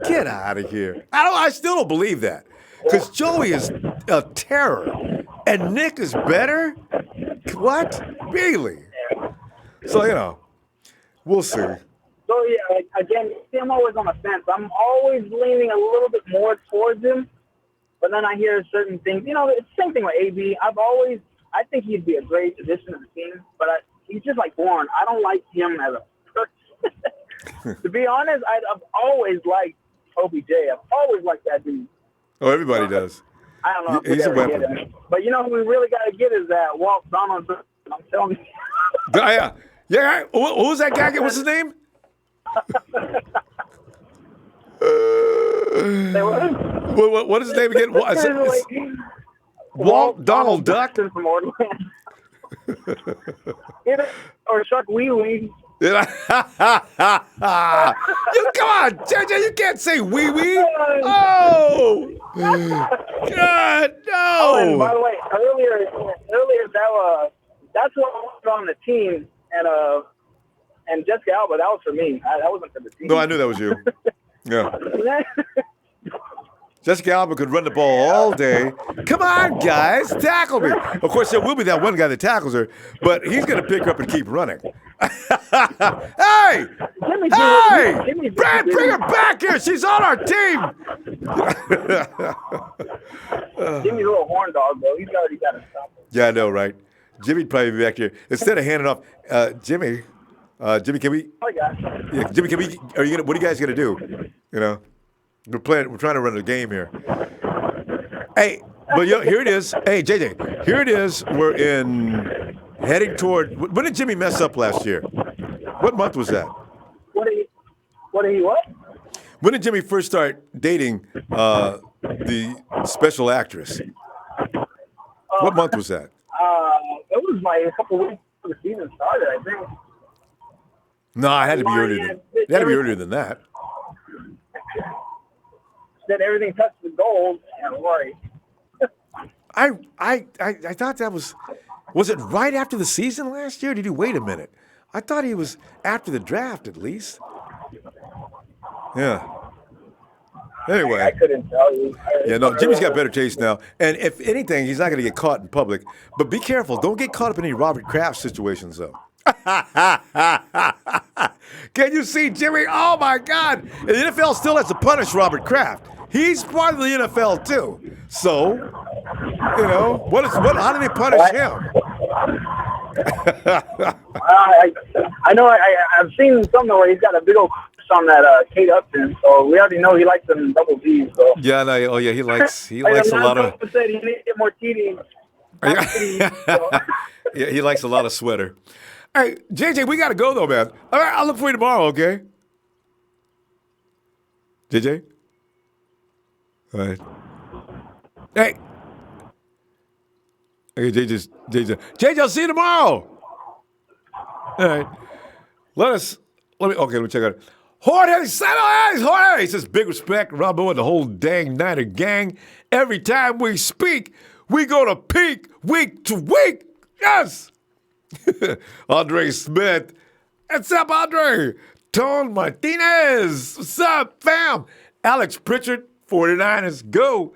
Get out of here. I still don't believe that. Because Joey is a terror. And Nick is better? What? Really? So, we'll see. So, yeah, again, I'm always on the fence. I'm always leaning a little bit more towards him. But then I hear certain things. It's the same thing with AB. I think he'd be a great addition to the team. But he's just like Warren. I don't like him as a person. To be honest, I've always liked OBJ. I've always liked that dude. Oh, everybody does. I don't know if He's a we ever weapon. get him. But who we really got to get is that Walt Donaldson. I'm telling you. Yeah. Who's that guy? What's his name? What is his name again? Walt Donald Duck? From Orlando. Or Chuck Wee Wee. Come on, JJ, you can't say wee wee. Oh, God, no. Oh, and by the way, earlier that's what was on the team, and Jessica Alba, that was for me. That wasn't for the team. No, I knew that was you. Yeah. Jessica Alba could run the ball all day. Come on, guys, tackle me. Of course, there will be that one guy that tackles her, but he's going to pick her up and keep running. Hey! Brad, bring her back here. She's on our team. Jimmy's a little horn dog, though. He's already got to stop him. Yeah, I know, right? Jimmy'd probably be back here. Instead of handing off, Jimmy, can we? Oh, yeah. Yeah, Jimmy, can we? What are you guys gonna do? We're trying to run a game here. Hey, but here it is. Hey, JJ, here it is. We're heading toward. When did Jimmy mess up last year? What month was that? What did he what? When did Jimmy first start dating the special actress? What month was that? It was like a couple weeks before the season started, I think. No, it had to be earlier. It had to be earlier than that. That everything touched the gold. Yeah, worry. I thought that was it right after the season last year? Or did he wait a minute? I thought he was after the draft at least. Yeah. Anyway. I couldn't tell you. Yeah, no, Jimmy's got better taste now. And if anything, he's not going to get caught in public. But be careful. Don't get caught up in any Robert Kraft situations, though. Can you see Jimmy? Oh, my God. And the NFL still has to punish Robert Kraft. He's part of the NFL, too. So, how do they punish him? I know I've seen something where he's got a big old crush on that Kate Upton, so we already know he likes them double D's. So. Yeah, no, oh yeah, he likes a lot of. Said he needs to get more TDs. Yeah, he likes a lot of sweater. Hey, JJ, we got to go though, man. All right, I'll look for you tomorrow, okay? JJ? All right. Hey. Okay, JJ, I'll see you tomorrow. All right. Let me check out it. Jorge Sanchez, Jorge! He says, big respect, Ronbo and the whole dang Niner gang. Every time we speak, we go to peak week to week. Yes! Andre Smith. What's up, Andre? Tone Martinez. What's up, fam? Alex Pritchard, 49ers, go.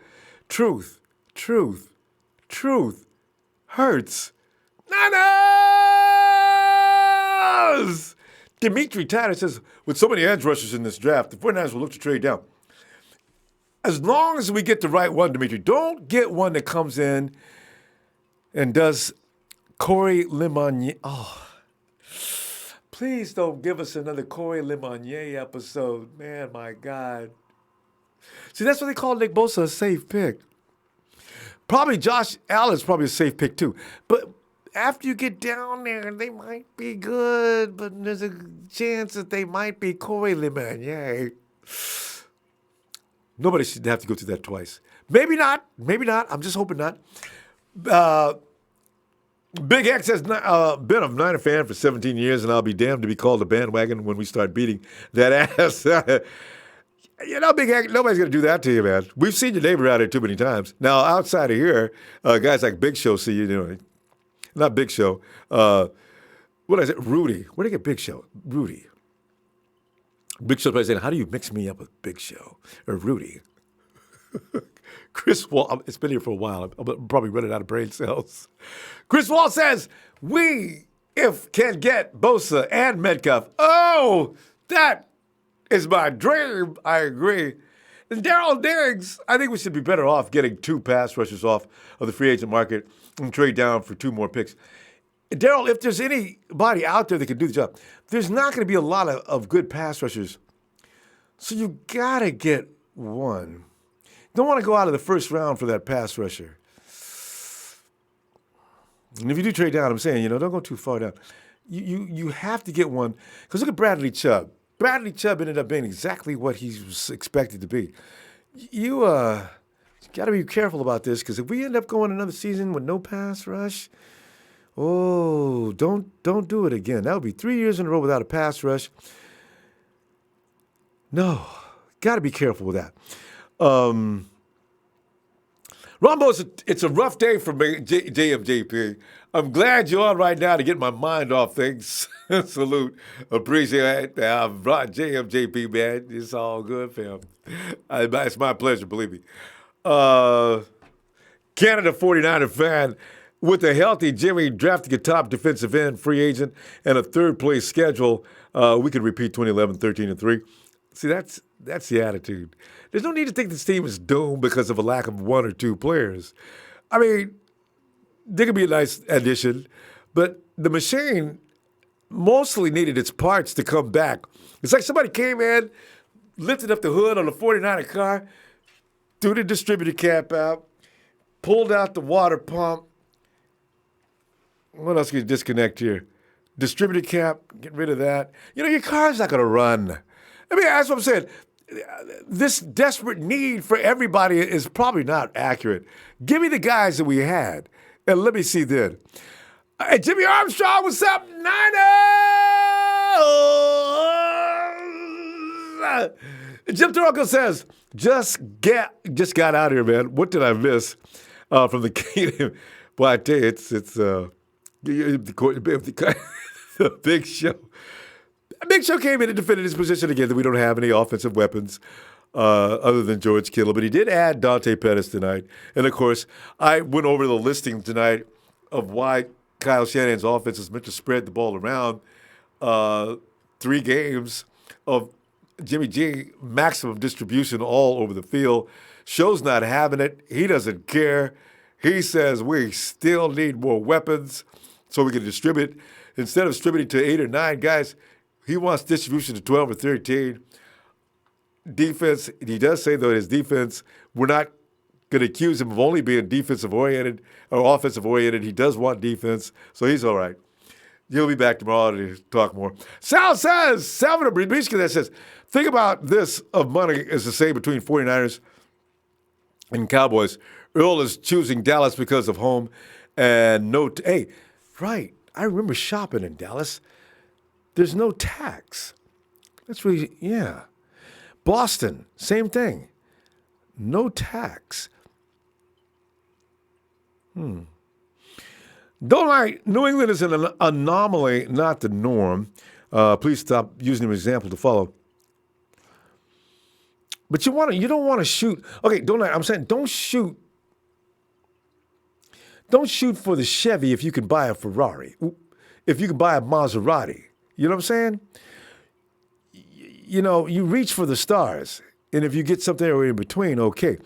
Truth hurts. Niners! Dimitri Tanner says, with so many edge rushers in this draft, the 49ers will look to trade down. As long as we get the right one, Dimitri, don't get one that comes in and does Corey Limonier. Oh, please don't give us another Corey Limonier episode. Man, my God. See, that's what they call Nick Bosa a safe pick. Probably Josh Allen's probably a safe pick too. But after you get down there, they might be good, but there's a chance that they might be coily, man. Yay. Nobody should have to go through that twice. Maybe not. Maybe not. I'm just hoping not. Big X has been a Niner fan for 17 years, and I'll be damned to be called a bandwagon when we start beating that ass. Big X, nobody's going to do that to you, man. We've seen your neighbor out here too many times. Now, outside of here, guys like Big Show see you, not Big Show. What is it? Rudy. Where did they get Big Show? Rudy. Big Show's probably saying, how do you mix me up with Big Show or Rudy? Chris Wall, it's been here for a while. I'm probably running out of brain cells. Chris Wall says, if can get Bosa and Metcalf. Oh, that is my dream. I agree. And Darryl Diggs, I think we should be better off getting 2 pass rushers off of the free agent market and trade down for 2 more picks. Darryl, if there's anybody out there that can do the job, there's not going to be a lot of good pass rushers. So you got to get one. Don't want to go out of the first round for that pass rusher. And if you do trade down, I'm saying, don't go too far down. You have to get one. Because look at Bradley Chubb. Bradley Chubb ended up being exactly what he was expected to be. You got to be careful about this, because if we end up going another season with no pass rush, don't do it again. That would be 3 years in a row without a pass rush. No, got to be careful with that. Ronbo, it's a rough day for me, JMJP. I'm glad you're on right now to get my mind off things. Salute. Appreciate it. JMJP, man. It's all good, fam. It's my pleasure, believe me. Canada 49er fan. With a healthy Jimmy drafting a top defensive end, free agent, and a third-place schedule, we could repeat 2011, 13-3. See, that's the attitude. There's no need to think this team is doomed because of a lack of 1 or 2 players. I mean, they could be a nice addition, but the machine mostly needed its parts to come back. It's like somebody came in, lifted up the hood on a 49er car, threw the distributor cap out, pulled out the water pump. What else can you disconnect here? Distributor cap, get rid of that. Your car's not going to run. I mean, that's what I'm saying. This desperate need for everybody is probably not accurate. Give me the guys that we had, and let me see then. Hey, Jimmy Armstrong, what's up, Niners? Jim Toroco says, just got out here, man. What did I miss from the game? Boy, I tell you, it's the Big Show. Big Show came in and defended his position again that we don't have any offensive weapons other than George Kittle. But he did add Dante Pettis tonight. And, of course, I went over the listing tonight of why Kyle Shanahan's offense is meant to spread the ball around. 3 games of Jimmy G, maximum distribution all over the field. Show's not having it. He doesn't care. He says we still need more weapons so we can distribute. Instead of distributing to 8 or 9 guys, he wants distribution to 12 or 13. Defense, he does say, though, his defense, we're not going to accuse him of only being defensive-oriented or offensive-oriented. He does want defense, so he's all right. He'll be back tomorrow to talk more. Sal says, Salvador Bribishka that says, think about this of money is the same between 49ers and Cowboys. Earl is choosing Dallas because of home and hey, right. I remember shopping in Dallas. There's no tax. That's really, yeah. Boston, same thing. No tax. Don't lie. New England is an anomaly, not the norm. Please stop using an example to follow. But you don't want to shoot. Okay, don't lie. I'm saying don't shoot. Don't shoot for the Chevy if you can buy a Ferrari. If you can buy a Maserati. You know what I'm saying? You reach for the stars. And if you get something in between, okay.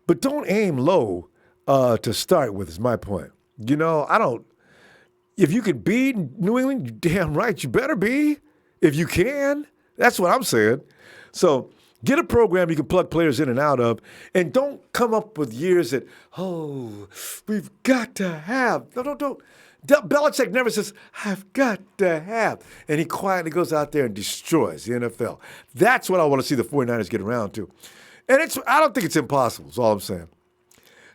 But don't aim low to start with, is my point. If you can beat New England, you're damn right, you better be. If you can. That's what I'm saying. So Get a program you can plug players in and out of, and don't come up with years that, we've got to have. No, don't. Belichick never says, I've got to have. And he quietly goes out there and destroys the NFL. That's what I want to see the 49ers get around to. And I don't think it's impossible, is all I'm saying.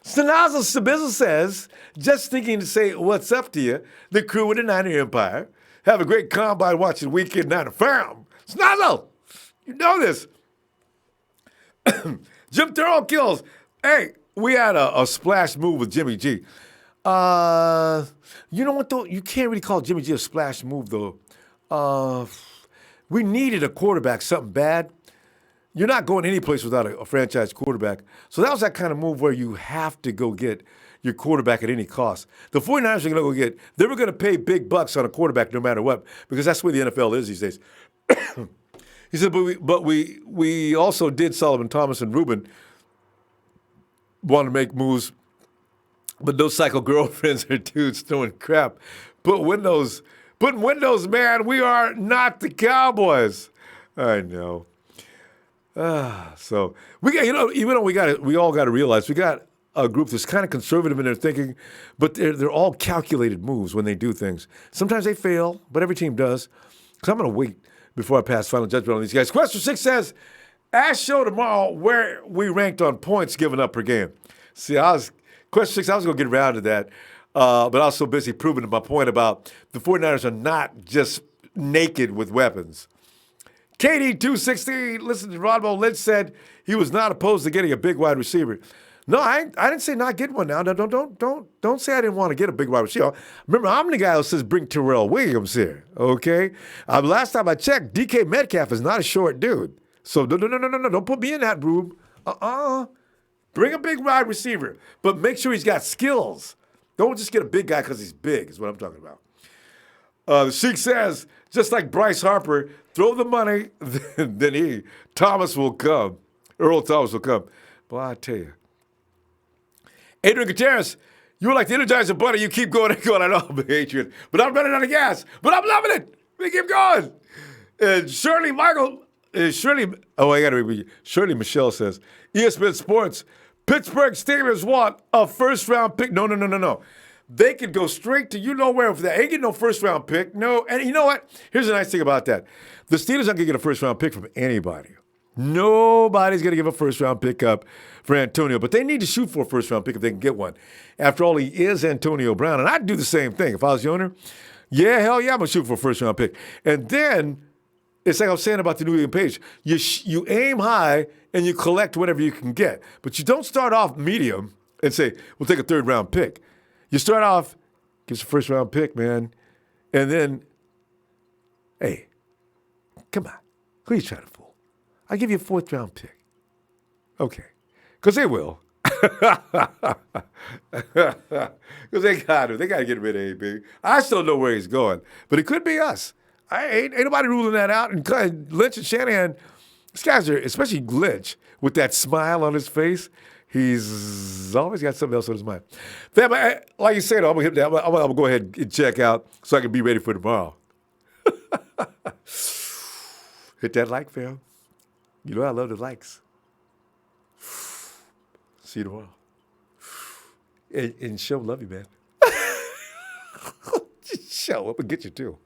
Sanaza Sabiza says, just thinking to say what's up to you, the crew of the Niner Empire. Have a great combine watching Weekend Niner Farm. Snazzle, you know this. Jim Thurl kills. Hey, we had a splash move with Jimmy G. You know what, though? You can't really call Jimmy G a splash move, though. We needed a quarterback, something bad. You're not going any place without a franchise quarterback. So that was that kind of move where you have to go get your quarterback at any cost. The 49ers are going to they were going to pay big bucks on a quarterback no matter what, because that's where the NFL is these days. He said, but we also did Sullivan, Thomas, and Rubin want to make moves, but those psycho girlfriends are dudes throwing crap. Putting windows, man. We are not the Cowboys. I know. So we got, even though we all got to realize we got a group that's kind of conservative in their thinking, but they're all calculated moves when they do things. Sometimes they fail, but every team does. So I'm going to wait before I pass final judgment on these guys. Question 6 says, ask Show tomorrow where we ranked on points given up per game. See, question 6, I was going to get around to that, but I was so busy proving my point about the 49ers are not just naked with weapons. KD216, listen to Ronbo. Lynch said he was not opposed to getting a big wide receiver. No, I didn't say not get one now. No, don't say I didn't want to get a big wide receiver. Remember, I'm the guy who says bring Terrell Williams here, okay? Last time I checked, DK Metcalf is not a short dude. So no, don't put me in that room. Bring a big wide receiver, but make sure he's got skills. Don't just get a big guy because he's big is what I'm talking about. The Sheik says, just like Bryce Harper, throw the money, then Thomas will come. Earl Thomas will come. Boy, I tell you. Adrian Gutierrez, you were like the Energizer Bunny. You keep going and going. I know, Adrian. But I'm running out of gas. But I'm loving it. We keep going. And Shirley Michelle says, ESPN Sports, Pittsburgh Steelers want a first-round pick. No. They could go straight to you know where for that. Ain't getting no first-round pick. No. And you know what? Here's the nice thing about that. The Steelers aren't going to get a first-round pick from anybody. Nobody's going to give a first-round pick up for Antonio, but they need to shoot for a first-round pick if they can get one. After all, he is Antonio Brown, and I'd do the same thing. If I was the owner, hell yeah, I'm going to shoot for a first-round pick. And then, it's like I was saying about the New England Page. You aim high, and you collect whatever you can get. But you don't start off medium and say, we'll take a third-round pick. You start off, get your first-round pick, man, and then, hey, come on. Who are you trying to fool? I'll give you a fourth-round pick. Okay. Because they will. Because they got to. They got to get rid of AB. I still know where he's going. But it could be us. Ain't nobody ruling that out. And Lynch and Shanahan, these guys are, especially Lynch, with that smile on his face, he's always got something else on his mind. Fam, like you said, I'm going to go ahead and check out so I can be ready for tomorrow. Hit that like, fam. You know I love the likes. See you tomorrow. And show love you, man. Show up and get you too.